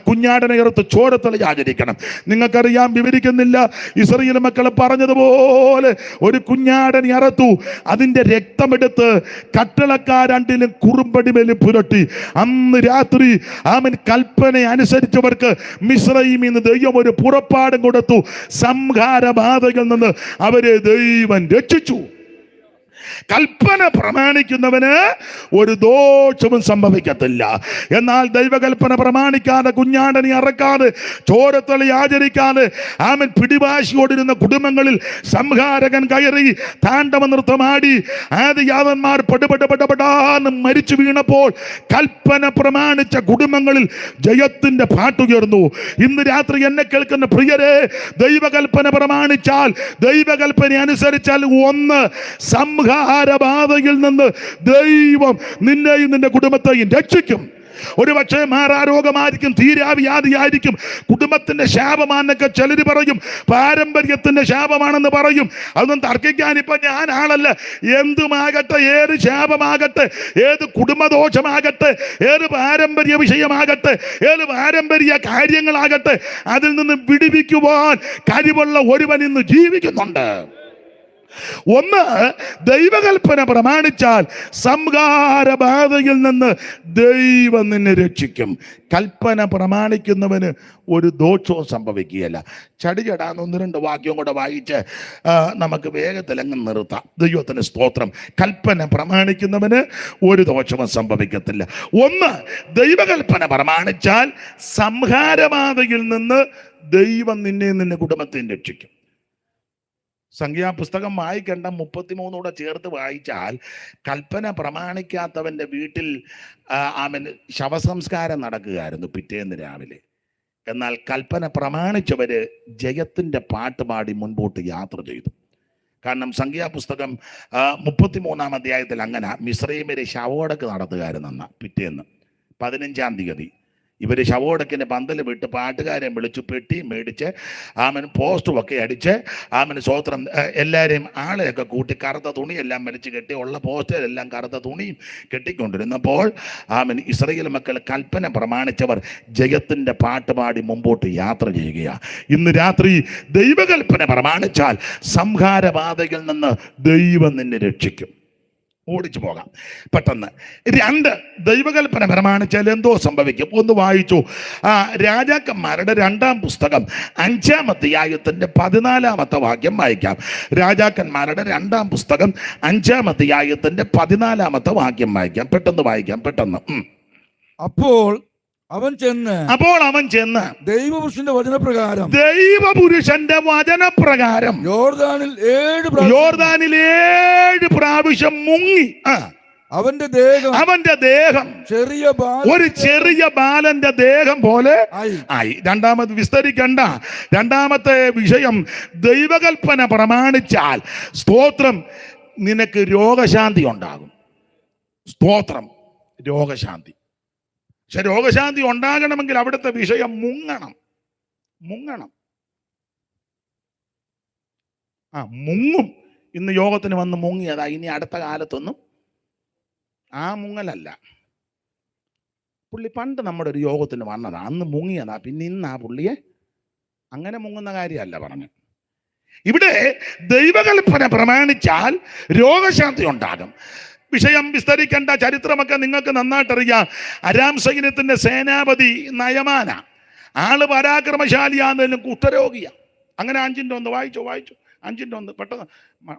കുഞ്ഞാടിനെ ഇറത്ത് ചോരത്തളി ആചരിക്കണം. നിങ്ങൾക്കറിയാം, വിവരിക്കുന്നില്ല. ഇസ്രായേൽ മക്കൾ പറഞ്ഞതുപോലെ ഒരു കുഞ്ഞാടിനെ അറുത്തു. അതിന്റെ രക്തമെടുത്ത് കട്ടളക്കാരണ്ടിലും കുറുമ്പടി മേലും പുരട്ടി. അന്ന് രാത്രി കൽപ്പന അനുസരിച്ചവർക്ക് മിസ്രയീമിൽ നിന്ന് ദൈവം ഒരു പുറപ്പാടും കൊടുത്തു. സംഹാരബാധയിൽ നിന്ന് അവരെ ദൈവം രക്ഷിച്ചു. കൽപ്പന പ്രമാണിക്കുന്നവന് ഒരു ദോഷവും സംഭവിക്കത്തില്ല. എന്നാൽ ദൈവകൽപ്പന പ്രമാണിക്കാതെ, കുഞ്ഞാടനെ അറക്കാതെ, ചോരത്തളി ആചരിക്കാതെ പിടിവാശിയോടിരുന്ന കുടുംബങ്ങളിൽ സംഹാരകൻ കയറി താണ്ഡവ നൃത്തമാടി ആദിയാതന്മാർ പടുപടാന്ന് മരിച്ചു വീണപ്പോൾ കൽപ്പന പ്രമാണിച്ച കുടുംബങ്ങളിൽ ജയത്തിന്റെ പാട്ടുയർന്നു. ഇന്ന് രാത്രി എന്നെ കേൾക്കുന്ന പ്രിയരെ, ദൈവകൽപ്പന പ്രമാണിച്ചാൽ, ദൈവകൽപ്പന അനുസരിച്ചാൽ, ഒന്ന്, സംഹാരബാധയിൽ നിന്ന് ദൈവം നിന്നെയും നിന്റെ കുടുംബത്തെയും രക്ഷിക്കും. ഒരു പക്ഷേ മാറാരോഗമായിരിക്കും, തീരാവ്യാധിയായിരിക്കും, കുടുംബത്തിന്റെ ശാപമാണെന്നൊക്കെ ചിലർ പറയും, പാരമ്പര്യത്തിന്റെ ശാപമാണെന്ന് പറയും. അതൊന്നും തർക്കിക്കാൻ ഇപ്പൊ ഞാൻ ആളല്ല. എന്തുമാകട്ടെ, ഏത് ശാപമാകട്ടെ, ഏത് കുടുംബദോഷമാകട്ടെ, ഏത് പാരമ്പര്യ വിഷയമാകട്ടെ, ഏത് പാരമ്പര്യ കാര്യങ്ങളാകട്ടെ, അതിൽ നിന്ന് വിടുവിക്കുവാൻ കഴിവുള്ള ഒരുവൻ ഇന്ന് ജീവിക്കുന്നുണ്ട്. ഒന്ന്, ദൈവകൽപ്പന പ്രമാണിച്ചാൽ സംഹാരബാധയിൽ നിന്ന് ദൈവം നിന്നെ രക്ഷിക്കും. കൽപ്പന പ്രമാണിക്കുന്നവന് ഒരു ദോഷവും സംഭവിക്കുകയല്ല. ചടിചടാന്ന് 1-2 വാക്യം കൂടെ വായിച്ച് നമുക്ക് വേഗത്തിലങ്ങ് നിർത്താം. ദൈവത്തിന് സ്തോത്രം. കൽപ്പന പ്രമാണിക്കുന്നവന് ഒരു ദോഷവും സംഭവിക്കത്തില്ല. ഒന്ന്, ദൈവകൽപ്പന പ്രമാണിച്ചാൽ സംഹാരബാധയിൽ നിന്ന് ദൈവം നിന്നെ നിന്റെ കുടുംബത്തെയും രക്ഷിക്കും. സംഖ്യാപുസ്തകം വായിക്കേണ്ട 33 ചേർത്ത് വായിച്ചാൽ, കൽപ്പന പ്രമാണിക്കാത്തവൻ്റെ വീട്ടിൽ ശവസംസ്കാരം നടക്കുകയായിരുന്നു പിറ്റേന്ന് രാവിലെ. എന്നാൽ കൽപ്പന പ്രമാണിച്ചവര് ജയത്തിൻ്റെ പാട്ട് പാടി മുൻപോട്ട് യാത്ര ചെയ്തു. കാരണം സംഖ്യാപുസ്തകം 33 അധ്യായത്തിൽ അങ്ങനെ മിസ്രയീമിലെ ശവോടക്ക് നടത്തുകയായിരുന്നെന്ന. പിറ്റേന്ന് 15-ാം തീയതി ഇവർ ശവോടക്കിൻ്റെ പന്തൽ വിട്ട് പാട്ടുകാരെ വിളിച്ചു, പെട്ടി മേടിച്ച് പോസ്റ്റുമൊക്കെ അടിച്ച് സ്വോത്രം എല്ലാവരെയും ആളെയൊക്കെ കൂട്ടി കറുത്ത തുണിയെല്ലാം വലിച്ചു കെട്ടി, ഉള്ള പോസ്റ്ററിലെല്ലാം കറുത്ത തുണിയും കെട്ടിക്കൊണ്ടിരുന്നപ്പോൾ ഇസ്രായേൽ മക്കൾ കൽപ്പന പ്രമാണിച്ചവർ ജയത്തിൻ്റെ പാട്ട് പാടി മുമ്പോട്ട് യാത്ര ചെയ്യുകയാണ്. ഇന്ന് രാത്രി ദൈവകൽപ്പന പ്രമാണിച്ചാൽ സംഹാരബാധയിൽ നിന്ന് ദൈവം നിന്നെ രക്ഷിക്കും. ഓടിച്ചു പോകാം പെട്ടെന്ന്. 2, ദൈവകൽപ്പന പ്രമാണിച്ചാൽ എന്തോ സംഭവിക്കും. ഒന്ന് വായിച്ചു, രാജാക്കന്മാരുടെ 2-ാം പുസ്തകം 5-ാം അധ്യായത്തിന്റെ 14-ാമത്തെ വാക്യം വായിക്കാം. രാജാക്കന്മാരുടെ 2-ാം പുസ്തകം 5-ാം അധ്യായത്തിന്റെ 14-ാമത്തെ വാക്യം വായിക്കാം. പെട്ടെന്ന് വായിക്കാം, പെട്ടെന്ന്. അപ്പോൾ അവൻ ചെന്ന് ദൈവപുരുഷന്റെ വചനപ്രകാരം യോർദാനിൽ 7 പ്രാവശ്യം മുങ്ങി. അവന്റെ ദേഹം ഒരു ചെറിയ ബാലന്റെ ദേഹം പോലെ ആയി. രണ്ടാമത് വിസ്തരിക്കണ്ട. രണ്ടാമത്തെ വിഷയം, ദൈവകൽപ്പന പ്രമാണിച്ചാൽ സ്തോത്രം നിനക്ക് രോഗശാന്തി ഉണ്ടാകും. സ്തോത്രം, രോഗശാന്തി. പക്ഷെ രോഗശാന്തി ഉണ്ടാകണമെങ്കിൽ അവിടുത്തെ വിഷയം മുങ്ങണം. മുങ്ങും. ഇന്ന് യോഗത്തിന് വന്ന് മുങ്ങിയതാ. ഇനി അടുത്ത കാലത്തൊന്നും ആ മുങ്ങലല്ല. പുള്ളി പണ്ട് നമ്മുടെ ഒരു യോഗത്തിന് വന്നതാ, അന്ന് മുങ്ങിയതാ. പിന്നെ ഇന്ന് ആ പുള്ളിയെ അങ്ങനെ മുങ്ങുന്ന കാര്യമല്ല പറഞ്ഞു. ഇവിടെ ദൈവകൽപ്പന പ്രമാണിച്ചാൽ രോഗശാന്തി ഉണ്ടാകും. വിഷയം വിസ്തരിക്കേണ്ട, ചരിത്രമൊക്കെ നിങ്ങൾക്ക് നന്നായിട്ടറിയാം. അരാം സൈന്യത്തിന്റെ സേനാപതി നയമാന, ആള് പരാക്രമശാലിയാണെങ്കിലും കുഷ്ഠരോഗിയാ. അങ്ങനെ 5-1 വായിച്ചു 5-1 പെട്ടെന്ന്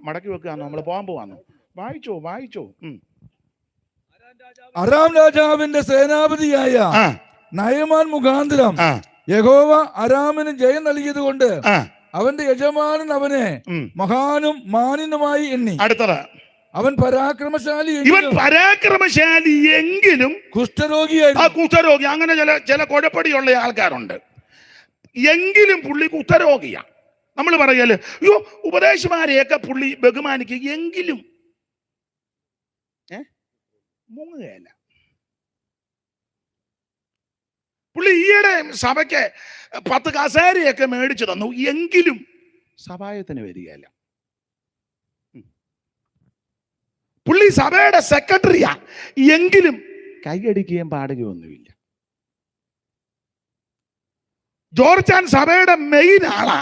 മടക്കി വെക്കുകയാണോ, നമ്മൾ പോകാൻ പോവാന്നോ? വായിച്ചോ. അരാം രാജാവിന്റെ സേനാപതിയായ നയമാൻ മുഖാന്തരം യഹോവ അരാമിന് ജയം നൽകിയത് കൊണ്ട് അവന്റെ യജമാനൻ അവനെ മഹാനും മാനിനുമായി എണ്ണി. അടുത്തത്, അവൻ പരാക്രമശാലി എങ്കിലും കുഷ്ഠരോഗി. അങ്ങനെ ചില കുഴപ്പടിയുള്ള ആൾക്കാരുണ്ട്. എങ്കിലും പുള്ളി കുഷ്ഠരോഗിയാ. നമ്മൾ പറയല്, അയ്യോ ഉപദേശമാരെയൊക്കെ പുള്ളി ബഹുമാനിക്കുക. എങ്കിലും മുങ്ങുകയല്ല. പുള്ളി ഈയിടെ സഭയ്ക്ക് 10 കസേരയൊക്കെ മേടിച്ചു തന്നു, എങ്കിലും സഭായത്തിന് വരികയല്ല. പുള്ളി സഭയുടെ സെക്രട്ടറിയാ, എങ്കിലും കൈയടിക്കുകയും പാടുകയൊന്നുമില്ല. ജോർജാൻ സഭയുടെ മെയിൻ ആളാ,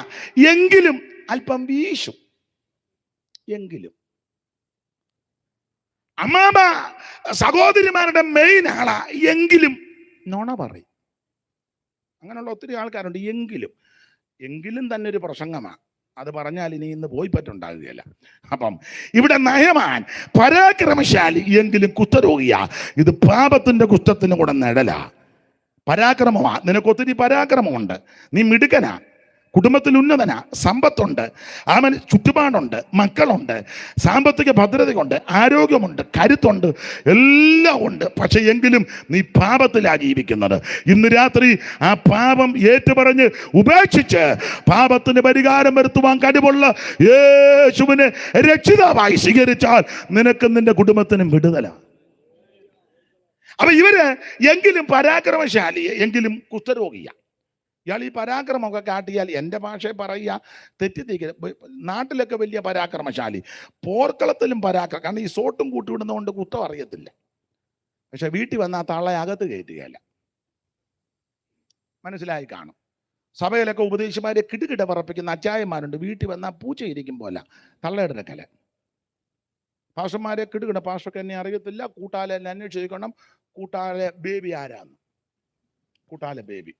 എങ്കിലും അല്പം വീശും. എങ്കിലും അമ്മാമ സഹോദരിമാരുടെ മെയിൻ ആളാ, എങ്കിലും നുണ പറയും. അങ്ങനെയുള്ള ഒത്തിരി ആൾക്കാരുണ്ട്. എങ്കിലും തന്നെ ഒരു പ്രസംഗമാണ്. അത് പറഞ്ഞാൽ ഇനി ഇന്ന് പോയി പറ്റുണ്ടാകുകയില്ല. അപ്പം ഇവിടെ നയമാൻ പരാക്രമശാലി എങ്കിലും കുഷ്ഠരോഗിയാ. ഇത് പാപത്തിന്റെ കുഷ്ഠത്തിന് കൂടെ നിഴലാ. പരാക്രമമാ, നിനക്ക് ഒത്തിരി പരാക്രമമുണ്ട്, നീ മിടുക്കനാ, കുടുംബത്തിൽ ഉന്നതനാ, സമ്പത്തുണ്ട്, അവന് ചുറ്റുപാടുണ്ട്, മക്കളുണ്ട്, സാമ്പത്തിക ഭദ്രതയുണ്ട്, ആരോഗ്യമുണ്ട്, കരുത്തുണ്ട്, എല്ലാം ഉണ്ട്. പക്ഷെ എങ്കിലും നീ പാപത്തിലാ ജീവിക്കുന്നത്. ഇന്ന് രാത്രി ആ പാപം ഏറ്റുപറഞ്ഞ് ഉപേക്ഷിച്ച് പാപത്തിന് പരിഹാരം വരുത്തുവാൻ കഴിവുള്ള യേശുവിനെ രക്ഷിതാവായി സ്വീകരിച്ചാൽ നിനക്കും നിന്റെ കുടുംബത്തിനും വിടുതലാ. അപ്പൊ ഇവര് എങ്കിലും പരാക്രമശാലി, എങ്കിലും കുഷ്ഠരോഗിയ. ഇയാൾ ഈ പരാക്രമമൊക്കെ കാട്ടിയാൽ, എൻ്റെ ഭാഷയെ പറയുക, തെറ്റിദ്ധരിക്കുക, നാട്ടിലൊക്കെ വലിയ പരാക്രമശാലി, പോർക്കളത്തിലും പരാക്രമം. കാരണം ഈ സോട്ടും കൂട്ടിവിടുന്നതുകൊണ്ട് കുറ്റം അറിയത്തില്ല. പക്ഷെ വീട്ടിൽ വന്നാൽ തള്ളെ അകത്ത് കയറ്റുകയല്ല. മനസ്സിലായി കാണും. സഭയിലൊക്കെ ഉപദേശിമാരെ കിടുകിട പറപ്പിക്കുന്ന അച്ചായന്മാരുണ്ട്. വീട്ടിൽ വന്നാൽ പൂച്ച ഇരിക്കും പോലെ തള്ളയുടെ കല. പാഷന്മാരെ കിടുകിട, പാഷൊക്കെ എന്നെ അറിയത്തില്ല, കൂട്ടാലെ എന്നെ അന്വേഷിക്കണം, കൂട്ടാലെ ബേബി ആരാന്ന്, കൂട്ടാലെ ബേബി.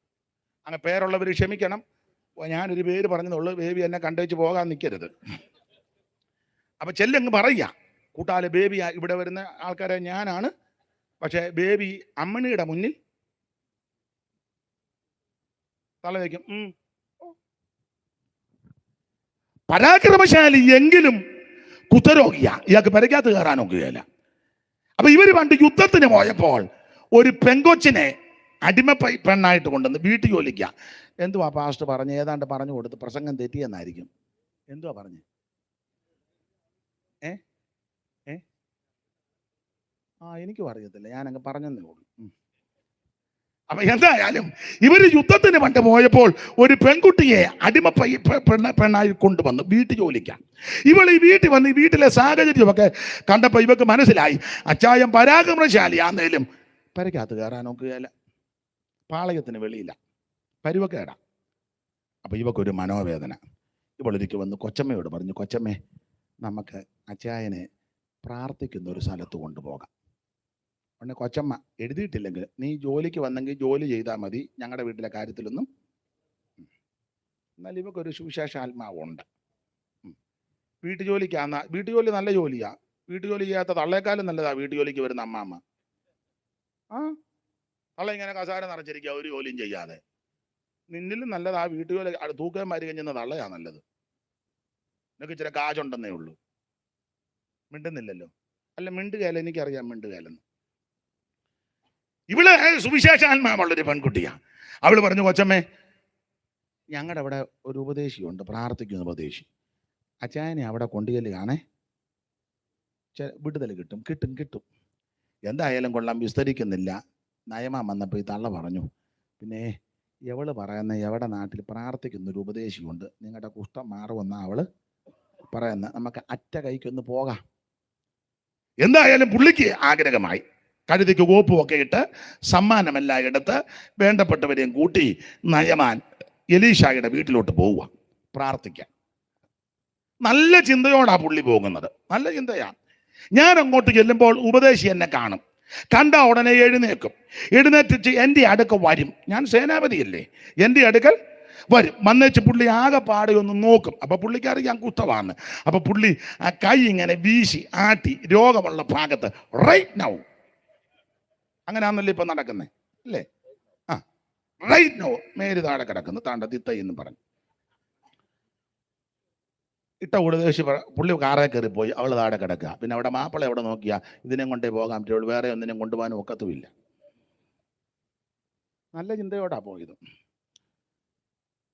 അങ്ങനെ പേരുള്ളവർ ക്ഷമിക്കണം, ഞാനൊരു പേര് പറഞ്ഞതുള്ളൂ, ബേബി എന്നെ കണ്ടുവച്ച് പോകാൻ നിൽക്കരുത്. അപ്പൊ ചെല്ലങ്ങ് പറയുക, കൂട്ടാലെ ബേബി ഇവിടെ വരുന്ന ആൾക്കാരെ ഞാനാണ്, പക്ഷെ ബേബി അമ്മണിയുടെ മുന്നിൽ തല വയ്ക്കും. പരാക്രമശാലി എങ്കിലും കുഷ്ഠരോഗിയാ, ഇയാൾക്ക് പെരക്കകത്ത് കയറാൻ ഒക്കുകയില്ല. അപ്പൊ ഇവര് പണ്ട് യുദ്ധത്തിന് പോയപ്പോൾ ഒരു പെങ്കൊച്ചിനെ അടിമ പെണ്ണായിട്ട് കൊണ്ടുവന്ന് വീട്ടിൽ ജോലിക്കുക. എന്തുവാ പാസ്റ്റർ പറഞ്ഞ്, ഏതാണ്ട് പറഞ്ഞു കൊടുത്ത് പ്രസംഗം തെറ്റിയെന്നായിരിക്കും. എന്തുവാ പറഞ്ഞ്? എനിക്കും അറിയത്തില്ല, ഞാനങ്ങ് പറഞ്ഞതേ ഉള്ളൂ. അപ്പൊ എന്തായാലും ഇവര് യുദ്ധത്തിന് പണ്ട് പോയപ്പോൾ ഒരു പെൺകുട്ടിയെ അടിമ പെണ്ണായി കൊണ്ടുവന്ന് വീട്ടിൽ ജോലിക്കാം. ഇവൾ ഈ വീട്ടിൽ വന്ന് ഈ വീട്ടിലെ സാഹചര്യമൊക്കെ കണ്ടപ്പോൾ ഇവക്ക് മനസ്സിലായി, അച്ചായം പരാക്രമശാലിയാന്നേലും പെരക്കകത്ത് കയറാൻ നോക്കുകയല്ല, പാളയത്തിന് വെളിയില്ല, പരുവക്കേടാ. അപ്പൊ ഇവക്കൊരു മനോവേദന. ഇവളൊരിക്കൽ വന്ന് കൊച്ചമ്മയോട് പറഞ്ഞു, കൊച്ചമ്മേ, നമുക്ക് അച്ചായനെ പ്രാർത്ഥിക്കുന്ന ഒരു സ്ഥലത്ത് കൊണ്ടുപോകാം. ഉടനെ കൊച്ചമ്മ, എഴുതിയിട്ടില്ലെങ്കിൽ നീ ജോലിക്ക് വന്നെങ്കിൽ ജോലി ചെയ്താൽ മതി, ഞങ്ങളുടെ വീട്ടിലെ കാര്യത്തിലൊന്നും. എന്നാൽ ഇവക്കൊരു സുവിശേഷ ആത്മാവുണ്ട്. വീട്ടുജോലിക്കാന്ന, വീട്ടുജോലി നല്ല ജോലിയാ, വീട്ടുജോലി ചെയ്യാത്ത തള്ളേക്കാളും നല്ലതാ വീട്ടുജോലിക്ക് വരുന്ന അമ്മാമ്മ. തള്ള ഇങ്ങനെ കസാര നിറച്ചിരിക്കുക, ഒരു ജോലിയും ചെയ്യാതെ. നിന്നിലും നല്ലതാ വീട്ടുജോലി, തൂക്കം മാറി കഴിഞ്ഞാൽ തള്ളയാ നല്ലത്. നിനക്ക് ഇച്ചിരി കാശുണ്ടെന്നേ ഉള്ളൂ. മിണ്ടുന്നില്ലല്ലോ. അല്ല, മിണ്ടുകയല്ല, എനിക്കറിയാം മിണ്ടുകയല്ലെന്ന്. ഇവള് സുവിശേഷാത്മാവുള്ളൊരു പെൺകുട്ടിയാ. അവള് പറഞ്ഞു, കൊച്ചമ്മേ, ഞങ്ങളുടെ അവിടെ ഒരു ഉപദേശിയുണ്ട്, പ്രാർത്ഥിക്കുന്ന ഉപദേശി. അച്ചായനെ അവിടെ കൊണ്ടുചെല്ലുകയാണേ, വിടുതൽ കിട്ടും. എന്തായാലും കൊള്ളാം, വിസ്തരിക്കുന്നില്ല. നയമാൻ വന്നപ്പോൾ ഈ തള്ള പറഞ്ഞു, പിന്നെ എവള് പറയുന്ന എവിടെ നാട്ടിൽ പ്രാർത്ഥിക്കുന്നൊരു ഉപദേശിയുണ്ട്, നിങ്ങളുടെ കുഷ്ഠം മാറുമെന്നാ അവള് പറയുന്ന, നമുക്ക് അറ്റ കൈക്കൊന്ന് പോകാം. എന്തായാലും പുള്ളിക്ക് ആഗ്രഹമായി. കഴുതിക്ക് കോപ്പുമൊക്കെ ഇട്ട് സമ്മാനമെല്ലാം എടുത്ത് വേണ്ടപ്പെട്ടവരെയും കൂട്ടി നയമാൻ എലീശായുടെ വീട്ടിലോട്ട് പോവുക പ്രാർത്ഥിക്കാൻ. നല്ല ചിന്തയോടാ പുള്ളി പോകുന്നത്, നല്ല ചിന്തയാ. ഞാൻ അങ്ങോട്ട് ചെല്ലുമ്പോൾ ഉപദേശി എന്നെ കാണും, കണ്ട ഉടനെ എഴുന്നേക്കും, എഴുന്നേറ്റിച്ച് എൻ്റെ അടുക്കൽ വരും. ഞാൻ സേനാപതിയല്ലേ, എൻ്റെ അടുക്കൽ വരും. വന്നേച്ച് പുള്ളി ആകെ പാടെ ഒന്ന് നോക്കും. അപ്പൊ പുള്ളിക്കറിയാം കുഷ്ഠമാണ്. അപ്പൊ പുള്ളി ആ കൈ ഇങ്ങനെ വീശി ആട്ടി രോഗമുള്ള ഭാഗത്ത് റൈറ്റ് നൗ, അങ്ങനെയാണല്ലോ ഇപ്പൊ നടക്കുന്നത് അല്ലേ? റൈറ്റ് നൗ മേര് താഴെ കിടക്കുന്നു, താണ്ട തിത്ത എന്ന് പറഞ്ഞു ഇട്ട ഉപദേശി. പുള്ളി കാറേ കയറി പോയി, അവൾ താഴെ കിടക്കുക. പിന്നെ അവിടെ മാപ്പിള എവിടെ നോക്കിയാ ഇതിനെ കൊണ്ടേ പോകാൻ പറ്റുള്ളൂ, വേറെ ഒന്നിനും കൊണ്ടുപോകാനും ഒക്കത്തുമില്ല. നല്ല ചിന്തയോടാ പോയത്.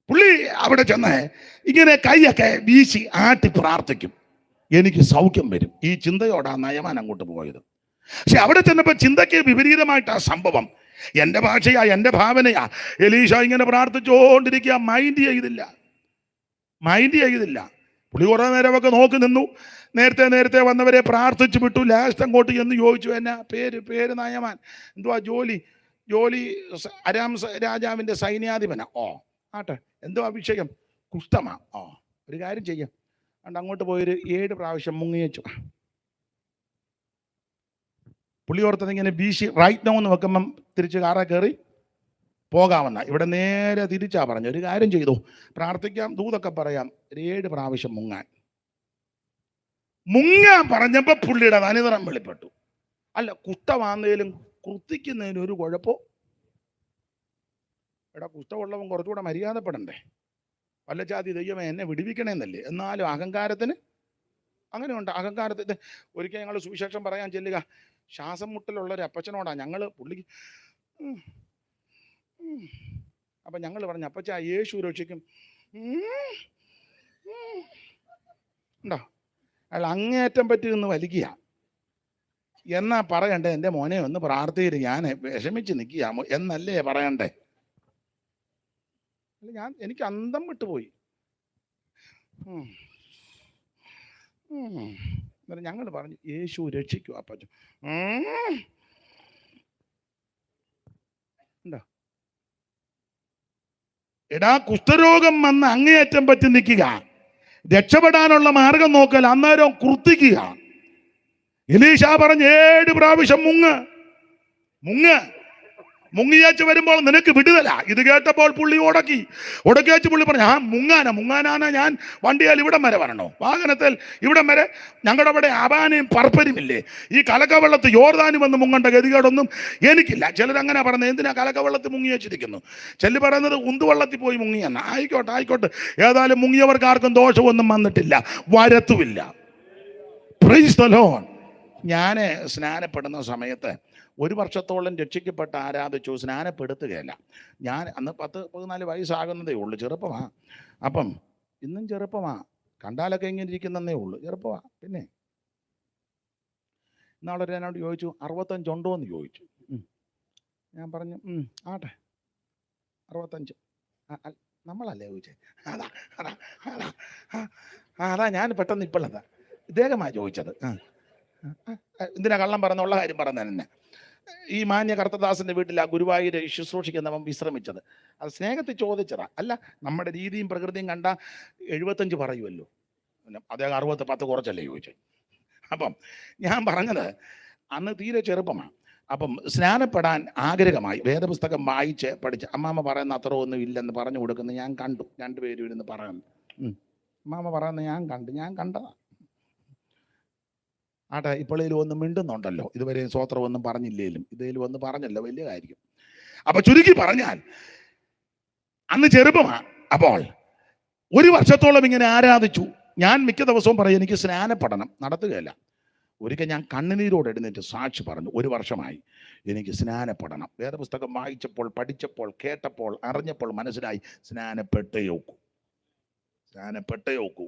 പുള്ളി അവിടെ ചെന്ന് ഇങ്ങനെ കൈയൊക്കെ വീശി ആട്ടി പ്രാർത്ഥിക്കും, എനിക്ക് സൗഖ്യം വരും. ഈ ചിന്തയോടാ നയമാൻ അങ്ങോട്ട് പോയത്. പക്ഷെ അവിടെ ചെന്നപ്പോൾ ചിന്തയ്ക്ക് വിപരീതമായിട്ടാ സംഭവം. എൻ്റെ ഭാഷയാ, എൻ്റെ ഭാവനയാ. എലീശ ഇങ്ങനെ പ്രാർത്ഥിച്ചുകൊണ്ടിരിക്കുക, മൈൻഡ് ചെയ്തില്ല. പുള്ളി കുറേ നേരമൊക്കെ നോക്കി നിന്നു. നേരത്തെ വന്നവരെ പ്രാർത്ഥിച്ചു വിട്ടു. ലാസ്റ്റ് അങ്ങോട്ട് എന്ന് ചോദിച്ചു, എന്നാ പേര് നയമാൻ, എന്തുവാ ജോലി അരാം രാജാവിൻ്റെ സൈന്യാധിപനാ. ഓ ആട്ടെ, എന്തുവാ അഭിഷേകം? കുഷ്ഠമാ. ഓ, ഒരു കാര്യം ചെയ്യാം, അതുകൊണ്ട് അങ്ങോട്ട് പോയൊരു 7 പ്രാവശ്യം മുങ്ങി വെച്ചു. പുള്ളി ഓർത്തത് ഇങ്ങനെ വീശി റൈറ്റ് നോ എന്ന് വെക്കുമ്പം തിരിച്ച് കാറ കയറി പോകാമെന്ന. ഇവിടെ നേരെ തിരിച്ചാ പറഞ്ഞു, ഒരു കാര്യം ചെയ്തു, പ്രാർത്ഥിക്കാം, ദൂതൊക്കെ പറയാം, 7 പ്രാവശ്യം മുങ്ങാൻ പറഞ്ഞപ്പോൾ പുള്ളിയുടെ തനിനിറം വെളിപ്പെട്ടു. അല്ല, കുഷ്ഠമാന്നേലും കൃത്തിക്കുന്നതിന് ഒരു കുഴപ്പമോ? എടാ, കുഷ്ഠമുള്ളവൻ കുറച്ചുകൂടെ മര്യാദപ്പെടണ്ടേ? വല്ല ജാതി ദൈവമേ എന്നെ വിടിവിക്കണേന്നല്ലേ? എന്നാലും അഹങ്കാരത്തിന് അങ്ങനെയുണ്ട്. അഹങ്കാരത്തിന് ഒരിക്കൽ ഞങ്ങൾ സുവിശേഷം പറയാൻ ചെല്ലുക, ശ്വാസം മുട്ടലുള്ള ഒരു അപ്പച്ചനോടാ ഞങ്ങൾ പുള്ളിക്ക്. അപ്പം ഞങ്ങൾ പറഞ്ഞു, അപ്പച്ച യേശു രക്ഷിക്കും. ഉണ്ടോ? അയാൾ അങ്ങേറ്റം പറ്റി നിന്ന് വലിക്കുക. എന്നാ പറയണ്ടേ, എൻ്റെ മോനെ ഒന്ന് പ്രാർത്ഥിയിട്ട് ഞാൻ വിഷമിച്ച് നിൽക്കുക എന്നല്ലേ പറയണ്ടേ? എനിക്ക് അന്തം വിട്ടുപോയി. ഞങ്ങൾ പറഞ്ഞു, യേശു രക്ഷിക്കും അപ്പച്ചൻ. ഉണ്ടോ? എടാ, കുഷ്ഠരോഗം വന്ന് അങ്ങേയറ്റം പറ്റി നിൽക്കുക, രക്ഷപ്പെടാനുള്ള മാർഗം നോക്കൽ, അന്നേരം കുർത്തിക്കുക. എലീശ പറഞ്ഞ് 7 പ്രാവശ്യം മുങ്ങിയേച്ച് വരുമ്പോൾ നിനക്ക് വിടുതല. ഇത് കേട്ടപ്പോൾ പുള്ളി ഉടക്കി പുള്ളി പറഞ്ഞു, മുങ്ങാനാണ് ഞാൻ വണ്ടിയാൽ ഇവിടം വരെ വരണോ? വാഹനത്തിൽ ഇവിടം വരെ? ഞങ്ങളുടെ അവിടെ അബാനയും പർപ്പരുമില്ലേ? ഈ കലക്കവെള്ളത്ത് യോർദാനും വന്ന് മുങ്ങേണ്ട ഗതികേടൊന്നും എനിക്കില്ല. ചിലരങ്ങനെ പറയുന്നത്, എന്തിനാ കലക്കവെള്ളത്തിൽ മുങ്ങി വെച്ചിരിക്കുന്നു? ചെല്ലി പറയുന്നത് ഉന്തുവെള്ളത്തിൽ പോയി മുങ്ങിയെന്ന്. ആയിക്കോട്ടെ, ഏതായാലും മുങ്ങിയവർക്ക് ആർക്കും ദോഷമൊന്നും വന്നിട്ടില്ല, വരത്തുമില്ല. Price the Lord. ഞാൻ സ്നാനപ്പെടുന്ന സമയത്ത് 1 വർഷത്തോളം രക്ഷിക്കപ്പെട്ട ആരാധിച്ചു, സ്നാനപ്പെടുത്തുകയല്ല. ഞാൻ അന്ന് 10-14 വയസ്സാകുന്നതേ ഉള്ളൂ, ചെറുപ്പമാ. അപ്പം ഇന്നും ചെറുപ്പമാ, കണ്ടാലൊക്കെ ഇങ്ങനെ ഇരിക്കുന്നതേ ഉള്ളൂ, ചെറുപ്പമാ. പിന്നെ ഇന്നാളൊരു എന്നോട് ചോദിച്ചു, 65 ഉണ്ടോ എന്ന് ചോദിച്ചു. ഞാൻ പറഞ്ഞു, ആട്ടെ 65. നമ്മളല്ലേ ചോദിച്ചേ? അതാ ഞാൻ പെട്ടെന്ന് ഇപ്പോഴതാ ഇദ്ദേഹമാ ചോദിച്ചത്. എന്തിനാ കള്ളം പറഞ്ഞുള്ള കാര്യം പറഞ്ഞ തന്നെ. ഈ മാന്യ കർത്തദാസന്റെ വീട്ടിൽ ആ ഗുരുവായൂർ ശുശ്രൂഷിക്കുന്നവൻ വിശ്രമിച്ചത്. അത് സ്നേഹത്തിൽ ചോദിച്ചതാ. അല്ല, നമ്മുടെ രീതിയും പ്രകൃതിയും കണ്ട 75 പറയുമല്ലോ. അദ്ദേഹം 60 10 കുറച്ചല്ലേ ചോദിച്ചത്. അപ്പം ഞാൻ പറഞ്ഞത്, അന്ന് തീരെ ചെറുപ്പമാണ്. അപ്പം സ്നാനപ്പെടാൻ ആഗ്രഹമായി വേദപുസ്തകം വായിച്ച് പഠിച്ച്. അമ്മാമ്മ പറയുന്ന അത്ര ഒന്നും ഇല്ലെന്ന് പറഞ്ഞു കൊടുക്കുന്നത് ഞാൻ കണ്ടു. 2 പേരും ഇരുന്ന് പറയുന്നു. അമ്മാമ്മ പറയുന്നത് ഞാൻ കണ്ടതാ. ആട്ടെ, ഇപ്പോഴേലും ഒന്ന് മിണ്ടുന്നുണ്ടല്ലോ. ഇതുവരെ സ്വോത്രം ഒന്നും പറഞ്ഞില്ലേലും ഇതേലും ഒന്ന് പറഞ്ഞല്ലോ, വലിയ കാര്യം. അപ്പൊ ചുരുക്കി പറഞ്ഞാൽ അന്ന് ചെറുപ്പമാ. അപ്പോൾ 1 വർഷത്തോളം ഇങ്ങനെ ആരാധിച്ചു. ഞാൻ മിക്ക ദിവസവും പറയും, എനിക്ക് സ്നാനപ്പെടണം, നടത്തുകയല്ല. ഒരിക്കൽ ഞാൻ കണ്ണുനീരോട് എഴുന്നേറ്റ് സാക്ഷി പറഞ്ഞു, 1 വർഷമായി എനിക്ക് സ്നാനപ്പെടണം. വേദപുസ്തകം വായിച്ചപ്പോൾ, പഠിച്ചപ്പോൾ, കേട്ടപ്പോൾ, അറിഞ്ഞപ്പോൾ മനസ്സിലായി, സ്നാനപ്പെട്ടേ ഒക്കൂ.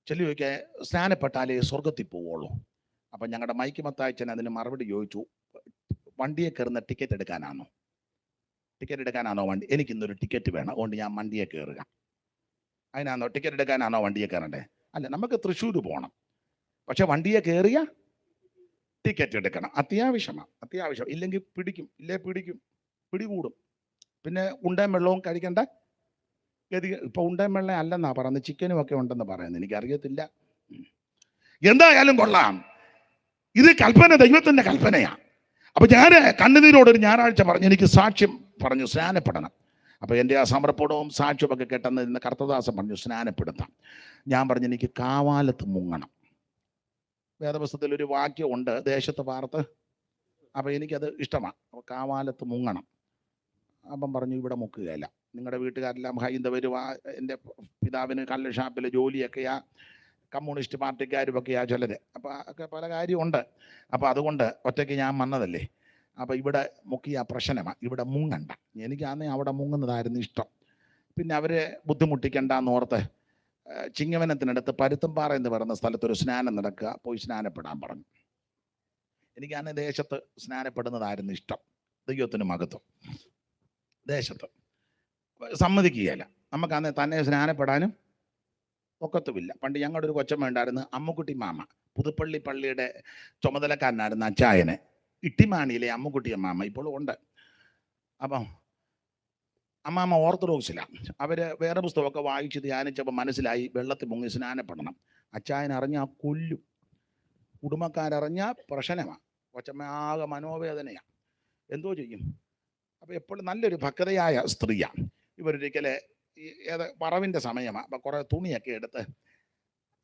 ചെല്ലി ചോദിക്കാൻ, സ്നാനപ്പെട്ടാലേ സ്വർഗത്തിൽ പോവുള്ളൂ. അപ്പം ഞങ്ങളുടെ മൈക്ക് മത്തായച്ചൻ അതിന് മറുപടി ചോദിച്ചു, വണ്ടിയെ കയറുന്ന ടിക്കറ്റ് എടുക്കാനാണോ വണ്ടി? എനിക്കിന്നൊരു ടിക്കറ്റ് വേണം, അതുകൊണ്ട് ഞാൻ വണ്ടിയെ കയറുക. അതിനാണോ ടിക്കറ്റ് എടുക്കാനാണോ വണ്ടിയെ കയറണ്ടേ? അല്ല, നമുക്ക് തൃശ്ശൂർ പോകണം, പക്ഷെ വണ്ടിയെ കയറിയ ടിക്കറ്റ് എടുക്കണം. അത്യാവശ്യം. ഇല്ലെങ്കിൽ പിടികൂടും. പിന്നെ ഉണ്ടയും വെള്ളവും കഴിക്കേണ്ട ഗതി. ഇപ്പൊ ഉണ്ടയും വെള്ളം അല്ലെന്നാ പറയുന്നത്, ചിക്കനും ഒക്കെ ഉണ്ടെന്ന് പറയുന്നത്, എനിക്കറിയത്തില്ല. എന്തായാലും കൊള്ളാം, ഇത് കൽപ്പന, ദൈവത്തിന്റെ കൽപ്പനയാ. അപ്പൊ ഞാൻ കണ്ണുനീരോടൊരു ഞായറാഴ്ച പറഞ്ഞു, എനിക്ക് സാക്ഷ്യം പറഞ്ഞു സ്നാനപ്പെടണം. അപ്പൊ എൻ്റെ ആ സമർപ്പണവും സാക്ഷ്യമൊക്കെ കേട്ടെന്ന് കർത്തദാസൻ പറഞ്ഞു സ്നാനപ്പെടുത്താം. ഞാൻ പറഞ്ഞു, എനിക്ക് കാവാലത്ത് മുങ്ങണം. വേദപുസ്തകത്തിൽ ഒരു വാക്യമുണ്ട്, ദേശത്ത് പാർത്ത്. അപ്പൊ എനിക്കത് ഇഷ്ടമാണ്. അപ്പൊ കാവാലത്ത് മുങ്ങണം. അപ്പം പറഞ്ഞു, ഇവിടെ മുക്കുകയല്ല, നിങ്ങളുടെ വീട്ടുകാരെല്ലാം ഹൈന്ദവരും, എൻ്റെ പിതാവിന് കല്ല് ഷാപ്പിൽ ജോലിയൊക്കെയാ, കമ്മ്യൂണിസ്റ്റ് പാർട്ടിക്കാരുമൊക്കെയാ ചിലർ. അപ്പോൾ ഒക്കെ പല കാര്യമുണ്ട്. അപ്പോൾ അതുകൊണ്ട് ഒറ്റയ്ക്ക് ഞാൻ വന്നതല്ലേ. അപ്പോൾ ഇവിടെ മുക്കിയ പ്രശ്നമാണ്, ഇവിടെ മുങ്ങണ്ട. എനിക്കാന്നേ അവിടെ മുങ്ങുന്നതായിരുന്നു ഇഷ്ടം. പിന്നെ അവരെ ബുദ്ധിമുട്ടിക്കണ്ടെന്നോർത്ത് ചിങ്ങവനത്തിനടുത്ത് പരുത്തംപാറ എന്ന് പറയുന്ന സ്ഥലത്തൊരു സ്നാനം നടക്കുക, പോയി സ്നാനപ്പെടാൻ പറഞ്ഞു. എനിക്ക് അന്ന് ദേശത്ത് സ്നാനപ്പെടുന്നതായിരുന്നു ഇഷ്ടം. ദൈവത്തിന് മഹത്വം. ദേശത്ത് സമ്മതിക്കുകയില്ല. നമുക്ക് അന്ന് തന്നെ സ്നാനപ്പെടാനും ഒക്കത്തുമില്ല. പണ്ട് ഞങ്ങളുടെ ഒരു കൊച്ചമ്മ ഉണ്ടായിരുന്നു, അമ്മുക്കുട്ടി മാമ. പുതുപ്പള്ളി പള്ളിയുടെ ചുമതലക്കാരനായിരുന്നു അച്ചായന്. ഇട്ടിമാണിയിലെ അമ്മുക്കുട്ടി അമ്മാമ്മ ഇപ്പോഴും ഉണ്ട്. അപ്പം അമ്മാമ്മ ഓർത്തഡോക്സിലാണ്. അവര് വേറെ പുസ്തകമൊക്കെ വായിച്ച് ധ്യാനിച്ചപ്പോൾ മനസ്സിലായി വെള്ളത്തിൽ മുങ്ങി സ്നാനപ്പെടണം. അച്ചായൻ അറിഞ്ഞാൽ കൊല്ലും, കുടുംബക്കാരറിഞ്ഞാൽ പ്രശ്നമാണ്. കൊച്ചമ്മ ആകെ മനോവേദനയാണ്. എന്തോ ചെയ്യും? അപ്പോൾ എപ്പോഴും നല്ലൊരു ഭക്തയായ സ്ത്രീയാണ്. ഇവരൊരിക്കലെ പറവിൻ്റെ സമയമാണ്. അപ്പം കുറേ തുണിയൊക്കെ എടുത്ത്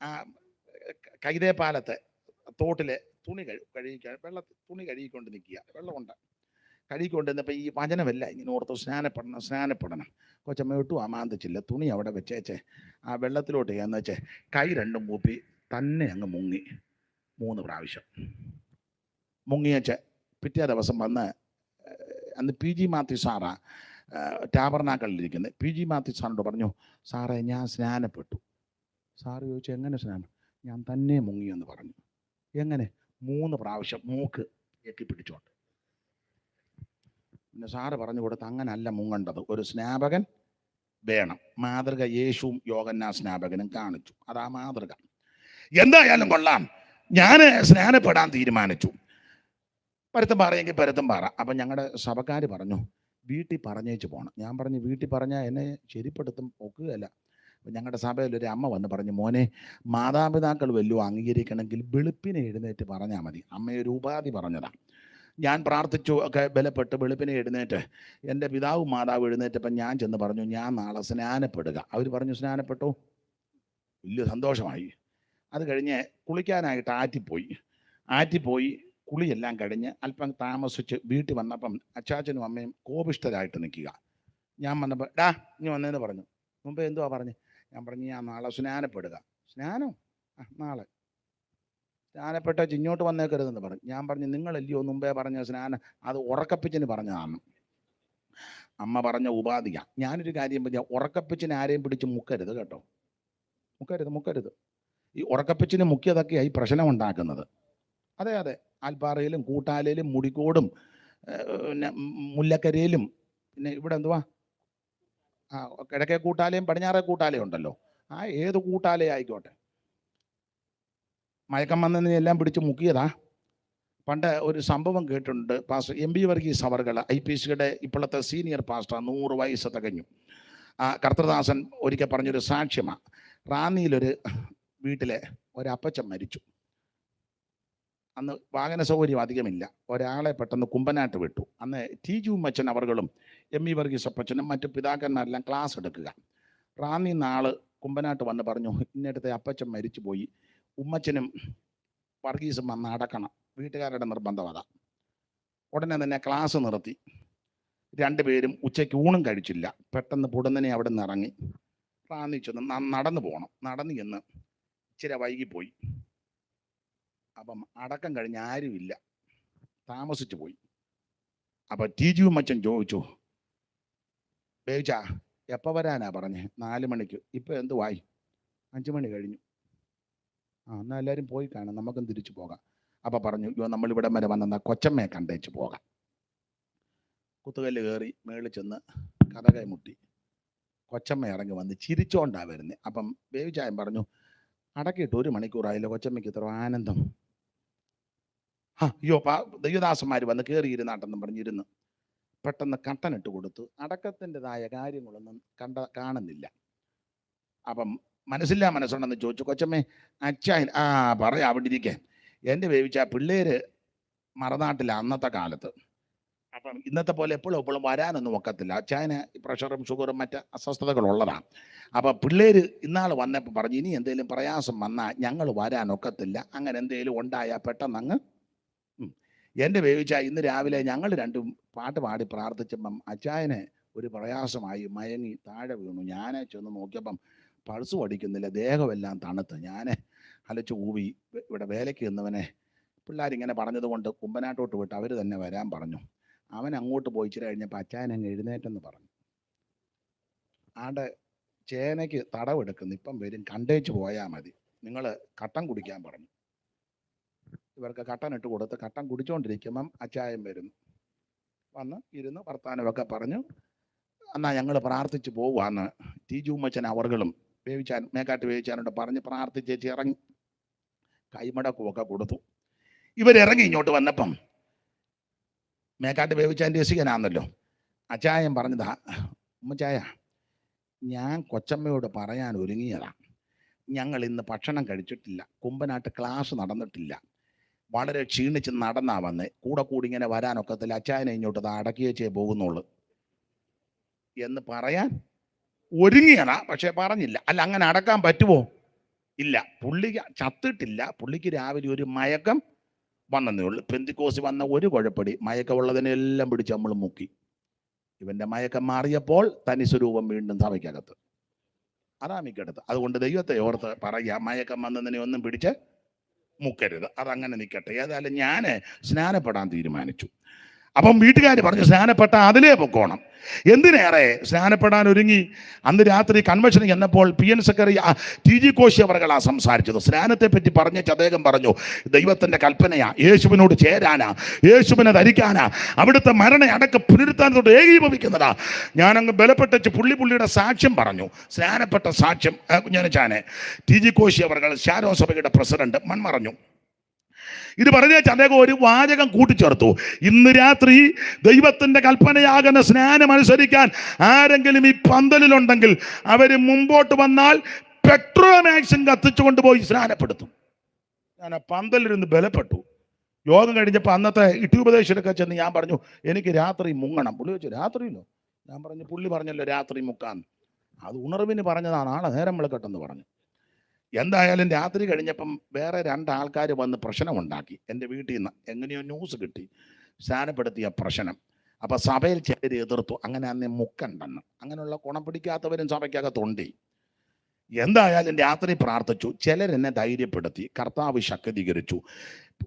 ആ കൈതേപ്പാലത്തെ തോട്ടിലെ തുണി കഴുകിക്കാൻ തുണി കഴുകിക്കൊണ്ട് നിൽക്കുക. വെള്ളമുണ്ട്. കഴുകിക്കൊണ്ടിരുന്നപ്പോൾ ഈ വചനമല്ല ഇങ്ങനെ ഓർത്ത് സ്നാനപ്പെടണം. കൊച്ചമ്മ ഒട്ടും അമാന്തിച്ചില്ല. തുണി അവിടെ വെച്ചേച്ചേ ആ വെള്ളത്തിലോട്ട് എന്ന് വെച്ചേ കൈ രണ്ടും കൂപ്പി തന്നെ അങ്ങ് മുങ്ങി 3 പ്രാവശ്യം മുങ്ങിയച്ച്. പിറ്റേ ദിവസം വന്ന് അന്ന് PG മാത്യു സാറാ ടാബർനാക്കളിലിരിക്കുന്നത്. PG മാത്യു സാറിനോട് പറഞ്ഞു, സാറേ ഞാൻ സ്നാനപ്പെട്ടു. സാറ് ചോദിച്ചു, എങ്ങനെ സ്നാനം? ഞാൻ തന്നെ മുങ്ങിയെന്ന് പറഞ്ഞു. എങ്ങനെ? 3 പ്രാവശ്യം മൂക്ക് എത്തിപ്പിടിച്ചോണ്ട്. പിന്നെ സാറ് പറഞ്ഞു കൊടുത്ത്, അങ്ങനല്ല മുങ്ങേണ്ടത്, ഒരു സ്നാപകൻ വേണം. മാതൃക യേശുവും യോഹന്നാൻ സ്നാപകനും കാണിച്ചു. അതാ മാതൃക. എന്തായാലും കൊള്ളാം, ഞാൻ സ്നാനപ്പെടാൻ തീരുമാനിച്ചു. പരുത്തമ്പാറയെങ്കിൽ പരുത്തമ്പാറ. അപ്പം ഞങ്ങളുടെ സഭക്കാർ പറഞ്ഞു, വീട്ടിൽ പറഞ്ഞേച്ച് പോകണം. ഞാൻ പറഞ്ഞു, വീട്ടിൽ പറഞ്ഞാൽ എന്നെ ശരിപ്പെടുത്തും, ഒക്കുകയല്ല. അപ്പം ഞങ്ങളുടെ സഭയിലൊരു അമ്മ വന്ന് പറഞ്ഞു, മോനെ, മാതാപിതാക്കൾ വല്ലതും അംഗീകരിക്കണമെങ്കിൽ വെളുപ്പിനെ എഴുന്നേറ്റ് പറഞ്ഞാൽ മതി. അമ്മയൊരു ഉപാധി പറഞ്ഞതാണ്. ഞാൻ പ്രാർത്ഥിച്ചു ഒക്കെ ബലപ്പെട്ട് വെളുപ്പിനെ എഴുന്നേറ്റ് എൻ്റെ പിതാവും മാതാവും എഴുന്നേറ്റപ്പം ഞാൻ ചെന്ന് പറഞ്ഞു, ഞാൻ നാളെ സ്നാനപ്പെടുക. അവർ പറഞ്ഞു, സ്നാനപ്പെട്ടു. വലിയ സന്തോഷമായി. അത് കഴിഞ്ഞ് കുളിക്കാനായിട്ട് ആറ്റിപ്പോയി കുളിയെല്ലാം കഴിഞ്ഞ് അല്പം താമസിച്ച് വീട്ടിൽ വന്നപ്പം അച്ചാച്ചനും അമ്മയും കോപിഷ്ഠരായിട്ട് നിൽക്കുക. ഞാൻ വന്നപ്പോൾ, ഡാ ഇനി വന്നതെന്ന് പറഞ്ഞു. മുമ്പേ എന്തുവാ പറഞ്ഞു? ഞാൻ പറഞ്ഞു, ഞാൻ നാളെ സ്നാനപ്പെടുക. സ്നാനം? നാളെ സ്നാനപ്പെട്ട ഇങ്ങോട്ട് വന്നേക്കരുതെന്ന് പറഞ്ഞു. ഞാൻ പറഞ്ഞു, നിങ്ങളല്ലയോ മുമ്പേ പറഞ്ഞ സ്നാനം, അത് ഉറക്കപ്പിച്ചിന് പറഞ്ഞതാണ്. അമ്മ പറഞ്ഞ ഉപാധിക. ഞാനൊരു കാര്യം പറഞ്ഞാൽ, ഉറക്കപ്പിച്ചിന് ആരെയും പിടിച്ച് മുക്കരുത് കേട്ടോ. മുക്കരുത്. ഈ ഉറക്കപ്പിച്ചിന് മുക്കിയതൊക്കെയായി പ്രശ്നം ഉണ്ടാക്കുന്നത്. അതെ, ആൽപ്പാറയിലും കൂട്ടാലയിലും മുടിക്കോടും പിന്നെ മുല്ലക്കരയിലും പിന്നെ ഇവിടെ എന്തുവാ കിഴക്കേ കൂട്ടാലയും പടിഞ്ഞാറേ കൂട്ടാലയും ഉണ്ടല്ലോ. ആ ഏത് കൂട്ടാലയായിക്കോട്ടെ, മയക്കം വന്നതിനെ എല്ലാം പിടിച്ച് മുക്കിയതാ. പണ്ട് ഒരു സംഭവം കേട്ടിട്ടുണ്ട്. പാസ്റ്റർ MB വർഗീസ് അവർകൾ IPCയുടെ ഇപ്പോഴത്തെ സീനിയർ പാസ്റ്റർ 100 വയസ്സ് തികഞ്ഞു. കർത്തൃദാസൻ ഒരിക്കൽ പറഞ്ഞൊരു സാക്ഷ്യമാണ്. റാന്നിയിലൊരു വീട്ടിലെ ഒരപ്പച്ചൻ മരിച്ചു. അന്ന് വാഹന സൗകര്യം അധികമില്ല. ഒരാളെ പെട്ടെന്ന് കുമ്പനാട്ട് വിട്ടു. അന്ന് TG ഉമ്മച്ചൻ അവർകളും MB വർഗീസ് അപ്പച്ചനും മറ്റു പിതാക്കന്മാരെല്ലാം ക്ലാസ് എടുക്കുക. റാന്നി നാള് കുമ്പനാട്ട് വന്ന് പറഞ്ഞു, ഇന്നടുത്തെ അപ്പച്ചൻ മരിച്ചു പോയി, ഉമ്മച്ചനും വർഗീസും വന്ന് അടക്കണം. വീട്ടുകാരുടെ നിർബന്ധം. ഉടനെ തന്നെ ക്ലാസ് നിർത്തി. 2 പേരും ഉച്ചയ്ക്ക് ഊണും കഴിച്ചില്ല. പെട്ടെന്ന് പൊടുന്നനെ അവിടെ നിന്ന് ഇറങ്ങി റാന്നി ചെന്ന് നടന്നു പോകണം. നടന്നു ചെന്ന് ഇച്ചിരി വൈകിപ്പോയി. അപ്പം അടക്കം കഴിഞ്ഞ് ആരുമില്ല, താമസിച്ചു പോയി. അപ്പം TG ഉമ്മച്ചൻ ചോദിച്ചു, ബേച്ചാ എപ്പോൾ വരാനാ പറഞ്ഞേ? 4 മണിക്ക്. ഇപ്പം എന്തുവായി? 5 മണി കഴിഞ്ഞു. എന്നാൽ എല്ലാവരും പോയി കാണാം, നമുക്കും തിരിച്ചു പോകാം. അപ്പം പറഞ്ഞു, നമ്മളിവിടെ വരെ വന്നെന്നാൽ കൊച്ചമ്മയെ കണ്ടേച്ച് പോകാം. കുത്തുകല്ല് കയറി മേളിൽ ചെന്ന് കഥകை മുട്ടി. കൊച്ചമ്മ ഇറങ്ങി വന്ന് ചിരിച്ചോണ്ടാ വരുന്നത്. അപ്പം ബേബിച്ചായൻ പറഞ്ഞു, അടക്കിയിട്ട് 1 മണിക്കൂറായില്ല, കൊച്ചമ്മയ്ക്ക് ഇത്ര ആനന്ദം. ദൈവദാസന്മാർ വന്ന് കയറി ഇരുന്നാട്ടെന്നും പറഞ്ഞിരുന്നു. പെട്ടെന്ന് കട്ടനിട്ട് കൊടുത്തു. അടക്കത്തിൻ്റെതായ കാര്യങ്ങളൊന്നും കാണുന്നില്ല. അപ്പം മനസ്സുണ്ടെന്ന് ചോദിച്ചു. കൊച്ചമ്മേ, അച്ചായൻ പറയാം അവിടെ ഇരിക്കേ. എൻ്റെ വേവിച്ച പിള്ളേര് മറുനാട്ടില്ല അന്നത്തെ കാലത്ത്. അപ്പം ഇന്നത്തെ പോലെ എപ്പോഴും വരാനൊന്നും ഒക്കത്തില്ല. അച്ചായന് പ്രഷറും ഷുഗറും മറ്റ് അസ്വസ്ഥതകളുള്ളതാണ്. അപ്പം പിള്ളേര് ഇന്നാൾ വന്നപ്പോൾ പറഞ്ഞു, ഇനി എന്തെങ്കിലും പ്രയാസം വന്നാൽ ഞങ്ങൾ വരാനൊക്കത്തില്ല, അങ്ങനെ എന്തെങ്കിലും ഉണ്ടായാൽ പെട്ടെന്ന് അങ്ങ്. എൻ്റെ വേവിച്ച ഇന്ന് രാവിലെ ഞങ്ങൾ 2 പാട്ട് പാടി പ്രാർത്ഥിച്ചപ്പം അച്ചായന് ഒരു പ്രയാസമായി, മയങ്ങി താഴെ വീണു. ഞാൻ ചെന്ന് നോക്കിയപ്പം പൾസ് പഠിക്കുന്നില്ല, ദേഹമെല്ലാം തണുത്ത്. ഞാൻ അലച്ചു കൂവി. ഇവിടെ വേലയ്ക്ക് നിന്നവനെ പിള്ളേരിങ്ങനെ പറഞ്ഞതുകൊണ്ട് കുമ്പനാട്ടോട്ട് വിട്ട് അവർ തന്നെ വരാൻ പറഞ്ഞു. അവൻ അങ്ങോട്ട് പോയി ഇച്ചിരി കഴിഞ്ഞപ്പോൾ അച്ചായൻ അങ്ങ് എഴുന്നേറ്റെന്ന് പറഞ്ഞു. ആടെ ചേനയ്ക്ക് തടവെടുക്കുന്നു, ഇപ്പം വരും, കണ്ടേച്ച് പോയാൽ മതി, നിങ്ങൾ കട്ടൻ കുടിക്കാൻ പറഞ്ഞു. ഇവർക്ക് കട്ടൻ ഇട്ട് കൊടുത്ത് കട്ടൻ കുടിച്ചുകൊണ്ടിരിക്കുമ്പം അച്ചായൻ വരുന്നു. വന്ന് ഇരുന്ന് വർത്താനമൊക്കെ പറഞ്ഞു. എന്നാൽ ഞങ്ങൾ പ്രാർത്ഥിച്ച് പോവാന്ന് ടീജുമ്മച്ചൻ അവർകളും വേവിച്ചാൻ മേക്കാട്ട് വേവിച്ചാനോട് പറഞ്ഞ് പ്രാർത്ഥിച്ചേച്ച് ഇറങ്ങി. കൈമടക്കുമൊക്കെ കൊടുത്തു. ഇവരിറങ്ങി ഇങ്ങോട്ട് വന്നപ്പം മേക്കാട്ട് വേവിച്ചാൻ്റെ രസികനാണല്ലോ. അച്ചായൻ പറഞ്ഞതാ, ഉമ്മച്ചായ ഞാൻ കൊച്ചമ്മയോട് പറയാൻ ഒരുങ്ങിയതാ. ഞങ്ങൾ ഇന്ന് ഭക്ഷണം കഴിച്ചിട്ടില്ല, കുമ്പനാട്ട് ക്ലാസ് നടന്നിട്ടില്ല, വളരെ ക്ഷീണിച്ച് നടന്നാ വന്നേ, കൂടെ കൂടി ഇങ്ങനെ വരാനൊക്കത്തില്ല, അച്ചായനെ ഇങ്ങോട്ട് അടക്കി വെച്ചേ പോകുന്നുള്ളു എന്ന് പറയാൻ ഒരുങ്ങിയതാ. പക്ഷെ പറഞ്ഞില്ല. അല്ല, അങ്ങനെ അടക്കാൻ പറ്റുമോ? ഇല്ല. പുള്ളിക്ക് ചത്തിട്ടില്ല. പുള്ളിക്ക് രാവിലെ ഒരു മയക്കം വന്നതേ ഉള്ളൂ. പെന്തിക്കോസ് വന്ന ഒരു കുഴപ്പടി, മയക്കമുള്ളതിനെല്ലാം പിടിച്ച് നമ്മൾ മുക്കി. ഇവന്റെ മയക്കം മാറിയപ്പോൾ തനി സ്വരൂപം വീണ്ടും സഭയ്ക്കകത്ത്, അതാ മിക്കടുത്ത്. അതുകൊണ്ട് ദൈവത്തെ ഓർത്ത് പറയുക, മയക്കം വന്നതിനെ ഒന്നും പിടിച്ച് മുക്കരുത്, അതങ്ങനെ നിൽക്കട്ടെ. ഏതായാലും ഞാൻ സ്നാനപ്പെടാൻ തീരുമാനിച്ചു. അപ്പം വീട്ടുകാർ പറഞ്ഞു, സ്നാനപ്പെട്ട അതിലേ പൊക്കോണം. എന്തിനേറെ സ്നാനപ്പെടാൻ ഒരുങ്ങി. അന്ന് രാത്രി കൺവെൻഷന് ചെന്നപ്പോൾ PN സെക്രട്ടറി TG കോശി അവർകളാ സംസാരിച്ചത്. സ്നാനത്തെ പറ്റി പറഞ്ഞിട്ട് അദ്ദേഹം പറഞ്ഞു, ദൈവത്തിന്റെ കൽപ്പനയാ, യേശുവിനോട് ചേരാനാ, യേശുവിനെ ധരിക്കാനാ, അവിടുത്തെ മരണ അടക്ക പുനരുത്ഥാനത്തോട് ഏകീഭവിക്കുന്നതാ. ഞാനങ്ങ് ബലപ്പെട്ടച്ച് പുള്ളിയുടെ സാക്ഷ്യം പറഞ്ഞു. സ്നാനപ്പെട്ട സാക്ഷ്യം കുഞ്ഞാനച്ചാനെ TG കോശി അവർകൾ ശാരോ സഭയുടെ പ്രസിഡന്റ് മൺമറഞ്ഞു. ഇത് പറഞ്ഞേച്ച് അദ്ദേഹം ഒരു വാചകം കൂട്ടിച്ചേർത്തു, ഇന്ന് രാത്രി ദൈവത്തിന്റെ കൽപ്പനയാകുന്ന സ്നാനം അനുസരിക്കാൻ ആരെങ്കിലും ഈ പന്തലിലുണ്ടെങ്കിൽ അവര് മുമ്പോട്ട് വന്നാൽ പെട്രോമാക്സിൻ കത്തിച്ചു കൊണ്ടുപോയി സ്നാനപ്പെടുത്തും. ഞാൻ ആ പന്തലിരുന്ന് ബലപ്പെട്ടു. യോഗം കഴിഞ്ഞപ്പോൾ അന്നത്തെ ഇട്ടുപദേശമൊക്കെ ചെന്ന് ഞാൻ പറഞ്ഞു, എനിക്ക് രാത്രി മുങ്ങണം. പുള്ളി വെച്ചു, രാത്രിയിലോ? ഞാൻ പറഞ്ഞു, പുള്ളി പറഞ്ഞല്ലോ രാത്രി മുക്കാൻ. അത് ഉണർവിന് പറഞ്ഞതാണ്, ആളെ നേരം വിളക്കട്ടെന്ന് പറഞ്ഞു. എന്തായാലും രാത്രി കഴിഞ്ഞപ്പം വേറെ 2 ആൾക്കാർ വന്ന് പ്രശ്നമുണ്ടാക്കി. എൻ്റെ വീട്ടിൽ നിന്ന് എങ്ങനെയോ ന്യൂസ് കിട്ടി, സ്നാനപ്പെടുത്തിയ പ്രശ്നം. അപ്പം സഭയിൽ ചിലർ എതിർത്തു, അങ്ങനെ അന്ന് മുക്കണ്ടെന്ന്. അങ്ങനെയുള്ള കുണം പിടിക്കാത്തവരും സഭയ്ക്കകത്തുണ്ട്. എന്തായാലും രാത്രി പ്രാർത്ഥിച്ചു. ചിലരെന്നെ ധൈര്യപ്പെടുത്തി, കർത്താവ് ശക്തീകരിച്ചു.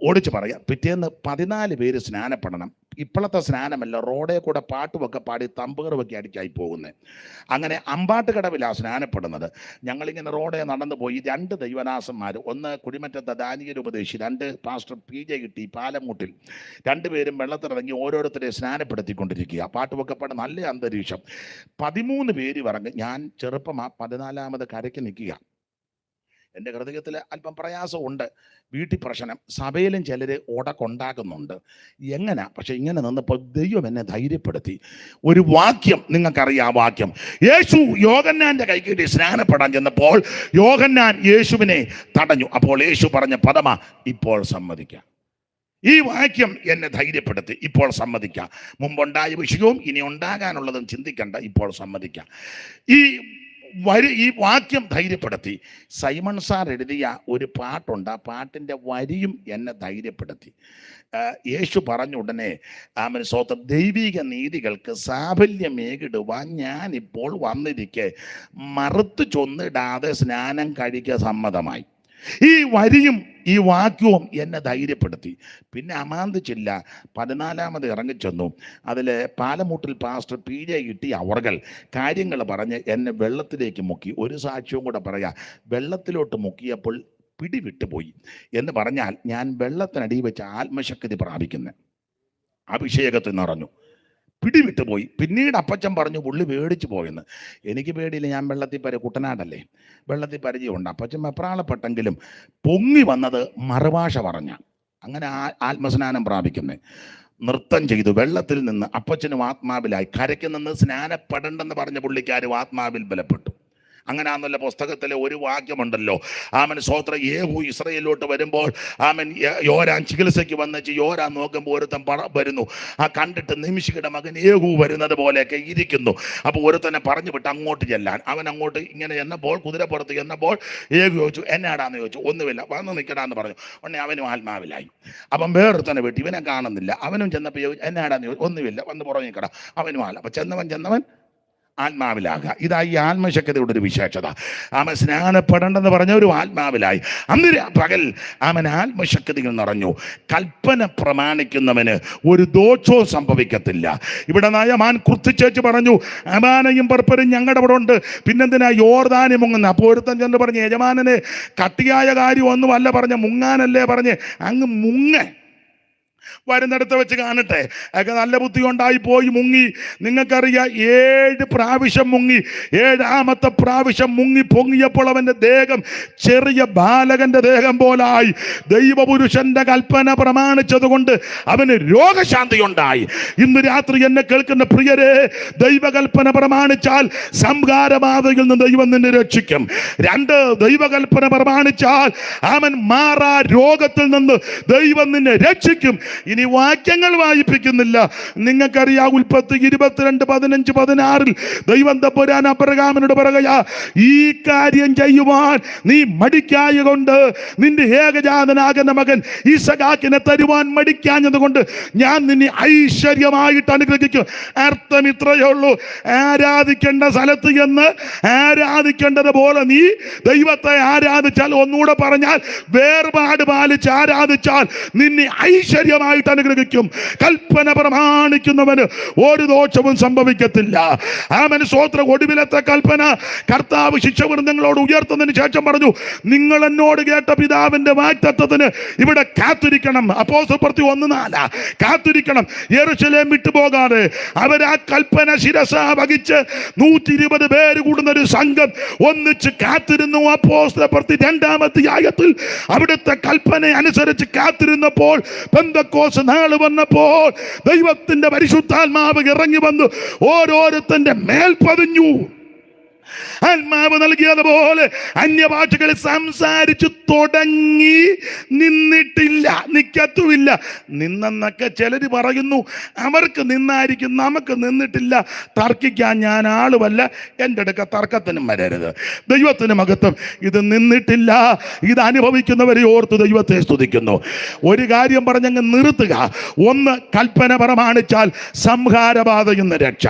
ഓടിച്ച് പറയാം, പിറ്റേന്ന് 14 പേര് സ്നാനപ്പെടണം. ഇപ്പോഴത്തെ സ്നാനമല്ല, റോഡേ കൂടെ പാട്ടുമൊക്കെ പാടി തമ്പുകളുമൊക്കെ അടിക്കായി പോകുന്നത്. അങ്ങനെ അമ്പാട്ടുകടവിലാണ് സ്നാനപ്പെടുന്നത്. ഞങ്ങളിങ്ങനെ റോഡേ നടന്നു പോയി. 2 ദൈവദാസന്മാർ, ഒന്ന് കുടിമറ്റത്തെ ദാനിയേൽ ഉപദേശി, 2 പാസ്റ്റർ PJ കിട്ടി പാലമുട്ടിൽ, 2 പേരും വെള്ളത്തിലിറങ്ങി ഓരോരുത്തരെ സ്നാനപ്പെടുത്തിക്കൊണ്ടിരിക്കുക. പാട്ടുമൊക്കെ പാടി നല്ല അന്തരീക്ഷം. 13 പേര് ഇറങ്ങി. ഞാൻ ചെറുപ്പമാ, 14ാമത് കരയ്ക്ക് നിൽക്കുക. എൻ്റെ ഹൃദയത്തിൽ അല്പം പ്രയാസമുണ്ട്. വീട്ടിൽ പ്രശ്നം, സഭയിലും ചിലർ ഉടക്കുണ്ടാക്കുന്നുണ്ട്. എങ്ങനെ? പക്ഷെ ഇങ്ങനെ നിന്നപ്പോൾ ദൈവം എന്നെ ധൈര്യപ്പെടുത്തി. ഒരു വാക്യം നിങ്ങൾക്കറിയാം. ആ വാക്യം, യേശു യോഹന്നാന്റെ കൈക്കിട്ടി സ്നാനപ്പെടാൻ ചെന്നപ്പോൾ യോഹന്നാൻ യേശുവിനെ തടഞ്ഞു. അപ്പോൾ യേശു പറഞ്ഞ പദമാ, ഇപ്പോൾ സമ്മതിക്കാം. ഈ വാക്യം എന്നെ ധൈര്യപ്പെടുത്തി. ഇപ്പോൾ സമ്മതിക്കാം. മുമ്പുണ്ടായ വിഷയവും ഇനി ഉണ്ടാകാനുള്ളതും ചിന്തിക്കണ്ട, ഇപ്പോൾ സമ്മതിക്കാം. ഈ വാക്യം ധൈര്യപ്പെടുത്തി. സൈമൺ സാർ എഴുതിയ ഒരു പാട്ടുണ്ട്, ആ പാട്ടിൻ്റെ വരിയും എന്നെ ധൈര്യപ്പെടുത്തി. യേശു പറഞ്ഞ ഉടനെ ആമേൻ സ്തോത്രം, ദൈവിക നീതികൾക്ക് സാഫല്യമേകിടുവാൻ ഞാനിപ്പോൾ വന്നിരിക്കെ മറുത്ത് ചൊന്നിടാതെ സ്നാനം കഴിക്കുക സമ്മതമായി. ഈ വരിയും ഈ വാക്യവും എന്നെ ധൈര്യപ്പെടുത്തി. പിന്നെ അമാന്തിച്ചില്ല, 14ാമത് ഇറങ്ങിച്ചെന്നു. അതിൽ പാലമൂട്ടിൽ പാസ്റ്റർ PJ കിട്ടി അവർകൾ കാര്യങ്ങൾ പറഞ്ഞ് എന്നെ വെള്ളത്തിലേക്ക് മുക്കി. ഒരു സാക്ഷ്യവും കൂടെ പറയാം. വെള്ളത്തിലോട്ട് മുക്കിയപ്പോൾ പിടിവിട്ടുപോയി എന്ന് പറഞ്ഞാൽ ഞാൻ വെള്ളത്തിനടി വെച്ച് ആത്മശക്തി പ്രാപിക്കുന്നത്, അഭിഷേകത്തിൽ നിറഞ്ഞു, പിടിവിട്ടു പോയി. പിന്നീട് അപ്പച്ചൻ പറഞ്ഞു പുള്ളി പേടിച്ചു പോയെന്ന്. എനിക്ക് പേടിയില്ല, ഞാൻ വെള്ളത്തിൽ കുട്ടനാടല്ലേ, വെള്ളത്തിൽ പരിചയമുണ്ട്. അപ്പച്ചൻ വെപ്രാളപ്പെട്ടെങ്കിലും പൊങ്ങി വന്നത് മറുഭാഷ പറഞ്ഞ, അങ്ങനെ ആത്മസ്നാനം പ്രാപിക്കുന്നത്. നൃത്തം ചെയ്തു വെള്ളത്തിൽ നിന്ന്. അപ്പച്ചനും ആത്മാവിലായി. കരയ്ക്ക് നിന്ന് സ്നാനപ്പെടണ്ടെന്ന് പറഞ്ഞ പുള്ളിക്കാരും ആത്മാവിൽ ബലപ്പെട്ടു. അങ്ങനെയാണെന്നുള്ള പുസ്തകത്തിലെ ഒരു വാക്യമുണ്ടല്ലോ, ആമൻ സ്തോത്രം, യേഹൂ ഇസ്രായേലിലോട്ട് വരുമ്പോൾ ആമൻ യോരാൻ ചികിത്സയ്ക്ക് വന്നിച്ച് യോരാൻ നോക്കുമ്പോൾ ഒരുത്തൻ വരുന്നു. ആ കണ്ടിട്ട് നിമിഷിയുടെ മകൻ യേഹൂ വരുന്നത് പോലെയൊക്കെ ഇരിക്കുന്നു. അപ്പോൾ ഒരുത്തനെ പറഞ്ഞു വിട്ട് അങ്ങോട്ട് ചെല്ലാൻ. അവൻ അങ്ങോട്ട് ഇങ്ങനെ എന്നപ്പോൾ കുതിരപ്പുറത്ത് എന്നപ്പോൾ യേഹൂ ചോദിച്ചു, എന്നാടാന്ന് ചോദിച്ചു. ഒന്നുമില്ല, വന്ന് നിൽക്കടാന്ന് പറഞ്ഞു. ഉടനെ അവനും ആത്മാവിലായി. അപ്പം വേറൊരുത്തനെ വിട്ട്, ഇവനെ കാണുന്നില്ല. അവനും ചെന്നപ്പോൾ എന്നാടാന്ന് ചോദിച്ചു. ഒന്നുമില്ല, വന്ന് പുറകെ നിൽക്കടാ. അവനും ആല. അപ്പം ചെന്നവൻ ആത്മാവിലാകുക. ഇതാ ഈ ആത്മശക്തിയുടെ ഒരു വിശേഷത. അവൻ സ്നാനപ്പെടേണ്ടെന്ന് പറഞ്ഞ ഒരു ആത്മാവിലായി. അന്ന് പകൽ അവൻ ആത്മശക്തികൾ നിറഞ്ഞു. കൽപ്പന പ്രമാണിക്കുന്നവന് ഒരു ദോഷവും സംഭവിക്കത്തില്ല. ഇവിടെ നയമാൻ കുർത്തിച്ചേച്ച് പറഞ്ഞു, അമാനയും പർപ്പരും ഞങ്ങളുടെ അവിടെ ഉണ്ട്, പിന്നെന്തിനാ യോർദാനി മുങ്ങുന്ന? അപ്പോൾ ഒരുത്തൻ ചെന്ന് പറഞ്ഞു, യജമാനന് കട്ടിയായ കാര്യമൊന്നും അല്ല പറഞ്ഞ, മുങ്ങാനല്ലേ പറഞ്ഞ്, അങ്ങ് മുങ്ങ, വരുന്നിടത്ത് വെച്ച് കാണട്ടെ. അതൊക്കെ നല്ല ബുദ്ധി ഉണ്ടായി പോയി മുങ്ങി. നിങ്ങൾക്കറിയാം, 7 പ്രാവശ്യം മുങ്ങി. 7ാമത്തെ പ്രാവശ്യം മുങ്ങി പൊങ്ങിയപ്പോൾ അവൻ്റെ ദേഹം ചെറിയ ബാലകന്റെ ദേഹം പോലായി. ദൈവപുരുഷന്റെ കൽപ്പന പ്രമാണിച്ചത് കൊണ്ട് അവന് രോഗശാന്തി ഉണ്ടായി. ഇന്ന് രാത്രി എന്നെ കേൾക്കുന്ന പ്രിയരെ, ദൈവകൽപ്പന പ്രമാണിച്ചാൽ സംഹാരബാധയിൽ നിന്ന് ദൈവം നിന്നെ രക്ഷിക്കും. 2, ദൈവകൽപ്പന പ്രമാണിച്ചാൽ അവൻ മാറാ രോഗത്തിൽ നിന്ന് ദൈവം നിന്നെ രക്ഷിക്കും. ഇനി വാക്യങ്ങൾ വായിപ്പിക്കുന്നില്ല. നിങ്ങൾക്കറിയാം, ഉൽപ്പത്തി 22:15-16 ദൈവം തമ്പുരാൻ അബ്രഹാമിനോട് പറയുക, ഈ കാര്യം ചെയ്യുവാൻ നീ മടിക്കായ കൊണ്ട്, നിന്റെ ഏകജാതനാകുന്ന മകൻ ഈസഹാക്കിനെ തരുവാൻ മടിക്കാഞ്ഞത് കൊണ്ട് ഞാൻ നിന്നെ ഐശ്വര്യമായിട്ട് അനുഗ്രഹിക്കും. അർത്ഥം ഇത്രയേ ഉള്ളൂ. ആരാധിക്കേണ്ട സ്ഥലത്ത് എന്ന് ആരാധിക്കേണ്ടത് പോലെ നീ ദൈവത്തെ ആരാധിച്ചാൽ, ഒന്നുകൂടെ പറഞ്ഞാൽ വേർപാട് പാലിച്ച് ആരാധിച്ചാൽ നിന്നെ ഐശ്വര്യമായിട്ട് അനുഗ്രഹിക്കും. കൽപ്പന പ്രമാണിക്കുന്നവന് ഒരു ദോഷവും സംഭവിക്കത്തില്ല. ആമേൻ, സ്തോത്രം. ഒടുവിലത്തെ കൽപ്പന കർത്താവ് ശിക്ഷവൃന്ദങ്ങളോട് ഉയർത്തുന്നതിന് ശേഷം പറഞ്ഞു, നിങ്ങൾ എന്നോട് കേട്ട പിതാവിന്റെ വാഗ്ദത്തത്തിന് ഇവിടെ കാത്തിരിക്കണം. അപ്പോസ്തലപ്രവൃത്തി 1:4 കാത്തിരിക്കണം. യെരൂശലേം വിട്ടുപോകാതെ അവരാ കൽപ്പന ശിരസ വഹിച്ച് 120 പേര് കൂടുന്ന ഒരു സംഘം ഒന്നിച്ച് കാത്തിരുന്നു. അപ്പോസ്തലപ്രവൃത്തി 2-ാം അധ്യായത്തിൽ അവിടുത്തെ കൽപ്പന അനുസരിച്ച് കാത്തിരുന്നപ്പോൾ, പെന്തക്കോസ്ത് നാൾ വന്നപ്പോൾ ദൈവത്തിന്റെ പരിശുദ്ധാത്മാവ് ഇറങ്ങി വന്നു ഓരോരുത്തന്റെ മേൽ പതിഞ്ഞു. ആത്മാവ് നൽകിയതുപോലെ അന്യഭാഷകളിൽ സംസാരിച്ചു തുടങ്ങി. നിന്നിട്ടില്ല, നിക്കത്തുമില്ല. നിന്നെന്നൊക്കെ ചിലർ പറയുന്നു. അവർക്ക് നിന്നായിരിക്കും, നമുക്ക് നിന്നിട്ടില്ല. തർക്കിക്കാൻ ഞാൻ ആളുമല്ല, എൻ്റെ അടുക്ക തർക്കത്തിനും വരരുത്. ദൈവത്തിന് മഹത്വം. ഇത് നിന്നിട്ടില്ല. ഇത് അനുഭവിക്കുന്നവരെ ഓർത്ത് ദൈവത്തെ സ്തുതിക്കുന്നു. ഒരു കാര്യം പറഞ്ഞങ്ങ് നിർത്തുക. 1, കൽപ്പന പ്രമാണിച്ചാൽ സംഹാരബാധയിൽ നിന്ന് രക്ഷ.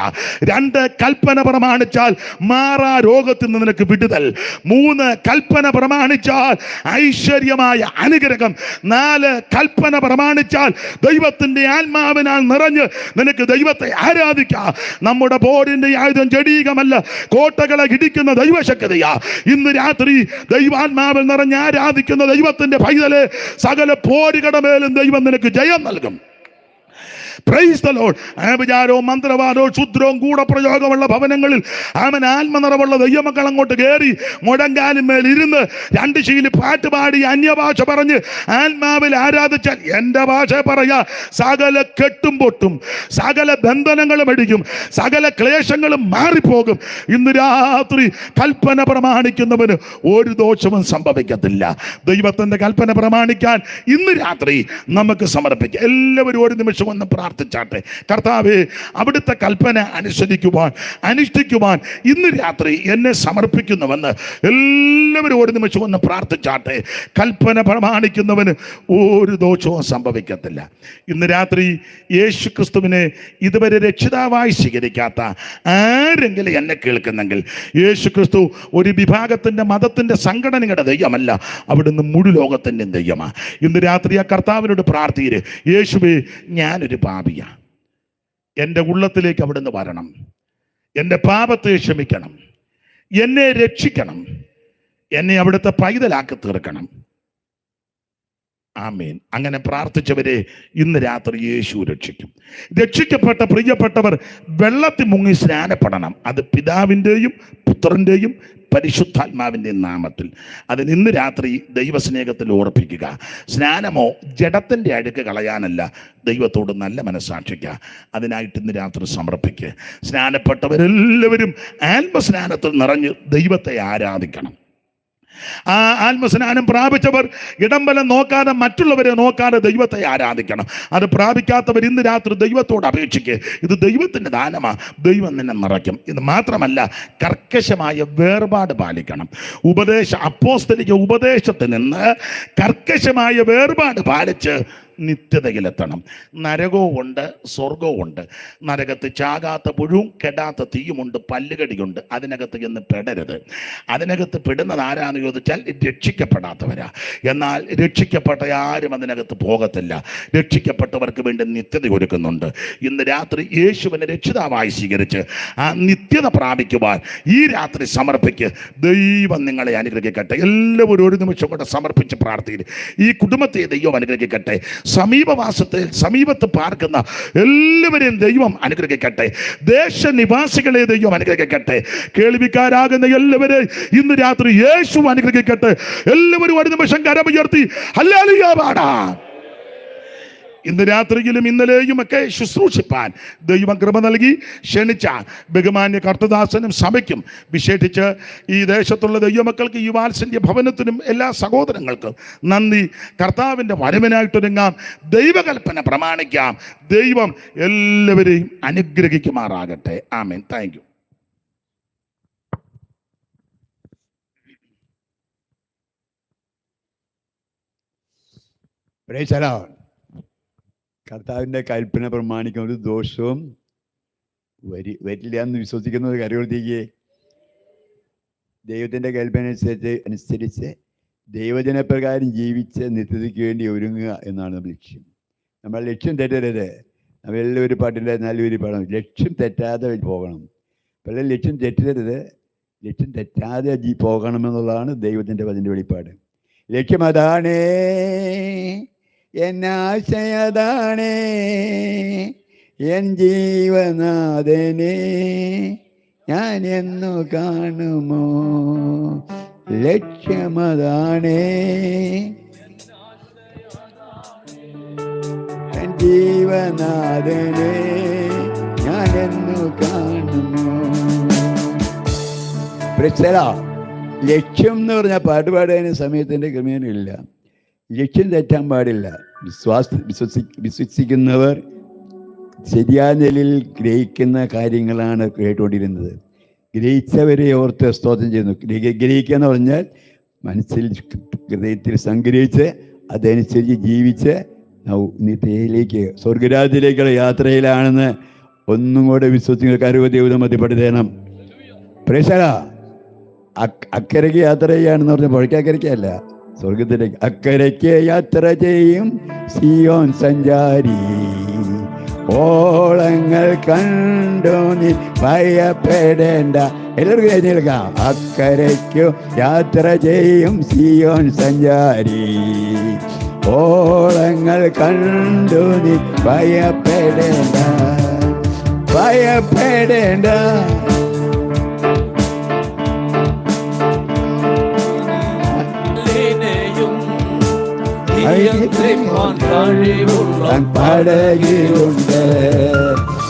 2, കൽപ്പന പ്രമാണിച്ചാൽ മാറാ രോഗത്തിൽ നിന്ന് നിനക്ക് വിടുതൽ. 3, കൽപ്പന പ്രമാണിച്ചാൽ ഐശ്വര്യമായ അനുഗ്രഹം. 4, കൽപ്പന പ്രമാണിച്ചാൽ ദൈവത്തിന്റെ ആത്മാവിനാൽ നിറഞ്ഞ് നിനക്ക് ദൈവത്തെ ആരാധിക്കാം. നമ്മുടെ പോരിന്റെ ആയുധം ജഡീകമല്ല, കോട്ടകളെ ഇടിക്കുന്ന ദൈവശക്തിയാ. ഇന്ന് രാത്രി ദൈവാത്മാവിൽ നിറഞ്ഞ് ആരാധിക്കുന്ന ദൈവത്തിന്റെ പൈതലെ, സകല പോരുകടമേലും ദൈവം നിനക്ക് ജയം നൽകും. Praise the Lord. ആഭിചാരവും മന്ത്രവാദവും ക്ഷുദ്രവും ഗൂഢപ്രയോഗമുള്ള ഭവനങ്ങളിൽ അവൻ ആത്മനിറവുള്ള ദൈവമക്കൾ അങ്ങോട്ട് കയറി മുഴങ്കാലിന്മേൽ ഇരുന്ന് 2 ശീലി പാട്ട് പാടി അന്യഭാഷ പറഞ്ഞ് ആത്മാവിൽ ആരാധിച്ചാൽ, എൻ്റെ ഭാഷ പറയാ, സകല കെട്ടും പൊട്ടും, സകല ബന്ധനങ്ങളും അടിക്കും, സകല ക്ലേശങ്ങളും മാറിപ്പോകും. ഇന്ന് രാത്രി കൽപ്പന പ്രമാണിക്കുന്നവന് ഒരു ദോഷവും സംഭവിക്കത്തില്ല. ദൈവത്തിന്റെ കൽപ്പന പ്രമാണിക്കാൻ ഇന്ന് രാത്രി നമുക്ക് സമർപ്പിക്കാം. എല്ലാവരും ഒരു നിമിഷം ഒന്ന് പ്രാർത്ഥിച്ചാട്ടെ. കർത്താവേ, അവിടുത്തെ കൽപ്പന അനുഷ്ഠിക്കുവാൻ ഇന്ന് രാത്രി എന്നെ സമർപ്പിക്കുന്നുവെന്ന് എല്ലാവരും ഒരു നിമിഷം ഒന്ന് പ്രാർത്ഥിച്ചാട്ടെ. കൽപ്പന പ്രമാണിക്കുന്നവന് ഒരു ദോഷവും സംഭവിക്കത്തില്ല. ഇന്ന് രാത്രി യേശു ക്രിസ്തുവിനെ ഇതുവരെ രക്ഷിതാവായി സ്വീകരിക്കാത്ത ആരെങ്കിലും എന്നെ കേൾക്കുന്നെങ്കിൽ, യേശു ക്രിസ്തു ഒരു വിഭാഗത്തിൻ്റെ മതത്തിൻ്റെ സംഘടനയുടെ ദൈവമല്ല, അവിടുന്ന് മുഴു ലോകത്തിൻ്റെ ദൈവമാണ്. ഇന്ന് രാത്രി ആ കർത്താവിനോട് പ്രാർത്ഥിര്, യേശുവേ, ഞാനൊരു പാപിയാ, എൻ്റെ ഉള്ളത്തിലേക്ക് അവിടുന്ന് വരണം, എൻ്റെ പാപത്തെ ക്ഷമിക്കണം, എന്നെ രക്ഷിക്കണം, എന്നെ അവിടുത്തെ പൈതലാക്കി തീർക്കണം. ആമേൻ. അങ്ങനെ പ്രാർത്ഥിച്ചവരെ ഇന്ന് രാത്രി യേശു രക്ഷിക്കും. രക്ഷിക്കപ്പെട്ട പ്രിയപ്പെട്ടവർ വെള്ളത്തിൽ മുങ്ങി സ്നാനപ്പെടണം. അത് പിതാവിൻ്റെയും പുത്രൻ്റെയും പരിശുദ്ധാത്മാവിൻ്റെ നാമത്തിൽ. അതിന് ഇന്ന് രാത്രി ദൈവസ്നേഹത്തിൽ ഓർപ്പിക്കുക. സ്നാനമോ ജഡത്തിൻ്റെ അഴുക്ക് കളയാനല്ല, ദൈവത്തോട് നല്ല മനസ്സാക്ഷിക്കുക. അതിനായിട്ട് ഇന്ന് രാത്രി സമർപ്പിക്കുക. സ്നാനപ്പെട്ടവരെല്ലാവരും ആത്മസ്നാനത്തിൽ നിറഞ്ഞ് ദൈവത്തെ ആരാധിക്കണം. ആ ആത്മസ്നാനം പ്രാപിച്ചവർ ഇടംബലം നോക്കാതെ, മറ്റുള്ളവരെ നോക്കാതെ ദൈവത്തെ ആരാധിക്കണം. അത് പ്രാപിക്കാത്തവർ ഇന്ന് രാത്രി ദൈവത്തോട് അപേക്ഷിക്കുക. ഇത് ദൈവത്തിൻ്റെ ദാനമാണ്, ദൈവം നിന്നെ നിറയ്ക്കും. ഇത് മാത്രമല്ല, കർക്കശമായ വേർപാട് പാലിക്കണം. അപ്പോസ്തലിക ഉപദേശത്തിൽ നിന്ന് കർക്കശമായ വേർപാട് പാലിച്ച് നിത്യതയിലെത്തണം. നരകവും ഉണ്ട്, സ്വർഗവും ഉണ്ട്. നരകത്ത് ചാകാത്ത പുഴുവും കെടാത്ത തീയുമുണ്ട്, പല്ലുകടിയുണ്ട്. അതിനകത്ത് ചെന്ന് പെടരുത്. അതിനകത്ത് പെടുന്നത് ആരാന്ന് ചോദിച്ചാൽ രക്ഷിക്കപ്പെടാത്തവരാ. എന്നാൽ രക്ഷിക്കപ്പെട്ട ആരും അതിനകത്ത് പോകത്തില്ല. രക്ഷിക്കപ്പെട്ടവർക്ക് വേണ്ടി നിത്യത ഒരുക്കുന്നുണ്ട്. ഇന്ന് രാത്രി യേശുവിനെ രക്ഷിതാവായി സ്വീകരിച്ച് ആ നിത്യത പ്രാപിക്കുവാൻ ഈ രാത്രി സമർപ്പിക്ക്. ദൈവം നിങ്ങളെ അനുഗ്രഹിക്കട്ടെ. എല്ലാവരും ഒരു നിമിഷം കൂടെ സമർപ്പിച്ച് പ്രാർത്ഥിക്കും. ഈ കുടുംബത്തെ ദൈവം അനുഗ്രഹിക്കട്ടെ. സമീപത്ത് പാർക്കുന്ന എല്ലാവരെയും ദൈവം അനുഗ്രഹിക്കട്ടെ. ദേശനിവാസികളെ ദൈവം അനുഗ്രഹിക്കട്ടെ. കേൾവിക്കാരാകുന്ന എല്ലാവരെയും ഇന്ന് രാത്രി യേശു അനുഗ്രഹിക്കട്ടെ. എല്ലാവരും ഒരു നിമിഷം കരമുയർത്തി ഹല്ലേലൂയ പാടാം. ഇന്ന് രാത്രിയിലും ഇന്നലെയും ഒക്കെ ശുശ്രൂഷിപ്പാൻ ദൈവം കൃപ നൽകി ക്ഷണിച്ച ബഹുമാന്യ കർത്തദാസനും സഭയ്ക്കും, വിശേഷിച്ച് ഈ ദേശത്തുള്ള ദൈവമക്കൾക്ക്, ഈ വാത്സല്യ ഭവനത്തിനും എല്ലാ സഹോദരങ്ങൾക്കും നന്ദി. കർത്താവിൻ്റെ വരവിനായിട്ടൊരുങ്ങാം. ദൈവകൽപ്പന പ്രമാണിക്കാം. ദൈവം എല്ലാവരെയും അനുഗ്രഹിക്കുമാറാകട്ടെ. ആമേൻ. Thank you. കർത്താവിൻ്റെ കൽപ്പന പ്രമാണിക്കുന്ന ഒരു ദോഷവും വരില്ല എന്ന് വിശ്വസിക്കുന്നത് കരയോർത്തിക്ക്. ദൈവത്തിൻ്റെ കൽപ്പന അനുസരിച്ച് ദൈവജനപ്രകാരം ജീവിച്ച് നിത്യതയ്ക്ക് വേണ്ടി ഒരുങ്ങുക എന്നാണ് നമ്മുടെ ലക്ഷ്യം. നമ്മൾ ലക്ഷ്യം തെറ്റരുത്. നമ്മളെല്ലാവരും പാട്ടിൻ്റെ നല്ലൊരു പാടണം. ലക്ഷ്യം തെറ്റാതെ പോകണം. പല ലക്ഷ്യം തെറ്റരുത്, ലക്ഷ്യം തെറ്റാതെ പോകണമെന്നുള്ളതാണ് ദൈവത്തിൻ്റെ അതിൻ്റെ വെളിപ്പാട്. ലക്ഷ്യം അതാണേ, എന്നാശയതാണേ, എൻ ജീവനാഥനെ ഞാൻ എന്നു കാണുമോ. ലക്ഷ്യമതാണേ, എൻ ജീവനാഥനെ ഞാൻ എന്നു കാണുമോ. ലക്ഷ്യം എന്ന് പറഞ്ഞാൽ പാട്ടുപാടാനും സമയത്തിൻ്റെ ക്രമേണമില്ല. ലക്ഷ്യം തെറ്റാൻ പാടില്ല. വിശ്വസിക്കുന്നവർ ശരിയായ നിലയിൽ ഗ്രഹിക്കുന്ന കാര്യങ്ങളാണ് കേട്ടുകൊണ്ടിരുന്നത്. ഗ്രഹിച്ചവരെ ഓർത്ത് സ്തോത്രം ചെയ്യുന്നു. ഗ്രഹിക്കുക എന്ന് പറഞ്ഞാൽ മനസ്സിൽ, ഹൃദയത്തിൽ സംഗ്രഹിച്ച് അതനുസരിച്ച് ജീവിച്ച് നിത്യയിലേക്ക്, സ്വർഗരാജ്യത്തിലേക്കുള്ള യാത്രയിലാണെന്ന് ഒന്നും കൂടെ വിശ്വസിക്കുന്ന കരുവദേവത മധ്യപ്പെടുത്തണം. പ്രേക്ഷക അക്കരയ്ക്ക് യാത്ര ചെയ്യാണെന്ന് പറഞ്ഞാൽ പുഴയ്ക്കക്കരയ്ക്കല്ല, സ്വർഗത്തിലേക്ക്. അക്കരയ്ക്ക് യാത്ര ചെയ്യും സിയോൻ സഞ്ചാരി, ഓളങ്ങൾ കണ്ടു നീ ഭയപ്പെടേണ്ട. എല്ലാവർക്കും എഴുന്നേൽക്കാം. അക്കരയ്ക്കു യാത്ര ചെയ്യും സിയോൻ സഞ്ചാരി, ഓളങ്ങൾ കണ്ടു നീ ഭയപ്പെടേണ്ട, ഭയപ്പെടേണ്ട. പടകിലുണ്ട്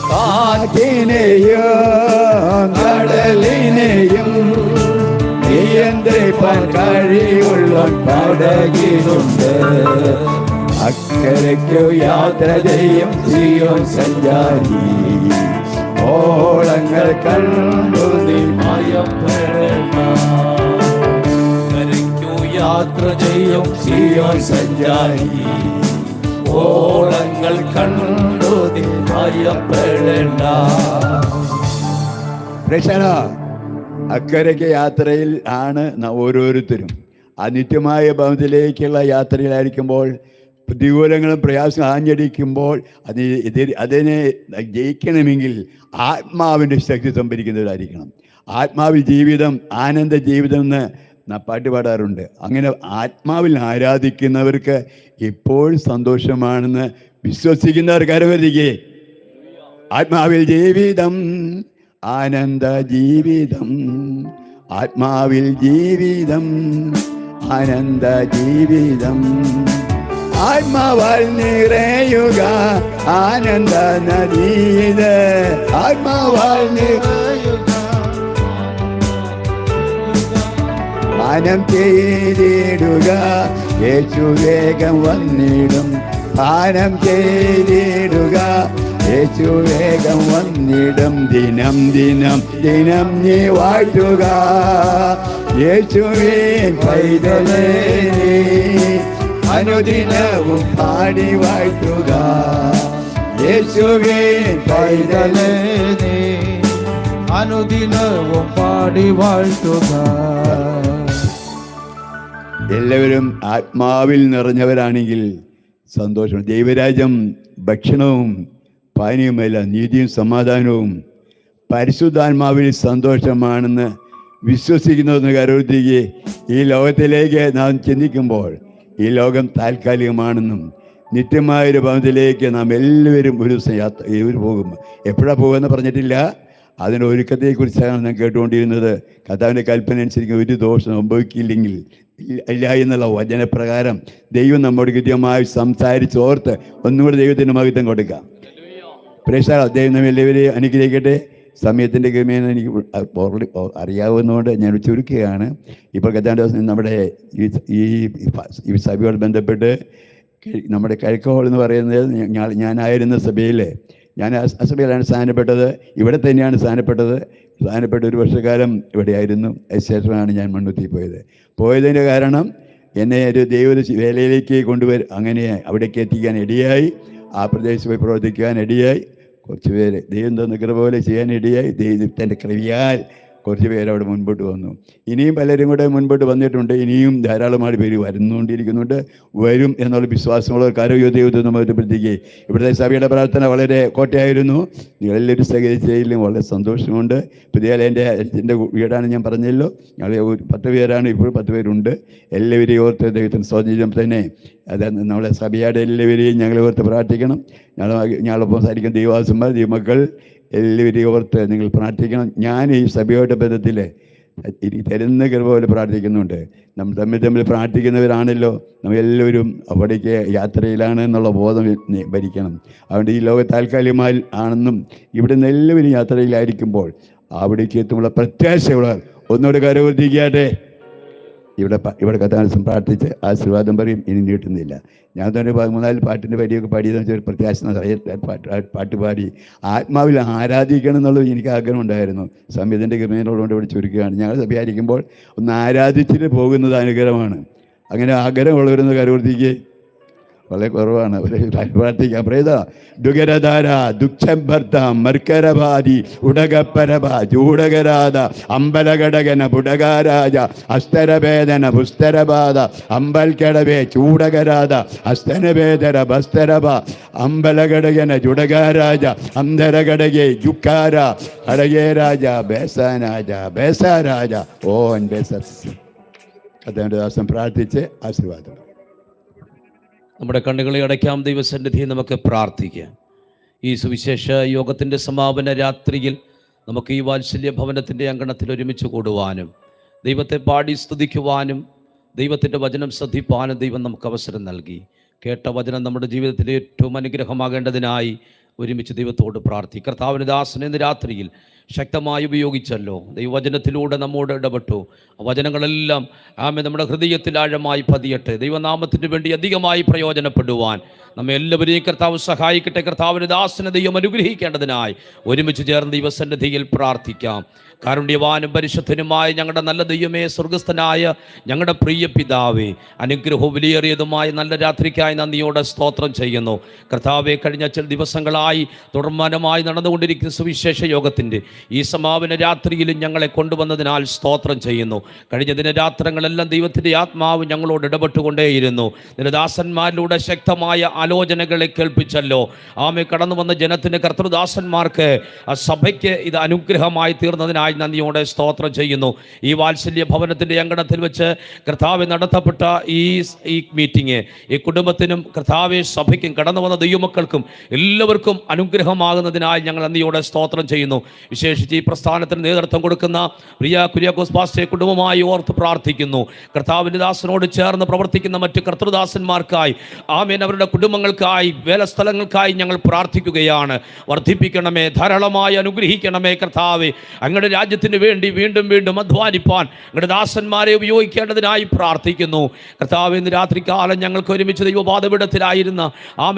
കാറ്റിനെയോ കടലിനെയും നിയന്ത്രിപ്പാൻ കഴിവുള്ള പടകിലുണ്ട്. അക്കരയ്ക്കു യാത്ര ചെയ്യും സിയോൻ സഞ്ചാരി, ഓളങ്ങൾ കണ്ടു നീ ഭയപ്പെടേണ്ട. യാത്ര ചെയ്യും സിയോൻ സഞ്ചാരി, ഓളങ്ങൾ കണ്ടു നീ ഭയപ്പെടേണ്ട. അക്കരയ്ക്ക് യാത്രയിൽ ആണ് ഓരോരുത്തരും. ആ നിത്യമായ ഭവനത്തിലേക്കുള്ള യാത്രയിലായിരിക്കുമ്പോൾ പ്രതികൂലങ്ങളും പ്രയാസങ്ങളും ആഞ്ഞടിക്കുമ്പോൾ അതിനെ ജയിക്കണമെങ്കിൽ ആത്മാവിൻ്റെ ശക്തി സംഭരിക്കുന്നവരായിരിക്കണം. ആത്മാവിൽ ജീവിതം, ആനന്ദ ജീവിതം എന്ന് പാട്ട് പാടാറുണ്ട്. അങ്ങനെ ആത്മാവിൽ ആരാധിക്കുന്നവർക്ക് ഇപ്പോൾ സന്തോഷമാണെന്ന് വിശ്വസിക്കുന്നവർ കരവരികെ. ആത്മാവിൽ ജീവിതം, ആനന്ദ ജീവിതം, ആത്മാവിൽ ജീവിതം, ആനന്ദ ജീവിതം. ആത്മാവാൽ നിറയുക ആനന്ദ നദീത്, ആത്മാവാൽ നിറയുക. പാനം ചെയ്തിടുക, യേശു വേഗം വന്നിടും. പാനം ചെയ്തിടുക, യേശു വേഗം വന്നിടും. ദിനം ദിനം ദിനം നീ വാഴ്ത്തുക യേശുവിൻ പൈതലേ, അനുദിനവും പാടി വാഴ്ത്തുക. യേശുവേ പൈതലേ നീ അനുദിനവും പാടി വാഴ്ത്തുക. എല്ലാവരും ആത്മാവിൽ നിറഞ്ഞവരാണെങ്കിൽ സന്തോഷം. ദൈവരാജ്യം ഭക്ഷണവും പാനീയവുമല്ല, നീതിയും സമാധാനവും പരിശുദ്ധാത്മാവിൽ സന്തോഷമാണെന്ന് വിശ്വസിക്കുന്നതെന്ന് കരുതിക്ക് ഈ ലോകത്തിലേക്ക് നാം ചിന്തിക്കുമ്പോൾ ഈ ലോകം താൽക്കാലികമാണെന്നും നിത്യമായൊരു ഭവനത്തിലേക്ക് നാം എല്ലാവരും ഒരു ദിവസം യാത്ര പോകും. എപ്പോഴാണ് പോകുമെന്ന് പറഞ്ഞിട്ടില്ല. അതിന് ഒരുക്കത്തെക്കുറിച്ചാണ് ഞാൻ കേട്ടുകൊണ്ടിരുന്നത്. കർത്താവിൻ്റെ കൽപ്പന അനുസരിച്ച് ഒരു ദോഷം സംഭവിക്കില്ലെങ്കിൽ ഇല്ല എന്നുള്ള വചനപ്രകാരം ദൈവം നമ്മോട് കൃത്യമായി സംസാരിച്ചോർത്ത് ഒന്നുകൂടെ ദൈവത്തിൻ്റെ മഹത്വം കൊടുക്കാം. പ്രേക്ഷക ദൈവം നമ്മ എല്ലാവരെയും അനുഗ്രഹിക്കട്ടെ. സമയത്തിൻ്റെ ക്രമേണ എനിക്ക് അറിയാവുന്നതുകൊണ്ട് ഞാൻ ചുരുക്കുകയാണ്. ഇപ്പോൾ കർത്താവിൻ്റെ നമ്മുടെ ഈ സഭയോട് ബന്ധപ്പെട്ട് നമ്മുടെ കിഴക്കോൾ എന്ന് പറയുന്നത് ഞാനായിരുന്ന സഭയിൽ ഞാൻ ആ സഭയിലാണ് സ്ഥാനപ്പെട്ടത്. ഇവിടെ തന്നെയാണ് സ്ഥാനപ്പെട്ട ഒരു വർഷക്കാലം ഇവിടെയായിരുന്നു. അതിനുശേഷമാണ് ഞാൻ മണ്ണുത്തി പോയതിൻ്റെ കാരണം എന്നെ ഒരു ദൈവ വേലയിലേക്ക് അങ്ങനെ അവിടേക്ക് എത്തിക്കാൻ ഇടയായി. ആ പ്രദേശത്ത് പോയി പ്രവർത്തിക്കാൻ ഇടയായി. കുറച്ച് പേര് ദൈവം തന്ന കൃപ പോലെ ചെയ്യാൻ ഇടയായി. ദൈവത്തിൻ്റെ കൃപയാൽ കുറച്ച് പേര് അവിടെ മുൻപോട്ട് വന്നു. ഇനിയും പലരും കൂടെ മുൻപോട്ട് വന്നിട്ടുണ്ട്. ഇനിയും ധാരാളമായി പേര് വരുന്നുകൊണ്ടിരിക്കുന്നുണ്ട്, വരും എന്നുള്ള വിശ്വാസമുള്ള കരയോ ദൈവത്തെ നമ്മൾപ്പെടുത്തിക്കേ. ഇവിടുത്തെ സഭയുടെ പ്രാർത്ഥന വളരെ കോട്ടയായിരുന്നു. നിങ്ങളെല്ലാവരും സഹകരിച്ചതിലും വളരെ സന്തോഷമുണ്ട്. പുതിയ എൻ്റെ വീടാണ്, ഞാൻ പറഞ്ഞല്ലോ. ഞങ്ങൾ 10 പേരാണ്, ഇപ്പോൾ 10 പേരുണ്ട്. എല്ലാവരെയും ഓർത്ത് ദൈവത്തിന് സ്വാധീനം തന്നെ അത് നമ്മളെ സഭയുടെ എല്ലാവരെയും ഞങ്ങളെ ഓർത്ത് പ്രാർത്ഥിക്കണം. ഞങ്ങളൊപ്പം സാധിക്കുന്ന ദൈവവാസന്മാർ, ദൈവമക്കൾ എല്ലാവരെയും ഓർത്ത് നിങ്ങൾ പ്രാർത്ഥിക്കണം. ഞാൻ ഈ സഭയുടെ ബന്ധത്തിൽ എനിക്ക് തരുന്ന കൃപ പോലെ പ്രാർത്ഥിക്കുന്നുണ്ട്. നമ്മൾ തമ്മിൽ പ്രാർത്ഥിക്കുന്നവരാണല്ലോ. നമ്മൾ എല്ലാവരും അവിടേക്ക് യാത്രയിലാണ് എന്നുള്ള ബോധം ഭരിക്കണം. അതുകൊണ്ട് ഈ ലോക താൽക്കാലികമായി ആണെന്നും ഇവിടെ നിന്ന് എല്ലാവരും യാത്രയിലായിരിക്കുമ്പോൾ അവിടേക്ക് എത്തുമ്പോൾ പ്രത്യാശയുള്ളവർ ഒന്നുകൂടെ കരവർത്തിക്കാട്ടെ. ഇവിടെ കഥാനസം പ്രാർത്ഥിച്ച് ആശീർവാദം പറയും. ഇനി നീട്ടുന്നില്ല. ഞാൻ തന്നെ 3-4 പാട്ടിൻ്റെ വരിയൊക്കെ പാടിയതെന്ന് വെച്ചാൽ പ്രത്യാശ പാട്ട് പാടി ആത്മാവിൽ ആരാധിക്കണം എന്നുള്ളത് എനിക്ക് ആഗ്രഹം ഉണ്ടായിരുന്നു. സമയത്തിൻ്റെ ക്രമേണോടുകൊണ്ട് ഇവിടെ ചുരുക്കുകയാണ്. ഞങ്ങൾ സഭയായിരിക്കുമ്പോൾ ഒന്ന് ആരാധിച്ചിട്ട് പോകുന്നത് അനുഗ്രഹമാണ്. അങ്ങനെ ആഗ്രഹമുള്ളവരെന്ന് കരുവർത്തിക്ക് വളരെ കുറവാണ്. പ്രാർത്ഥിക്കാം. പ്രേത ദുഗരധാര ദുഃഖംഭർത്ത മർക്കരഭാതി ഉടകപ്പരഭ ചൂടകരാധ അമ്പലഘടകന പുടകാരാജ അസ്തരഭേദന പുസ്തരബാധ അമ്പൽക്കടവേ ചൂടകരാധ അസ്തനഭേദര ഭസ്തരഭ അമ്പലഘടകന ചുടകാരാജ അന്തരഘടകേ ജുക്കാര അടകേ രാജ ബേസാനാജ ബേസാരാജ ഓൻ ബേസസ്. അദ്ദേഹത്തിൻ്റെ ദാസം പ്രാർത്ഥിച്ച് ആശീർവാദം. നമ്മുടെ കണ്ണുകളെ അടയ്ക്കാം. ദൈവസന്നിധിയിൽ നമുക്ക് പ്രാർത്ഥിക്കാം. ഈ സുവിശേഷ യോഗത്തിൻ്റെ സമാപന രാത്രിയിൽ നമുക്ക് ഈ വാത്സല്യ ഭവനത്തിൻ്റെ അങ്കണത്തിൽ ഒരുമിച്ച് കൂടുവാനും ദൈവത്തെ പാടി സ്തുതിക്കുവാനും ദൈവത്തിൻ്റെ വചനം ശ്രദ്ധിപ്പാനും ദൈവം നമുക്ക് അവസരം നൽകി. കേട്ട വചനം നമ്മുടെ ജീവിതത്തിലെ ഏറ്റവും അനുഗ്രഹമാകേണ്ടതിനായി ഒരുമിച്ച് ദൈവത്തോട് പ്രാർത്ഥിക്കും. കർത്താവിൻ്റെ ദാസനെ ഇന്ന് രാത്രിയിൽ ശക്തമായി ഉപയോഗിച്ചല്ലോ. ദൈവവചനത്തിലൂടെ നമ്മോട് ഇടപെട്ടു. ആ വചനങ്ങളെല്ലാം നമ്മുടെ ഹൃദയത്തിൽ ആഴമായി പതിയട്ടെ. ദൈവനാമത്തിന് വേണ്ടി അധികമായി പ്രയോജനപ്പെടുവാൻ നമ്മെ എല്ലാവരെയും കർത്താവ് സഹായിക്കട്ടെ. കർത്താവിൻ്റെ ദാസനെ ദൈവം അനുഗ്രഹിക്കേണ്ടതിനായി ഒരുമിച്ച് ചേർന്ന് ദൈവസന്നിധിയിൽ പ്രാർത്ഥിക്കാം. കാരുണ്യവാനും പരിശുദ്ധനുമായ ഞങ്ങളുടെ നല്ല ദൈവമേ, സ്വർഗസ്ഥനായ ഞങ്ങളുടെ പ്രിയ പിതാവേ, അനുഗ്രഹവും വിലയേറിയതുമായ നല്ല രാത്രിക്കായി നന്ദിയോടെ സ്തോത്രം ചെയ്യുന്നു. കർത്താവെ, കഴിഞ്ഞ ചില ദിവസങ്ങളായി തുടർമാനമായി നടന്നുകൊണ്ടിരിക്കുന്ന സുവിശേഷ യോഗത്തിൻ്റെ ഈ സമാപന രാത്രിയിലും ഞങ്ങളെ കൊണ്ടുവന്നതിനാൽ സ്തോത്രം ചെയ്യുന്നു. കഴിഞ്ഞ ദിനരാത്രങ്ങളെല്ലാം ദൈവത്തിൻ്റെ ആത്മാവ് ഞങ്ങളോട് ഇടപെട്ടുകൊണ്ടേയിരുന്നു. ദിനദാസന്മാരിലൂടെ ശക്തമായ ആലോചനകളെ കേൾപ്പിച്ചല്ലോ. ആമേ, കടന്നു വന്ന ജനത്തിന്, കർത്തൃദാസന്മാർക്ക്, ആ സഭയ്ക്ക് ഇത് അനുഗ്രഹമായി തീർന്നതിനായി നന്ദിയോടെ സ്തോത്രം ചെയ്യുന്നു. ഈ വാത്സല്യ ഭവനത്തിൻ്റെ അങ്കണത്തിൽ വെച്ച് കർത്താവെ നടത്തപ്പെട്ട ഈ മീറ്റിംഗ് ഈ കുടുംബത്തിനും കർത്താവെ സഭയ്ക്കും കടന്നു വന്ന ദൈവമക്കൾക്കും എല്ലാവർക്കും അനുഗ്രഹമാകുന്നതിനായി ഞങ്ങൾ നന്ദിയോടെ സ്തോത്രം ചെയ്യുന്നു. വിശേഷിച്ച് ഈ പ്രസ്ഥാനത്തിന് നേതൃത്വം കൊടുക്കുന്ന പ്രിയ കുര്യാക്കോസ് പാസ്റ്ററെ കുടുംബമായി ഓർത്ത് പ്രാർത്ഥിക്കുന്നു. കർത്താവിൻ്റെ ദാസനോട് ചേർന്ന് പ്രവർത്തിക്കുന്ന മറ്റ് കർത്തൃദാസന്മാർക്കായി ആമേൻ, അവരുടെ കുടുംബ കുടുംബങ്ങൾക്കായി, വേലസ്ഥലങ്ങൾക്കായി ഞങ്ങൾ പ്രാർത്ഥിക്കുകയാണ്. വർദ്ധിപ്പിക്കണമേ, ധാരാളമായി അനുഗ്രഹിക്കണമേ കർത്താവേ. അങ്ങയുടെ രാജ്യത്തിന് വേണ്ടി വീണ്ടും വീണ്ടും അധ്വാനിപ്പാൻ അങ്ങയുടെ ദാസന്മാരെ ഉപയോഗിക്കേണ്ടതിനായി പ്രാർത്ഥിക്കുന്നു കർത്താവേ. ഇന്ന് രാത്രികാലം ഞങ്ങൾക്ക് ഒരുമിച്ച് ദൈവപാദപീഠത്തിലായിരുന്ന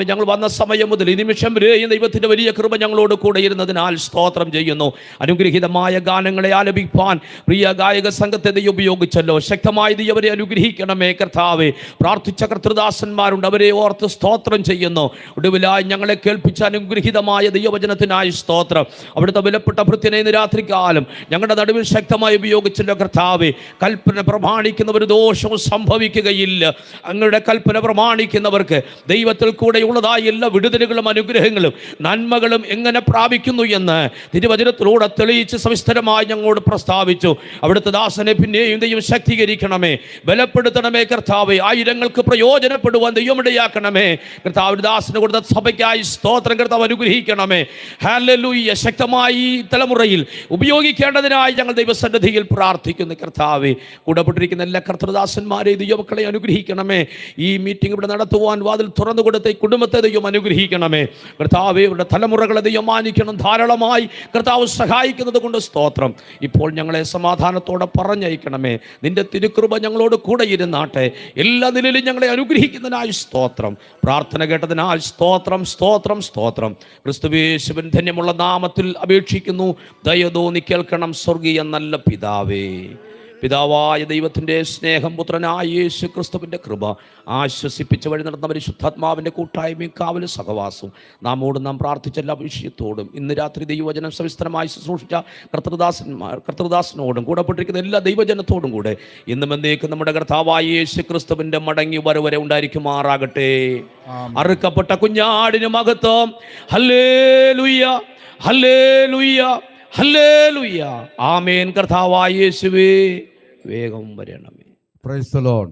ഞങ്ങൾ വന്ന സമയം മുതൽ ഈ നിമിഷം വരെയും ദൈവത്തിൻ്റെ വലിയ കൃപ ഞങ്ങളോട് കൂടെ ഇരുന്നതിനാൽ സ്തോത്രം ചെയ്യുന്നു. അനുഗ്രഹീതമായ ഗാനങ്ങളെ ആലപിപ്പാൻ പ്രിയ ഗായക സംഘത്തെ ദൈവം ഉപയോഗിച്ചല്ലോ. ശക്തമായി ദൈവം അവരെ അനുഗ്രഹിക്കണമേ കർത്താവേ. പ്രാർത്ഥിച്ച കർത്തൃദാസന്മാരുണ്ട്, അവരെ ഓർത്ത് സ്തോത്രം ചെയ്യുന്നു. ഒടുവിലായി ഞങ്ങളെ കേൾപ്പിച്ച അനുഗ്രഹീതമായ ദൈവവചനത്തിനായി സ്തോത്രം. അവിടുത്തെ വിലപ്പെട്ട ഭൃത്യനെ ഇന്ന് രാത്രികാലം ഞങ്ങളുടെ നടുവിൽ ശക്തമായി ഉപയോഗിച്ചല്ലോ കർത്താവേ. കൽപ്പന പ്രമാണിക്കുന്നവർ ദോഷവും സംഭവിക്കുകയില്ല. അങ്ങയുടെ കൽപ്പന പ്രമാണിക്കുന്നവർക്ക് ദൈവത്തിൽ കൂടെയുള്ളതായ എല്ലാ വിടുതലുകളും അനുഗ്രഹങ്ങളും നന്മകളും എങ്ങനെ പ്രാപിക്കുന്നു എന്ന് തിരുവചനത്തിലൂടെ തെളിയിച്ച് സവിസ്തരമായി ഞങ്ങളോട് പ്രസ്താവിച്ചു. അവിടുത്തെ ദാസനെ പിന്നെയും ദൈവം ശക്തീകരിക്കണമേ, ബലപ്പെടുത്തണമേ കർത്താവേ. ആയിരങ്ങൾക്ക് പ്രയോജനപ്പെടുവാൻ ദൈവമിടയാക്കണമേ കർത്താവ്. ദാസന് കൊടുത്ത സഭയ്ക്കായി സ്തോത്രം കർത്താവ് അനുഗ്രഹിക്കണമേ. ഹല്ലേലൂയ. ശക്തമായി ഈ തലമുറയിൽ ഉപയോഗിക്കേണ്ടതിനായി ഞങ്ങൾ ദൈവസന്നിധിയിൽ പ്രാർത്ഥിക്കുന്നു കർത്താവേ. കൂടപ്പെട്ടിരിക്കുന്ന എല്ലാ കർത്തൃദാസന്മാരെയും ദൈവമക്കളെ അനുഗ്രഹിക്കണമേ. ഈ മീറ്റിംഗ് ഇവിടെ നടത്തുവാൻ വാതിൽ തുറന്നു കൊടുത്ത ഈ കുടുംബത്തെ ദൈവം അനുഗ്രഹിക്കണമേ കർത്താവേ. ഇവരുടെ തലമുറകളെ ദൈവം മാനിക്കണം. ധാരാളമായി കർത്താവ് സഹായിക്കുന്നത് കൊണ്ട് സ്തോത്രം. ഇപ്പോൾ ഞങ്ങളെ സമാധാനത്തോടെ പറഞ്ഞയക്കണമേ. നിന്റെ തിരുകൃപ ഞങ്ങളോട് കൂടെ ഇരുന്നാട്ടെ. എല്ലാ നിലയിലും ഞങ്ങളെ അനുഗ്രഹിക്കുന്നതിനായി സ്തോത്രം. പ്രാർത്ഥന കേട്ടതിനാൽ സ്തോത്രം, സ്തോത്രം, സ്തോത്രം. ക്രിസ്തുയേശുവിൻ ധന്യമുള്ള നാമത്തിൽ അപേക്ഷിക്കുന്നു. ദയ തോന്നി കേൾക്കണം സ്വർഗീയ നല്ല പിതാവേ. പിതാവായ ദൈവത്തിൻ്റെ സ്നേഹം, പുത്രനായ യേശു ക്രിസ്തുവിൻ്റെ കൃപ, ആശ്വസിപ്പിച്ച വഴി നടന്ന പരിശുദ്ധാത്മാവിൻ്റെ കൂട്ടായ്മയും കാവലും സഹവാസവും നാം പ്രാർത്ഥിച്ച എല്ലാ വിഷയത്തോടും ഇന്ന് രാത്രി ദൈവവചനം സവിസ്തരമായി ശുശ്രൂഷിച്ച കർത്തൃദാസനോടും കൂടപ്പെട്ടിരിക്കുന്ന എല്ലാ ദൈവജനത്തോടും കൂടെ ഇന്നും എന്നേക്കും നമ്മുടെ കർത്താവായ യേശു ക്രിസ്തുവിൻ്റെ മടങ്ങി വരവരെ ഉണ്ടായിരിക്കുമാറാകട്ടെ. അറുക്കപ്പെട്ട കുഞ്ഞാടിന് മഹത്വം. ഹല്ലേലൂയ, ഹല്ലേലൂയ, ഹല്ലേലൂയ. ആമേൻ. കർത്താവായ യേശുവേ വേഗം വരണമേ. Praise the Lord.